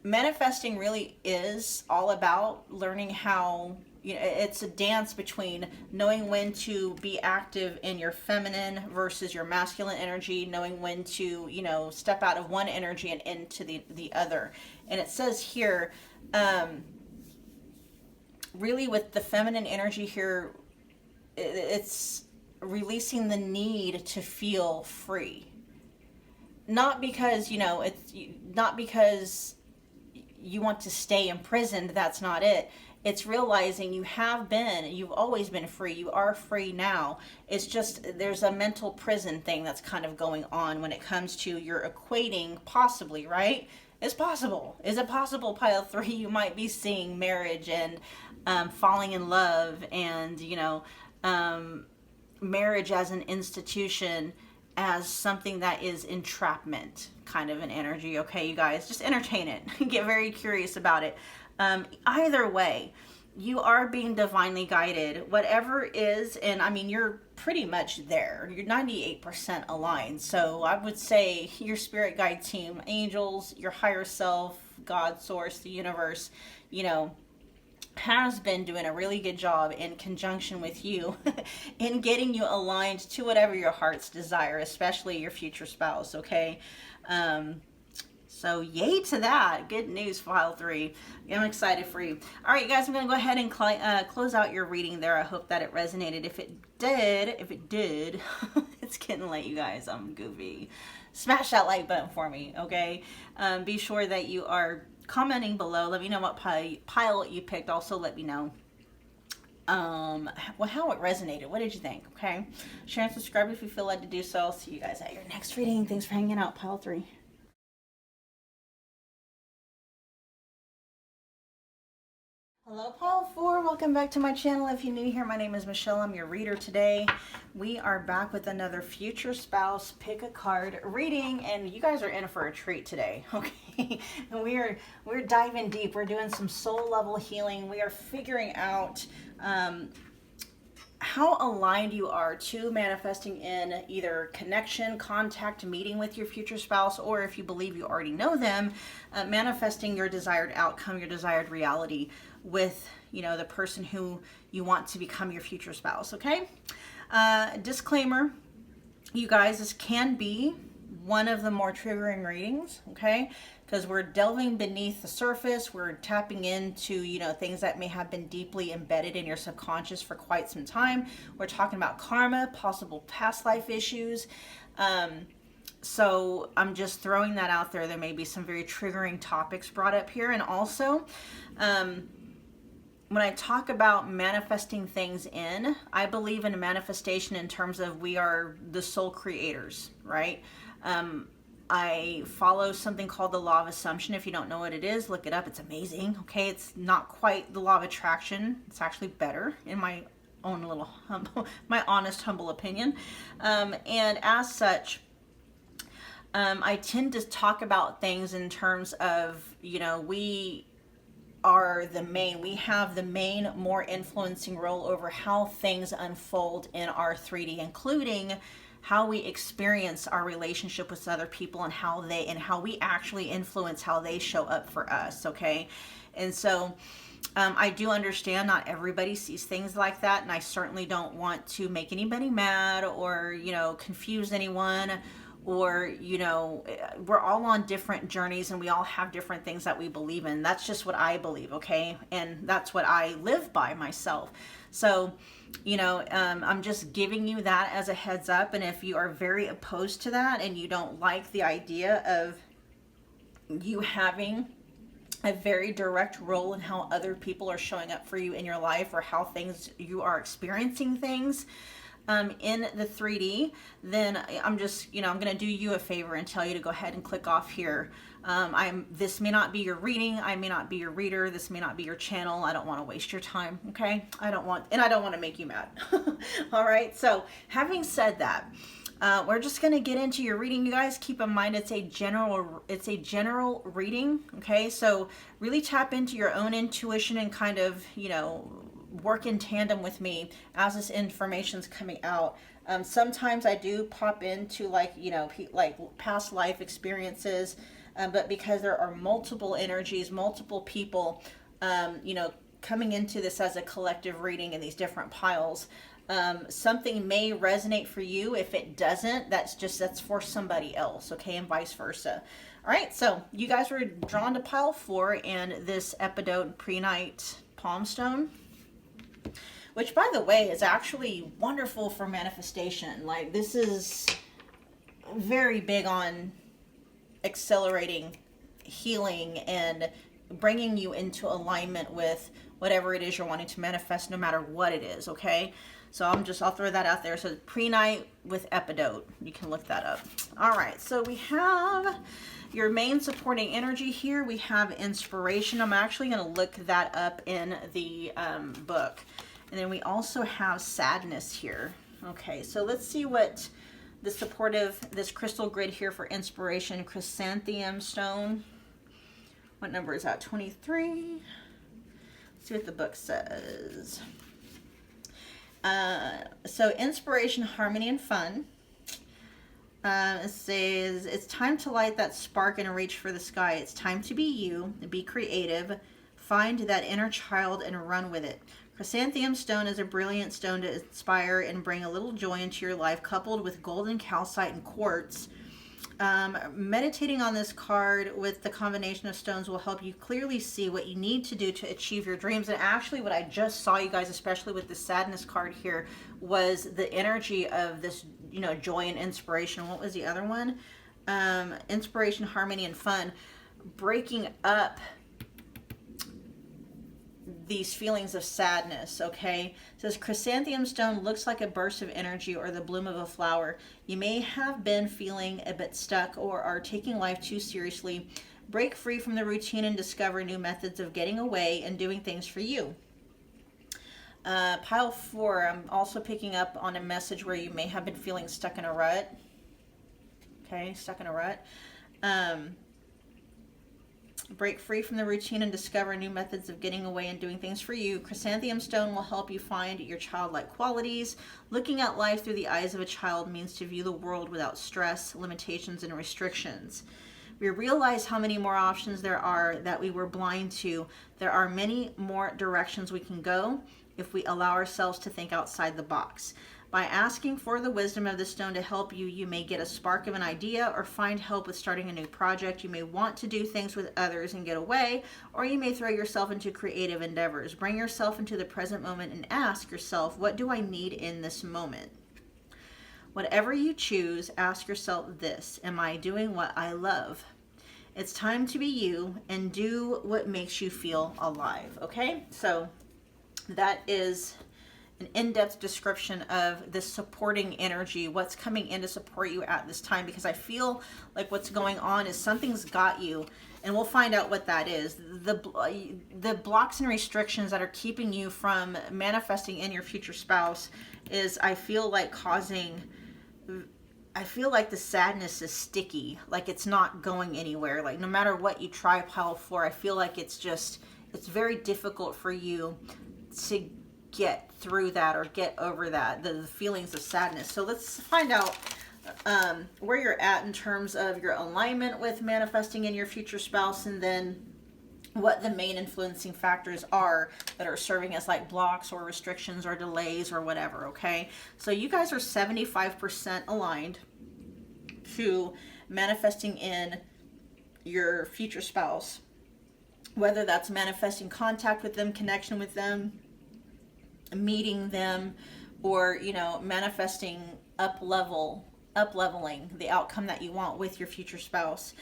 manifesting really is all about learning how, it's a dance between knowing when to be active in your feminine versus your masculine energy, knowing when to, step out of one energy and into the other. And it says here, really with the feminine energy here, it's releasing the need to feel free. Not because, it's not because you want to stay imprisoned. That's not it. It's realizing you've always been free. You are free now. It's just there's a mental prison thing that's kind of going on when it comes to you're equating possibly, right? It's possible. Is it possible, pile 3, you might be seeing marriage and falling in love and, marriage as an institution as something that is entrapment kind of an energy. Okay, you guys, just entertain it. Get very curious about it. Either way, you are being divinely guided, whatever is, and I mean, you're pretty much there. You're 98% aligned. So I would say your spirit guide team, angels, your higher self, God, source, the universe, has been doing a really good job in conjunction with you in getting you aligned to whatever your heart's desire, especially your future spouse. Okay. So yay to that. Good news, pile 3. I'm excited for you. All right, you guys, I'm going to go ahead and close out your reading there. I hope that it resonated. If it did, it's getting late, you guys. I'm goofy. Smash that like button for me, okay? Be sure that you are commenting below. Let me know what pile you picked. Also, let me know well, how it resonated. What did you think? Okay, share and subscribe if you feel led to do so. I'll see you guys at your next reading. Thanks for hanging out, pile 3. Hello, pile 4. Welcome back to my channel. If you're new here, my name is Michelle. I'm your reader today. We are back with another future spouse pick a card reading, and you guys are in for a treat today. Okay, and we're diving deep. We're doing some soul level healing. We are figuring out how aligned you are to manifesting in either connection, contact, meeting with your future spouse, or if you believe you already know them, manifesting your desired outcome, your desired reality with, you know, the person who you want to become your future spouse. Okay, disclaimer, you guys, this can be one of the more triggering readings, okay, because we're delving beneath the surface. We're tapping into, you know, things that may have been deeply embedded in your subconscious for quite some time. We're talking about karma, possible past life issues. So I'm just throwing that out there. There may be some very triggering topics brought up here. And also, when I talk about manifesting things in, I believe in a manifestation in terms of we are the soul creators, right? I follow something called the law of assumption. If you don't know what it is, look it up. It's amazing. Okay, it's not quite the law of attraction. It's actually better in my own little humble, my honest, humble opinion. And as such, I tend to talk about things in terms of, you know, we have the main, more influencing role over how things unfold in our 3D, including how we experience our relationship with other people and how we actually influence how they show up for us. Okay. And so, I do understand not everybody sees things like that. And I certainly don't want to make anybody mad or, you know, confuse anyone, or, you know, we're all on different journeys and we all have different things that we believe in. That's just what I believe. Okay. And that's what I live by myself. So, you know, I'm just giving you that as a heads up. And if you are very opposed to that and you don't like the idea of you having a very direct role in how other people are showing up for you in your life, or how you are experiencing things in the 3D, then I'm just, you know, I'm going to do you a favor and tell you to go ahead and click off here. This may not be your reading. I may not be your reader. This may not be your channel. I don't want to waste your time. Okay. I don't want to make you mad. All right. So having said that, we're just going to get into your reading. You guys, keep in mind, it's a general reading. Okay. So really tap into your own intuition and kind of, you know, work in tandem with me as this information's coming out. Sometimes I do pop into, like, you know, like past life experiences, but because there are multiple energies, multiple people, you know, coming into this as a collective reading in these different piles, something may resonate for you. If it doesn't, that's for somebody else. Okay. And vice versa. All right. So you guys were drawn to pile 4 and this Epidote Prehnite palm stone, which, by the way, is actually wonderful for manifestation. Like, this is very big on accelerating healing and bringing you into alignment with whatever it is you're wanting to manifest, no matter what it is. Okay. So I'll throw that out there. So Prehnite with Epidote. You can look that up. All right. So we have your main supporting energy here. We have inspiration. I'm actually going to look that up in the book. And then we also have sadness here. Okay. So let's see what this crystal grid here for inspiration. Chrysanthemum stone. What number is that? 23. Let's see what the book says. So inspiration, harmony, and fun. It says, it's time to light that spark and reach for the sky. It's time to be you, be creative, find that inner child and run with it. Chrysanthemum stone is a brilliant stone to inspire and bring a little joy into your life, coupled with golden calcite and quartz. Meditating on this card with the combination of stones will help you clearly see what you need to do to achieve your dreams. And actually what I just saw, you guys, especially with the sadness card here, was the energy of this, you know, joy and inspiration. What was the other one? Inspiration, harmony, and fun. Breaking up these feelings of sadness, okay? It says chrysanthemum stone looks like a burst of energy or the bloom of a flower. You may have been feeling a bit stuck or are taking life too seriously. Break free from the routine and discover new methods of getting away and doing things for you. Pile 4, I'm also picking up on a message where you may have been feeling stuck in a rut. Okay, stuck in a rut. Break free from the routine and discover new methods of getting away and doing things for you. Chrysanthemum stone will help you find your childlike qualities. Looking at life through the eyes of a child means to view the world without stress, limitations, and restrictions. We realize how many more options there are that we were blind to. There are many more directions we can go if we allow ourselves to think outside the box. By asking for the wisdom of the stone to help you, you may get a spark of an idea or find help with starting a new project. You may want to do things with others and get away, or you may throw yourself into creative endeavors. Bring yourself into the present moment and ask yourself, what do I need in this moment? Whatever you choose, ask yourself this: am I doing what I love? It's time to be you and do what makes you feel alive, okay? So that is an in-depth description of this supporting energy, what's coming in to support you at this time, because I feel like what's going on is something's got you, and we'll find out what that is. The blocks and restrictions that are keeping you from manifesting in your future spouse is, I feel like the sadness is sticky, like it's not going anywhere. Like no matter what you try, pile 4, I feel like it's very difficult for you to get through that or get over that, the feelings of sadness. So let's find out where you're at in terms of your alignment with manifesting in your future spouse, and then what the main influencing factors are that are serving as like blocks or restrictions or delays or whatever, okay? So you guys are 75% aligned to manifesting in your future spouse, whether that's manifesting contact with them, connection with them, meeting them, or, you know, manifesting up-leveling the outcome that you want with your future spouse.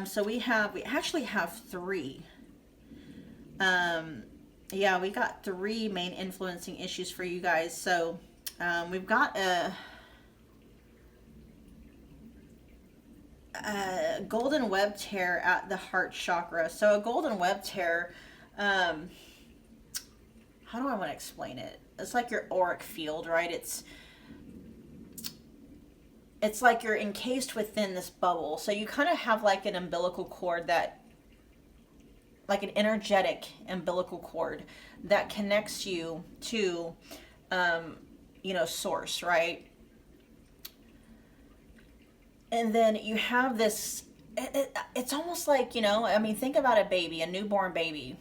So we actually have 3. Yeah, we got 3 main influencing issues for you guys. So we've got a golden web tear at the heart chakra. So a golden web tear, how do I want to explain it? It's like your auric field, right? It's like you're encased within this bubble. So you kind of have like an umbilical cord like an energetic umbilical cord that connects you to, you know, source, right? And then you have this, it's almost like, you know, I mean, think about a baby, a newborn baby,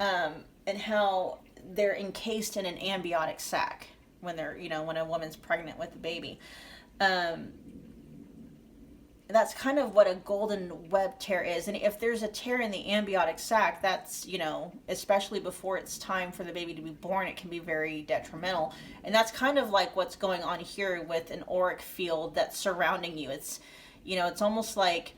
and how they're encased in an amniotic sac when they're, you know, when a woman's pregnant with a baby. That's kind of what a golden web tear is. And if there's a tear in the amniotic sac, that's, you know, especially before it's time for the baby to be born, it can be very detrimental. And that's kind of like what's going on here with an auric field that's surrounding you. It's, you know, it's almost like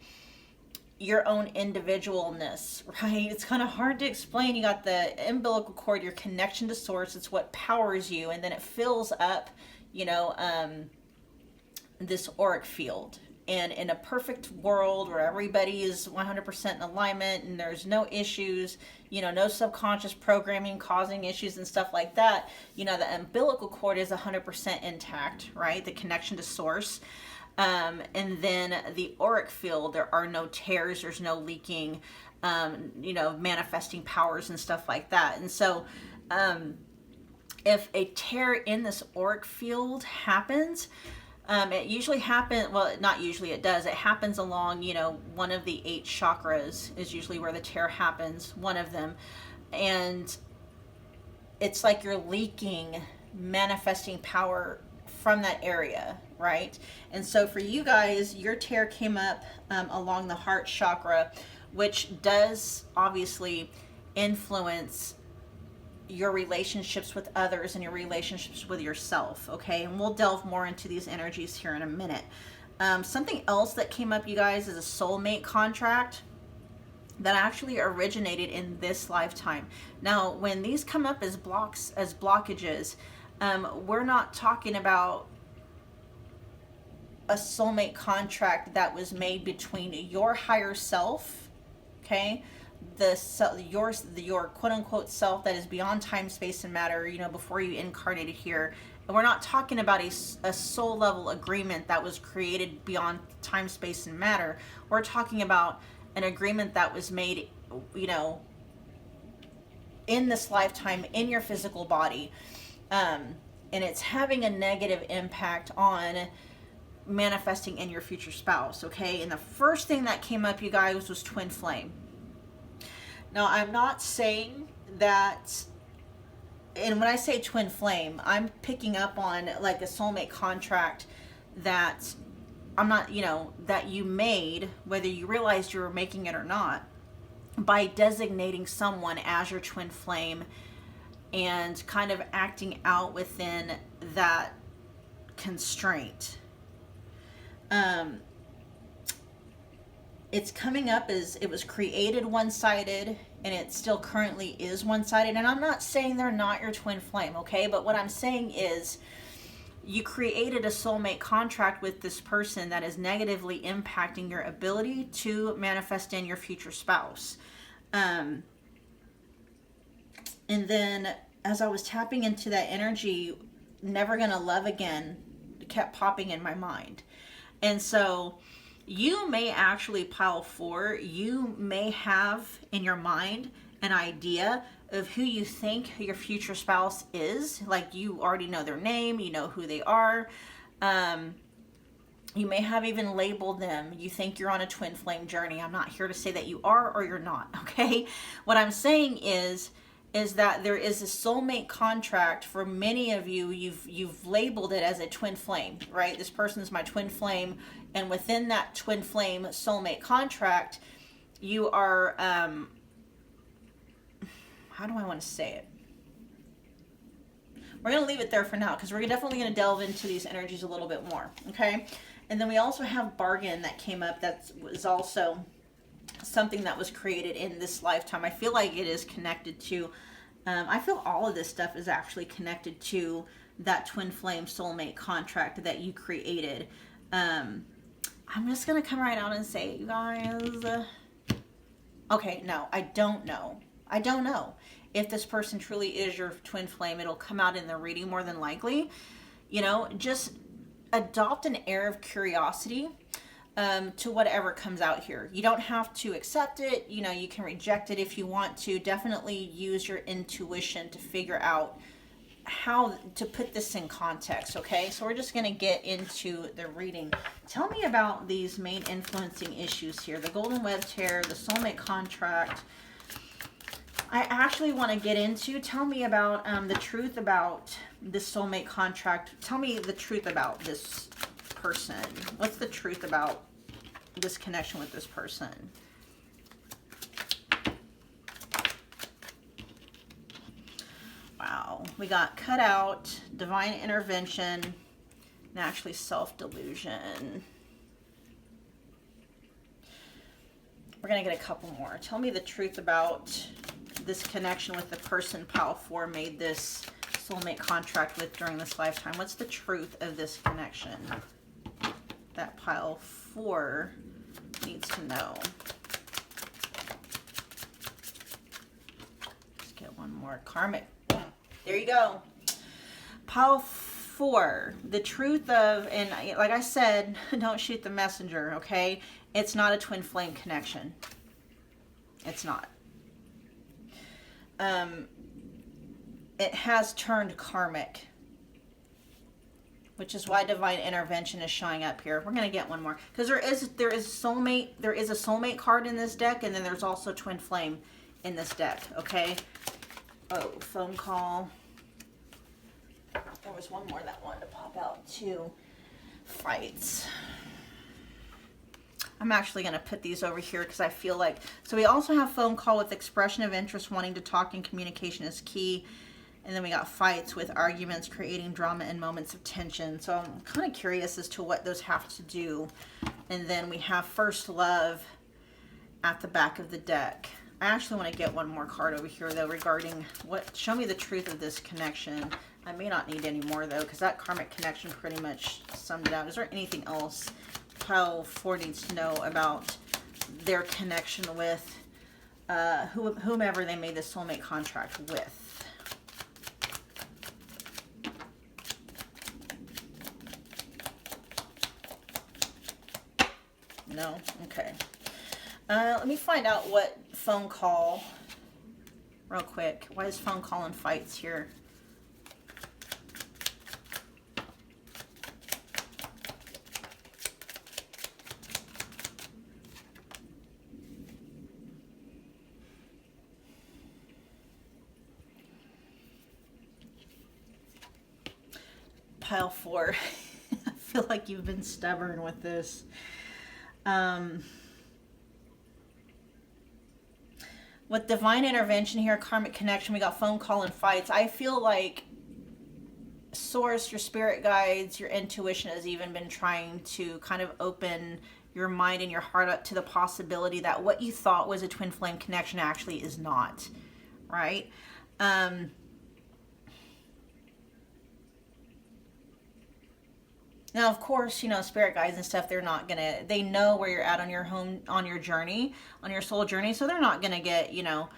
your own individualness, right? It's kind of hard to explain. You got the umbilical cord, your connection to source, it's what powers you, and then it fills up, you know, this auric field. And in a perfect world where everybody is 100% in alignment and there's no issues, you know, no subconscious programming causing issues and stuff like that, you know, the umbilical cord is 100% intact, right? The connection to source. And then the auric field, there are no tears, there's no leaking, you know, manifesting powers and stuff like that. And so if a tear in this auric field happens, it usually happens, well, not usually, it does. It happens along, you know, one of the 8 chakras is usually where the tear happens, one of them. And it's like you're leaking manifesting power from that area, right? And so for you guys, your tear came up along the heart chakra, which does obviously influence your relationships with others and your relationships with yourself, okay? And we'll delve more into these energies here in a minute. Something else that came up, you guys, is a soulmate contract that actually originated in this lifetime. Now, when these come up as blockages, we're not talking about a soulmate contract that was made between your higher self, okay, your quote unquote self that is beyond time, space, and matter, you know, before you incarnated here. And we're not talking about a soul level agreement that was created beyond time, space, and matter. We're talking about an agreement that was made, you know, in this lifetime, in your physical body. And it's having a negative impact on manifesting in your future spouse, okay? And the first thing that came up, you guys, was twin flame. Now, I'm not saying that, and when I say twin flame, I'm picking up on like a soulmate contract that I'm not, you know, that you made, whether you realized you were making it or not, by designating someone as your twin flame and kind of acting out within that constraint. It's coming up as it was created one-sided, and it still currently is one-sided. And I'm not saying they're not your twin flame, okay? But what I'm saying is you created a soulmate contract with this person that is negatively impacting your ability to manifest in your future spouse. And then as I was tapping into that energy, never gonna love again, kept popping in my mind. And so you may actually, pile 4, you may have in your mind an idea of who you think your future spouse is. Like, you already know their name, you know who they are. You may have even labeled them. You think you're on a twin flame journey. I'm not here to say that you are or you're not, okay? What I'm saying is that there is a soulmate contract for many of you. You've labeled it as a twin flame, right? This person is my twin flame, and within that twin flame soulmate contract, you are, how do I want to say it? We're going to leave it there for now, because we're definitely going to delve into these energies a little bit more, okay? And then we also have bargain that came up. That was also something that was created in this lifetime. I feel like it is connected to, I feel all of this stuff is actually connected to that twin flame soulmate contract that you created. I'm just going to come right out and say it, you guys. Okay, no, I don't know. I don't know if this person truly is your twin flame. It'll come out in the reading more than likely. You know, just adopt an air of curiosity to whatever comes out here. You don't have to accept it. You know, you can reject it if you want to. Definitely use your intuition to figure out how to put this in context, okay? So we're just going to get into the reading. Tell me about these main influencing issues here. The golden web tear, the soulmate contract. I actually want to get into, tell me about the truth about this soulmate contract. Tell me the truth about this person. What's the truth about this connection with this person? Wow. We got cut out, divine intervention, and actually self-delusion. We're going to get a couple more. Tell me the truth about this connection with the person pile 4 made this soulmate contract with during this lifetime. What's the truth of this connection that pile 4 needs to know? Let's get one more. Karmic. There you go. Pile 4. The truth of, and like I said, don't shoot the messenger, okay? It's not a twin flame connection. It's not. It has turned karmic, which is why divine intervention is showing up here. We're gonna get one more because there is soulmate. There is a soulmate card in this deck, and then there's also twin flame in this deck. Okay. Oh, phone call. There was one more that wanted to pop out too. Fights. I'm actually going to put these over here because I feel like, so we also have phone call with expression of interest, wanting to talk, and communication is key. And then we got fights with arguments, creating drama and moments of tension. So I'm kind of curious as to what those have to do. And then we have first love at the back of the deck. I actually want to get one more card over here though regarding show me the truth of this connection. I may not need any more though, because that karmic connection pretty much summed it out. Is there anything else pile 4 needs to know about their connection with whomever they made this soulmate contract with? No? Okay. Let me find out what phone call, real quick. Why is phone call and fights here? Pile 4. I feel like you've been stubborn with this. With divine intervention here, karmic connection, we got phone call and fights. I feel like source, your spirit guides, your intuition has even been trying to kind of open your mind and your heart up to the possibility that what you thought was a twin flame connection actually is not, right? Now, of course, you know, spirit guides and stuff, they know where you're at on your journey, on your soul journey. So they're not going to get, you know,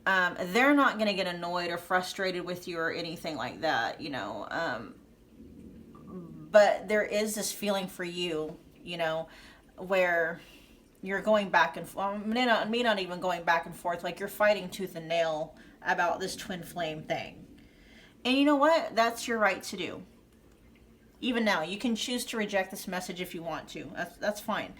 they're not going to get annoyed or frustrated with you or anything like that, you know. But there is this feeling for you, you know, where you're going back and forth, may not even going back and forth, like you're fighting tooth and nail about this twin flame thing. And you know what? That's your right to do. Even now, you can choose to reject this message if you want to. That's fine.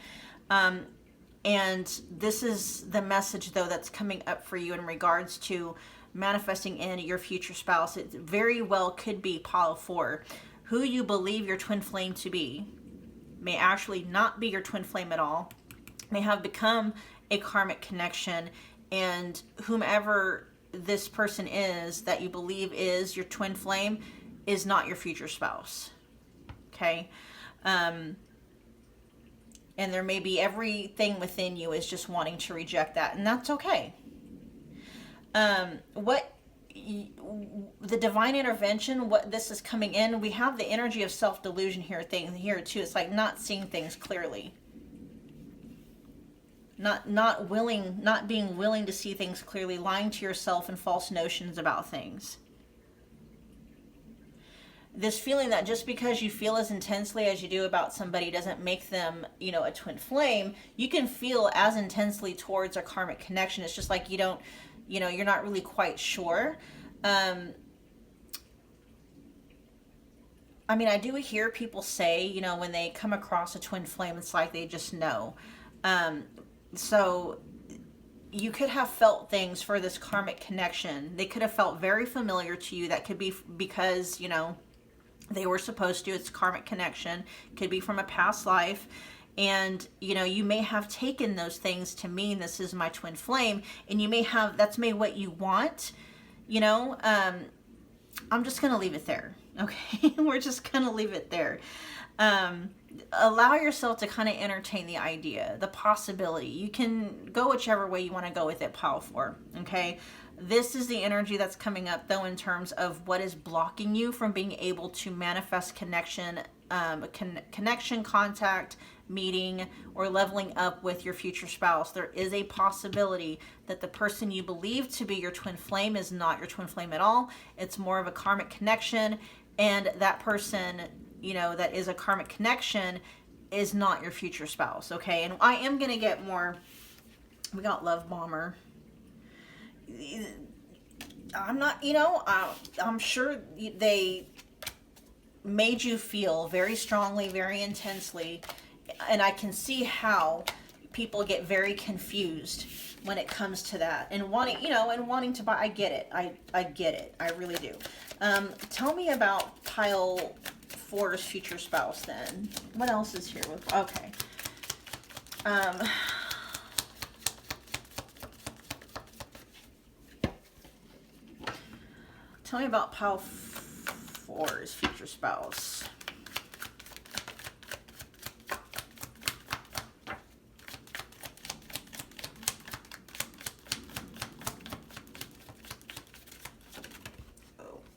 And this is the message, though, that's coming up for you in regards to manifesting in your future spouse. It very well could be pile 4. Who you believe your twin flame to be may actually not be your twin flame at all, may have become a karmic connection, and whomever this person is that you believe is your twin flame is not your future spouse. Okay. And there may be everything within you is just wanting to reject that, and that's okay. The divine intervention, what this is coming in, we have the energy of self-delusion here too. It's like not seeing things clearly. Not being willing to see things clearly, lying to yourself and false notions about things. This feeling that just because you feel as intensely as you do about somebody doesn't make them, you know, a twin flame. You can feel as intensely towards a karmic connection. It's just like you don't, you know, you're not really quite sure. I mean, I do hear people say, you know, when they come across a twin flame, it's like they just know. So you could have felt things for this karmic connection. They could have felt very familiar to you. That could be because, you know, they were supposed to. It's karmic connection. Could be from a past life. And, you know, you may have taken those things to mean this is my twin flame. And you may have, that's maybe what you want, you know. I'm just going to leave it there. Okay. We're just going to leave it there. Allow yourself to kind of entertain the idea, the possibility. You can go whichever way you want to go with it, pile 4. Okay. This is the energy that's coming up, though, in terms of what is blocking you from being able to manifest connection, contact, meeting, or leveling up with your future spouse. There is a possibility that the person you believe to be your twin flame is not your twin flame at all. It's more of a karmic connection, and that person, you know, that is a karmic connection is not your future spouse. Okay, and I am going to get more. We got Love Bomber. I'm not, you know, I'm sure they made you feel very strongly, very intensely, and I can see how people get very confused when it comes to that, and wanting, you know, and wanting to buy. I get it. I get it. I really do. Tell me about pile 4's future spouse then. What else is here with, okay. Tell me about pile 4's future spouse.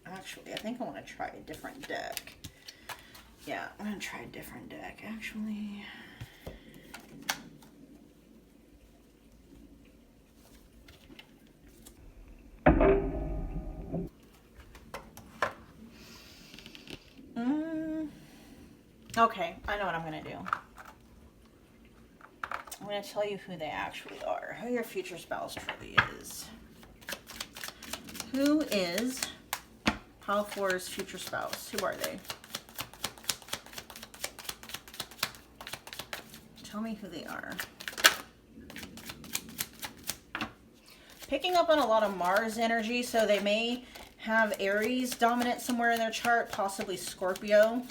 Actually, I think I want to try a different deck. Yeah, I'm going to try a different deck, actually. Okay, I know what I'm going to do. I'm going to tell you who they actually are. Who your future spouse truly is. Who is pile 4's future spouse? Who are they? Tell me who they are. Picking up on a lot of Mars energy, so they may have Aries dominant somewhere in their chart, possibly Scorpio.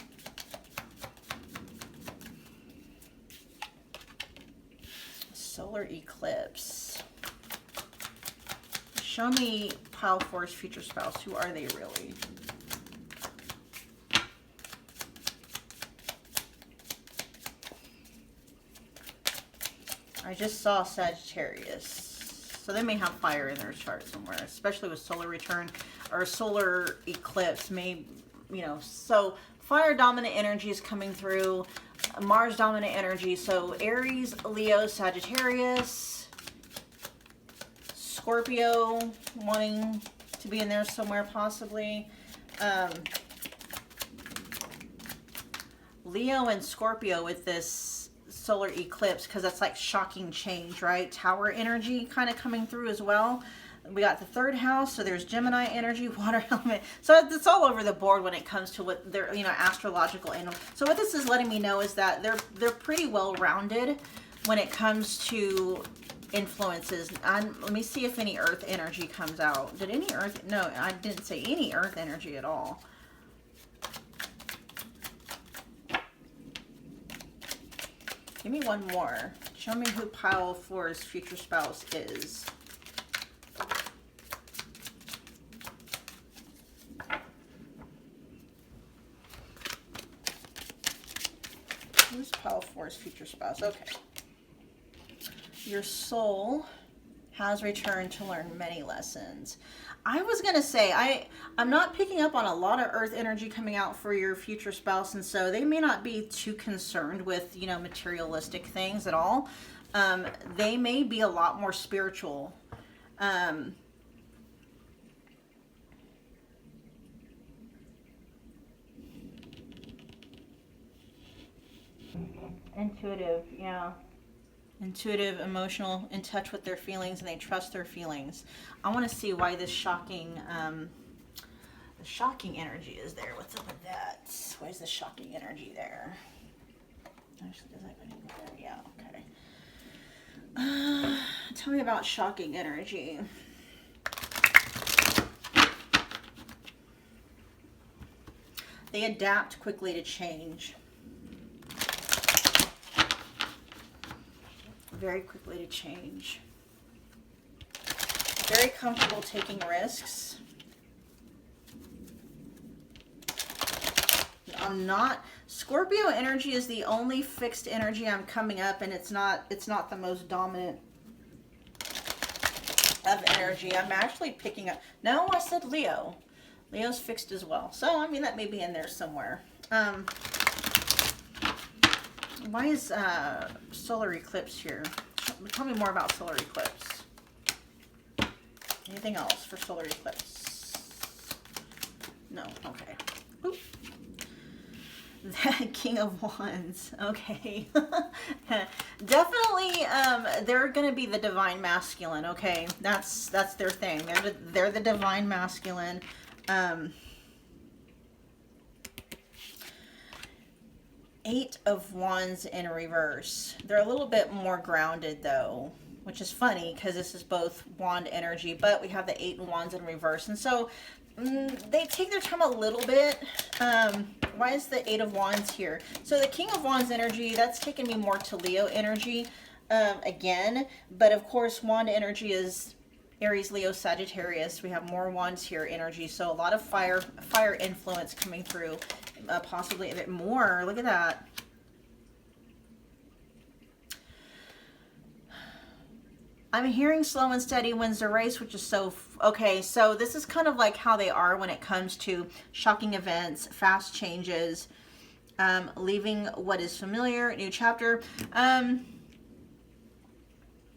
Solar eclipse. Show me pile 4's future spouse. Who are they really? I just saw Sagittarius. So they may have fire in their chart somewhere, especially with solar return or solar eclipse. May, you know, so fire dominant energy is coming through, Mars dominant energy. So Aries, Leo, Sagittarius, Scorpio wanting to be in there somewhere possibly. Leo and Scorpio with this solar eclipse, because that's like shocking change, right? Tower energy kind of coming through as well. We got the 3rd house, so there's Gemini energy, water element. So it's all over the board when it comes to what their, you know, astrological angle. So what this is letting me know is that they're pretty well rounded when it comes to influences. Let me see if any earth energy comes out. Did any earth? No, I didn't say any earth energy at all. Give me one more. Show me who pile 4's future spouse is. Who's pile 4's future spouse? Okay. Your soul has returned to learn many lessons. I was going to say, I'm not picking up on a lot of earth energy coming out for your future spouse, and so they may not be too concerned with, you know, materialistic things at all. They may be a lot more spiritual. Intuitive, yeah. Intuitive, emotional, in touch with their feelings, and they trust their feelings. I want to see why this shocking, the shocking energy is there. What's up with that? Why is the shocking energy there? Actually, does that go there? Yeah, okay. Tell me about shocking energy. They adapt quickly to change. Very quickly to change. Very comfortable taking risks. I'm not, Scorpio energy is the only fixed energy I'm coming up, and it's not the most dominant of energy. I'm actually picking up, no, I said Leo. Leo's fixed as well. So, I mean, that may be in there somewhere. Why is solar eclipse here? Tell me more about solar eclipse. Anything else for solar eclipse? No, okay. Oop. The King of Wands. Okay. Definitely, they're going to be the divine masculine, okay? That's their thing. They're the divine masculine. Eight of Wands in reverse. They're a little bit more grounded though, which is funny because this is both wand energy, but we have the Eight of Wands in reverse. And so they take their time a little bit. Why is the Eight of Wands here? So the King of Wands energy, that's taking me more to Leo energy again. But of course, wand energy is Aries, Leo, Sagittarius. We have more wands here energy. So a lot of fire influence coming through. Possibly a bit more. Look at that. I'm hearing slow and steady wins the race, which is so... Okay, so this is kind of like how they are when it comes to shocking events, fast changes, leaving what is familiar, new chapter.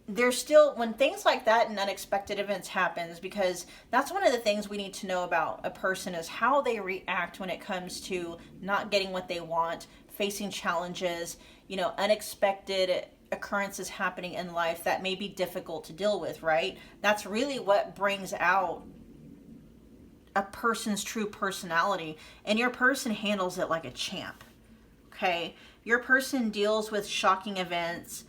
There's still, when things like that and unexpected events happens, because that's one of the things we need to know about a person is how they react when it comes to not getting what they want, facing challenges, you know, unexpected occurrences happening in life that may be difficult to deal with, right? That's really what brings out a person's true personality, and your person handles it like a champ. Okay, your person deals with shocking events,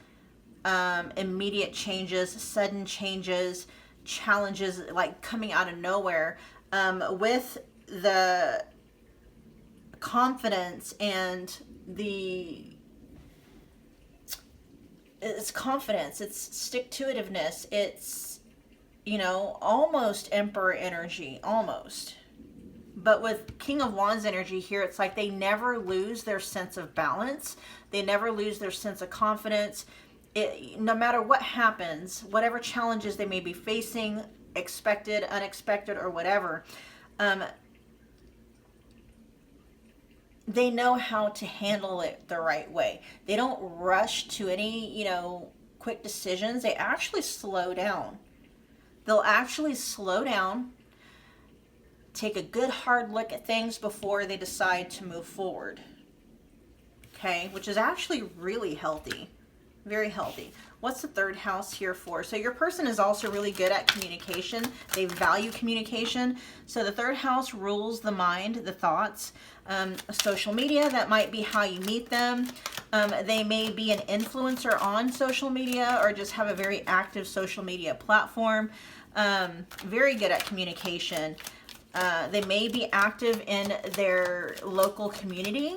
immediate changes, sudden changes, challenges like coming out of nowhere, with the confidence and it's confidence, it's stick-to-itiveness, it's, you know, almost Emperor energy, almost. But with King of Wands energy here, it's like they never lose their sense of balance. They never lose their sense of confidence. No matter what happens, whatever challenges they may be facing, expected, unexpected, or whatever, they know how to handle it the right way. They don't rush to any, you know, quick decisions. They actually slow down. They'll actually slow down, take a good hard look at things before they decide to move forward. Okay, which is actually really healthy. Very healthy. What's the third house here for? So your person is also really good at communication. They value communication. So the third house rules the mind, the thoughts. Social media, that might be how you meet them. They may be an influencer on social media or just have a very active social media platform. Very good at communication. They may be active in their local community.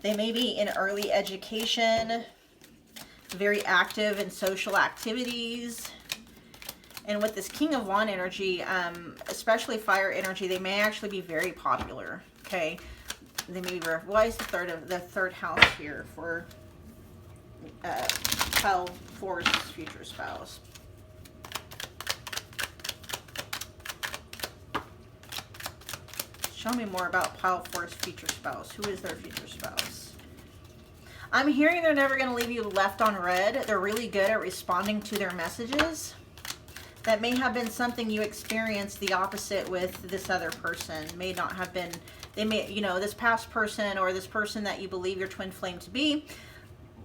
They may be in early education, very active in social activities. And with this King of Wand energy, especially fire energy, they may actually be very popular, okay? They may be, why is the third house here for pile 4's future spouse? Show me more about pile 4's future spouse. Who is their future spouse? I'm hearing they're never going to leave you left on red. They're really good at responding to their messages. That may have been something you experienced the opposite with this other person. May not have been, they may, you know, this past person or this person that you believe your twin flame to be,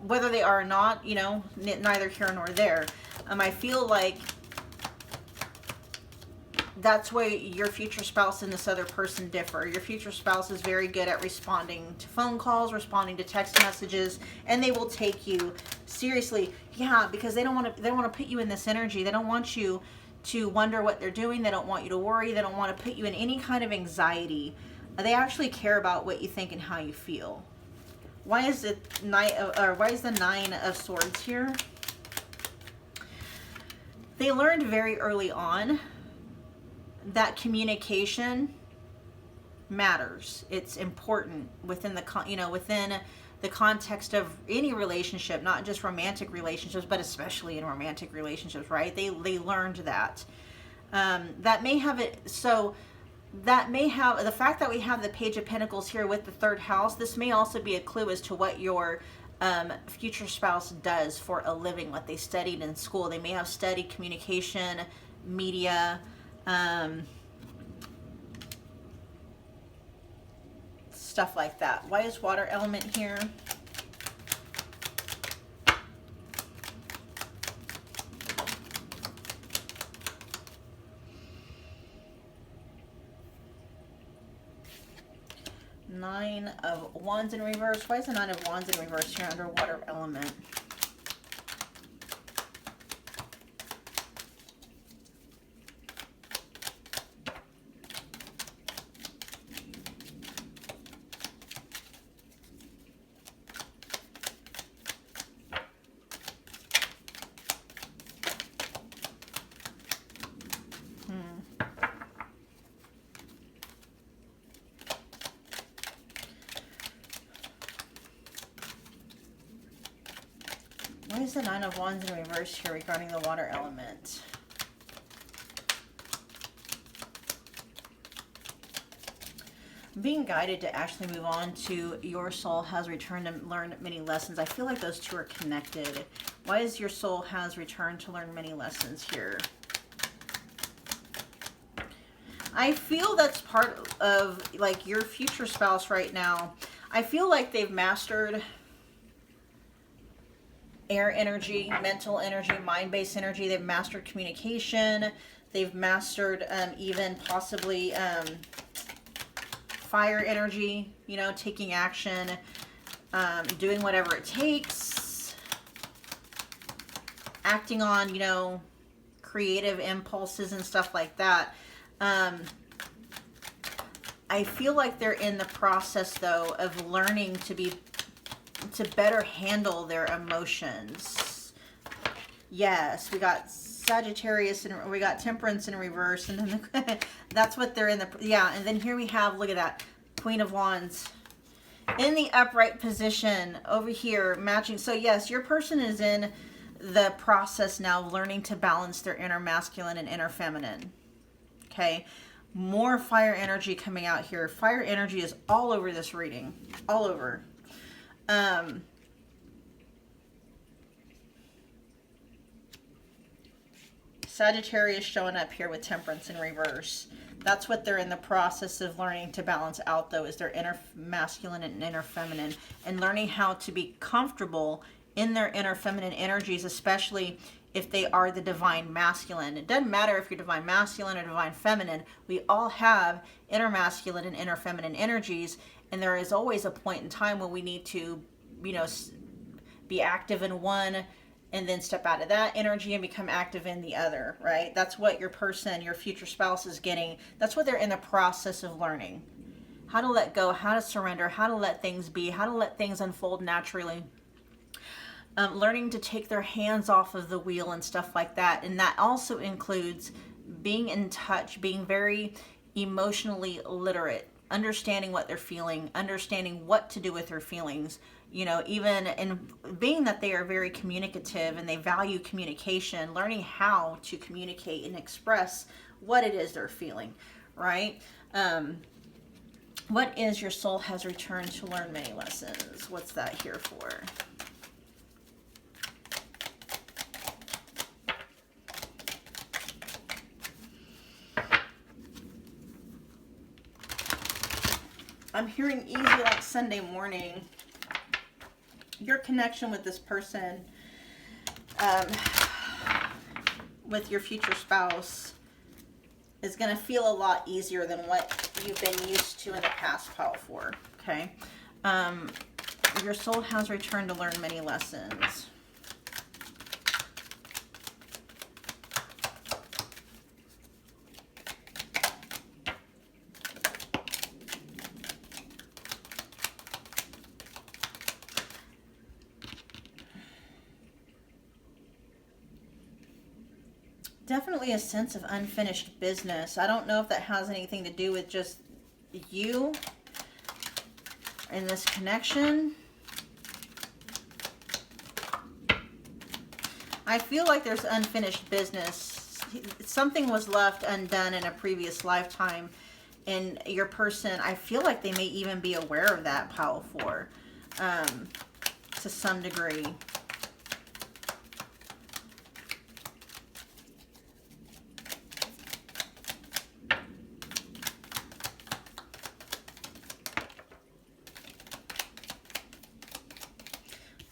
whether they are or not, you know, neither here nor there. I feel like that's where your future spouse and this other person differ. Your future spouse is very good at responding to phone calls, responding to text messages, and they will take you seriously. Yeah, because they don't want to put you in this energy. They don't want you to wonder what they're doing. They don't want you to worry. They don't want to put you in any kind of anxiety. They actually care about what you think and how you feel. Why is the Nine of Swords here? They learned very early on that communication matters. It's important within the within the context of any relationship, not just romantic relationships, but especially in romantic relationships, right? They learned that. That may have it. So that may have the fact that we have the Page of Pentacles here with the third house. This may also be a clue as to what your future spouse does for a living, what they studied in school. They may have studied communication, media, stuff like that. Why is water element here? Nine of Wands in reverse. Why is the Nine of Wands in reverse here under water element? Why is the Nine of Wands in reverse here regarding the water element? I'm being guided to actually move on to your soul has returned to learn many lessons. I feel like those two are connected. Why is your soul has returned to learn many lessons here? I feel that's part of like your future spouse right now. I feel like they've mastered air energy, mental energy, mind-based energy. They've mastered communication. They've mastered even possibly fire energy, you know, taking action, doing whatever it takes, acting on, you know, creative impulses and stuff like that. I feel like they're in the process, though, of learning to better handle their emotions. Yes, we got Sagittarius and we got Temperance in reverse, and then that's what they're in the, yeah, and then here we have, look at that, Queen of Wands in the upright position over here, matching. So yes, your person is in the process now of learning to balance their inner masculine and inner feminine. Okay, more fire energy coming out here. Fire energy is all over this reading, all over. Sagittarius showing up here with Temperance in reverse. That's what they're in the process of learning to balance out, though, is their inner masculine and inner feminine, and learning how to be comfortable in their inner feminine energies, especially if they are the divine masculine. It doesn't matter if you're divine masculine or divine feminine. We all have inner masculine and inner feminine energies, and there is always a point in time when we need to, you know, be active in one and then step out of that energy and become active in the other, right? That's what your person, your future spouse is getting. That's what they're in the process of learning. How to let go, how to surrender, how to let things be, how to let things unfold naturally. Learning to take their hands off of the wheel and stuff like that. And that also includes being in touch, being very emotionally literate, understanding what they're feeling, understanding what to do with their feelings, you know, even in being that they are very communicative and they value communication, learning how to communicate and express what it is they're feeling, right? What is your soul has returned to learn many lessons? What's that here for? I'm hearing easy like Sunday morning. Your connection with this person, with your future spouse, is going to feel a lot easier than what you've been used to in the past, pile 4. Okay. Your soul has returned to learn many lessons. Definitely a sense of unfinished business. I don't know if that has anything to do with just you in this connection. I feel like there's unfinished business. Something was left undone in a previous lifetime, and your person, I feel like they may even be aware of that, pile 4, to some degree.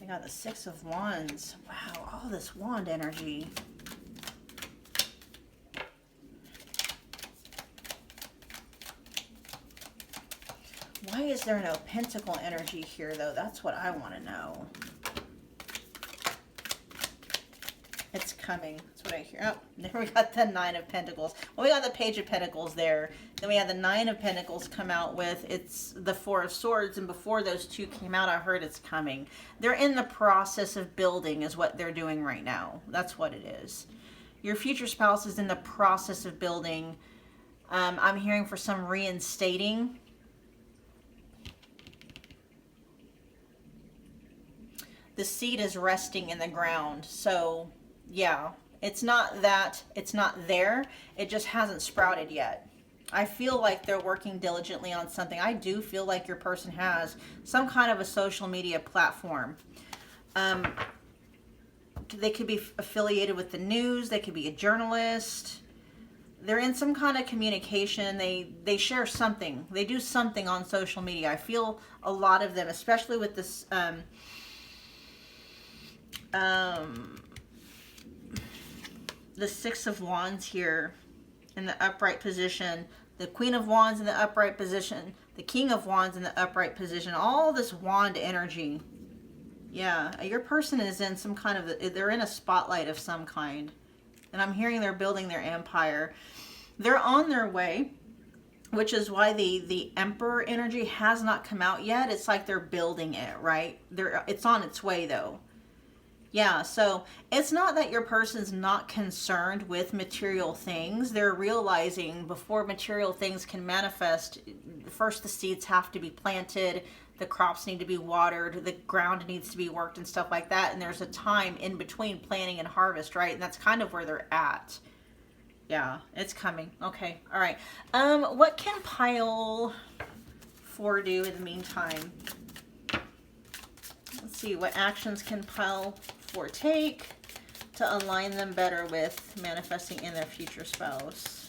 I got the 6 of Wands. Wow, all this wand energy. Why is there no pentacle energy here, though? That's what I want to know. It's coming. That's what I hear. Oh, there we got the Nine of Pentacles. Well, we got the Page of Pentacles there. Then we had the Nine of Pentacles come out with, it's the Four of Swords. And before those two came out, I heard it's coming. They're in the process of building is what they're doing right now. That's what it is. Your future spouse is in the process of building. I'm hearing for some reinstating. The seed is resting in the ground. So yeah, it's not that it's not there. It just hasn't sprouted yet. I feel like they're working diligently on something. I do feel like your person has some kind of a social media platform. They could be affiliated with the news. They could be a journalist. They're in some kind of communication. They share something. They do something on social media. I feel a lot of them, especially with this the Six of Wands here in the upright position, the Queen of Wands in the upright position, the King of Wands in the upright position, all this wand energy. Yeah, your person is in some kind of, they're in a spotlight of some kind. And I'm hearing they're building their empire. They're on their way, which is why the Emperor energy has not come out yet. It's like they're building it, right? It's on its way though. Yeah, so it's not that your person's not concerned with material things. They're realizing before material things can manifest, first the seeds have to be planted, the crops need to be watered, the ground needs to be worked and stuff like that. And there's a time in between planting and harvest, right? And that's kind of where they're at. Yeah, it's coming. Okay, all right. What can pile 4 do in the meantime? Let's see, what actions can pile 4 take to align them better with manifesting in their future spouse?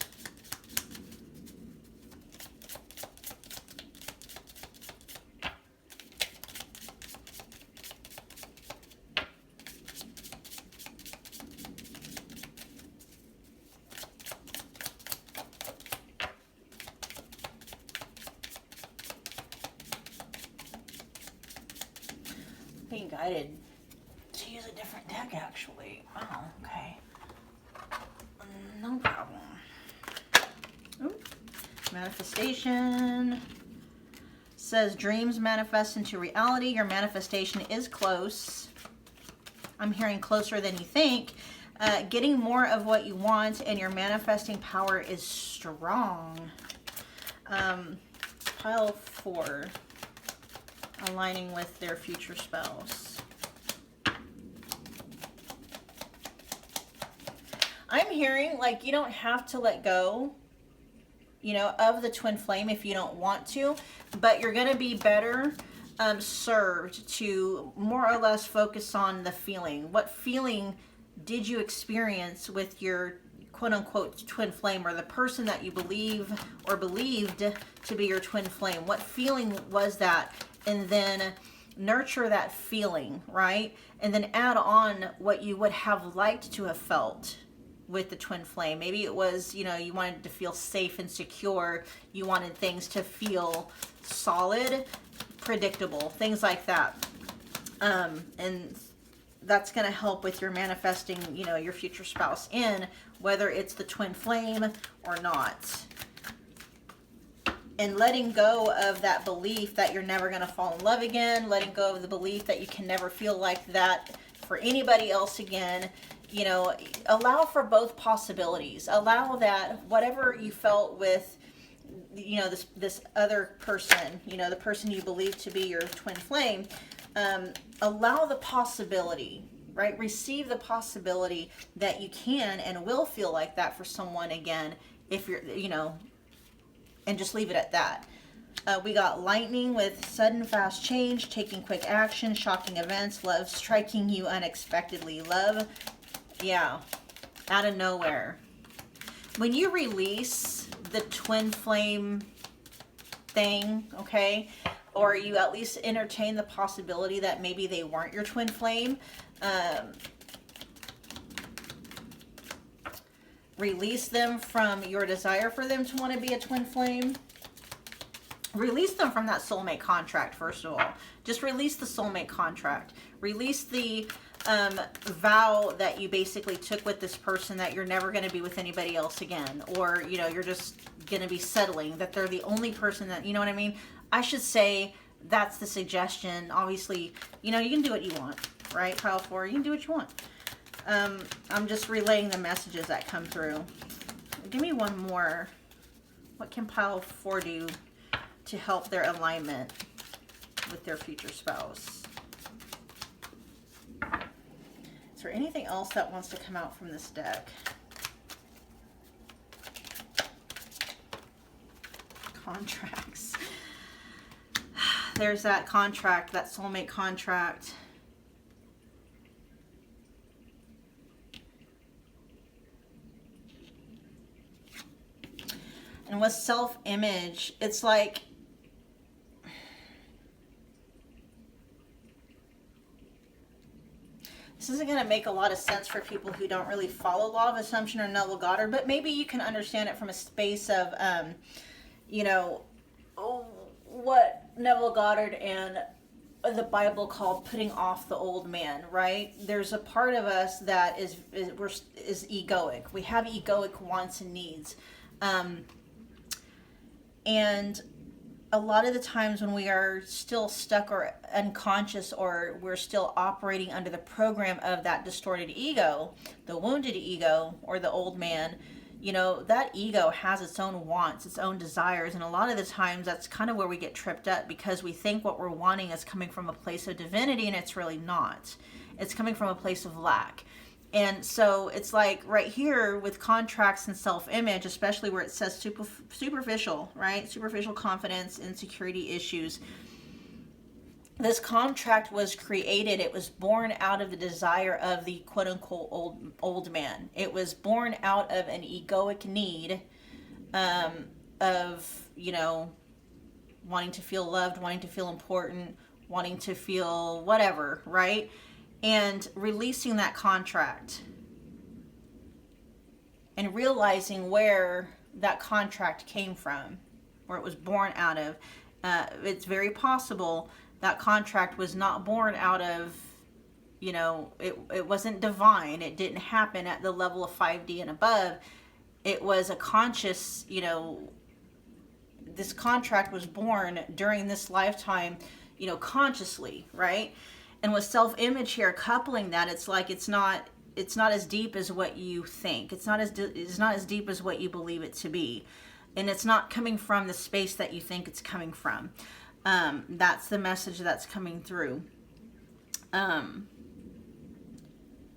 Being guided to use a different deck, actually. Oh, okay. No problem. Ooh. Manifestation says dreams manifest into reality. Your manifestation is close. I'm hearing closer than you think. Getting more of what you want, and your manifesting power is strong. Pile 4. Aligning with their future spouse. I'm hearing like you don't have to let go, you know, of the twin flame if you don't want to, but you're going to be better served to more or less focus on the feeling. What feeling did you experience with your quote-unquote twin flame, or the person that you believe or believed to be your twin flame? What feeling was that? And then nurture that feeling, right? And then add on what you would have liked to have felt with the twin flame. Maybe it was, you know, you wanted to feel safe and secure. You wanted things to feel solid, predictable, things like that. And that's going to help with your manifesting, you know, your future spouse in, whether it's the twin flame or not. And letting go of that belief that you're never going to fall in love again, letting go of the belief that you can never feel like that for anybody else again. You know, allow for both possibilities. Allow that whatever you felt with, you know, this other person, you know, the person you believe to be your twin flame, allow the possibility, right? Receive the possibility that you can and will feel like that for someone again if you're, you know, and just leave it at that. We got lightning with sudden fast change, taking quick action, shocking events, love striking you unexpectedly. Love, yeah, out of nowhere. When you release the twin flame thing, okay, or you at least entertain the possibility that maybe they weren't your twin flame, release them from your desire for them to want to be a twin flame. Release them from that soulmate contract, first of all. Just release the soulmate contract. Release the vow that you basically took with this person that you're never going to be with anybody else again. Or, you know, you're just going to be settling, that they're the only person that, you know what I mean? I should say that's the suggestion. Obviously, you know, you can do what you want, right? Pile 4, you can do what you want. I'm just relaying the messages that come through. Give me one more. What can pile 4 do to help their alignment with their future spouse? Is there anything else that wants to come out from this deck? Contracts. There's that contract, that soulmate contract. And with self-image, it's like, this isn't going to make a lot of sense for people who don't really follow Law of Assumption or Neville Goddard, but maybe you can understand it from a space of, you know, what Neville Goddard and the Bible called putting off the old man, right? There's a part of us that is egoic. We have egoic wants and needs. And a lot of the times when we are still stuck or unconscious, or we're still operating under the program of that distorted ego, the wounded ego, or the old man, you know, that ego has its own wants, its own desires. And a lot of the times that's kind of where we get tripped up, because we think what we're wanting is coming from a place of divinity, and it's really not. It's coming from a place of lack. And so it's like right here with contracts and self-image, especially where it says superficial, right? Superficial confidence, insecurity issues. This contract was created, it was born out of the desire of the quote-unquote old man. It was born out of an egoic need of, you know, wanting to feel loved, wanting to feel important, wanting to feel whatever, right? And releasing that contract and realizing where that contract came from, where it was born out of. It's very possible that contract was not born out of, you know, it wasn't divine. It didn't happen at the level of 5D and above. It was a conscious, you know, this contract was born during this lifetime, you know, consciously, right? And with self-image here, coupling that, it's like it's not as deep as what you think. It's not as deep as what you believe it to be, and it's not coming from the space that you think it's coming from. That's the message that's coming through.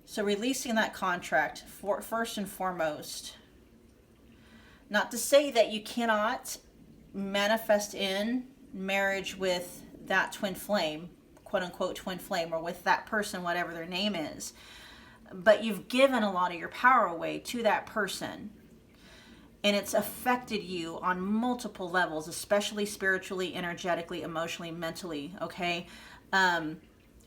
So releasing that contract first and foremost. Not to say that you cannot manifest in marriage with that twin flame, quote unquote twin flame, or with that person, whatever their name is. But you've given a lot of your power away to that person. And it's affected you on multiple levels, especially spiritually, energetically, emotionally, mentally, okay?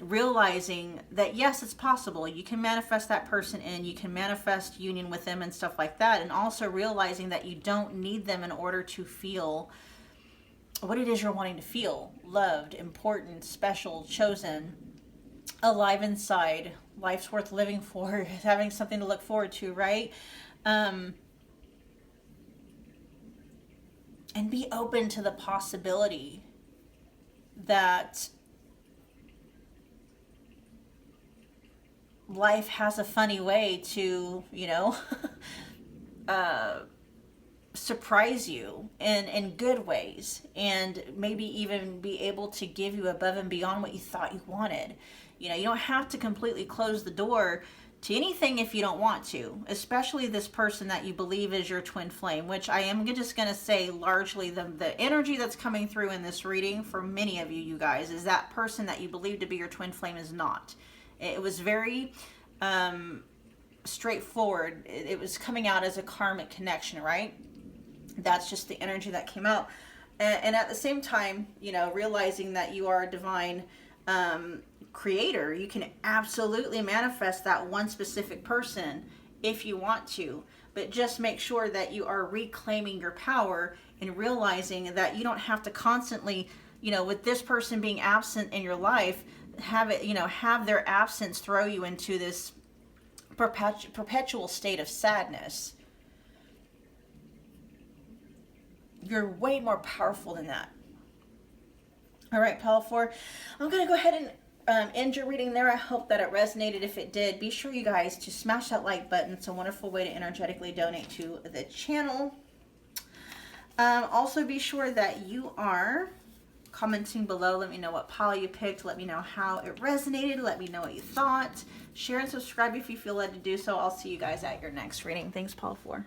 Realizing that, yes, it's possible. You can manifest that person in, you can manifest union with them and stuff like that. And also realizing that you don't need them in order to feel what it is you're wanting to feel. Loved, important, special, chosen, alive inside, life's worth living for, having something to look forward to, right? And be open to the possibility that life has a funny way to, you know, surprise you in good ways, and maybe even be able to give you above and beyond what you thought you wanted. You know, you don't have to completely close the door to anything if you don't want to, especially this person that you believe is your twin flame, which I am just going to say largely the energy that's coming through in this reading for many of you guys is that person that you believe to be your twin flame is not. It was very straightforward. It was coming out as a karmic connection, right? That's just the energy that came out. And at the same time, you know, realizing that you are a divine creator, you can absolutely manifest that one specific person if you want to. but just make sure that you are reclaiming your power and realizing that you don't have to constantly, with this person being absent in your life, have their absence throw you into this perpetual state of sadness. You're way more powerful than that. All right, Pile 4. I'm going to go ahead and end your reading there. I hope that it resonated. If it did, be sure, you guys, to smash that like button. It's a wonderful way to energetically donate to the channel. Also, be sure that you are commenting below. Let me know what pile you picked. Let me know how it resonated. Let me know what you thought. Share and subscribe if you feel led to do so. I'll see you guys at your next reading. Thanks, Pile 4.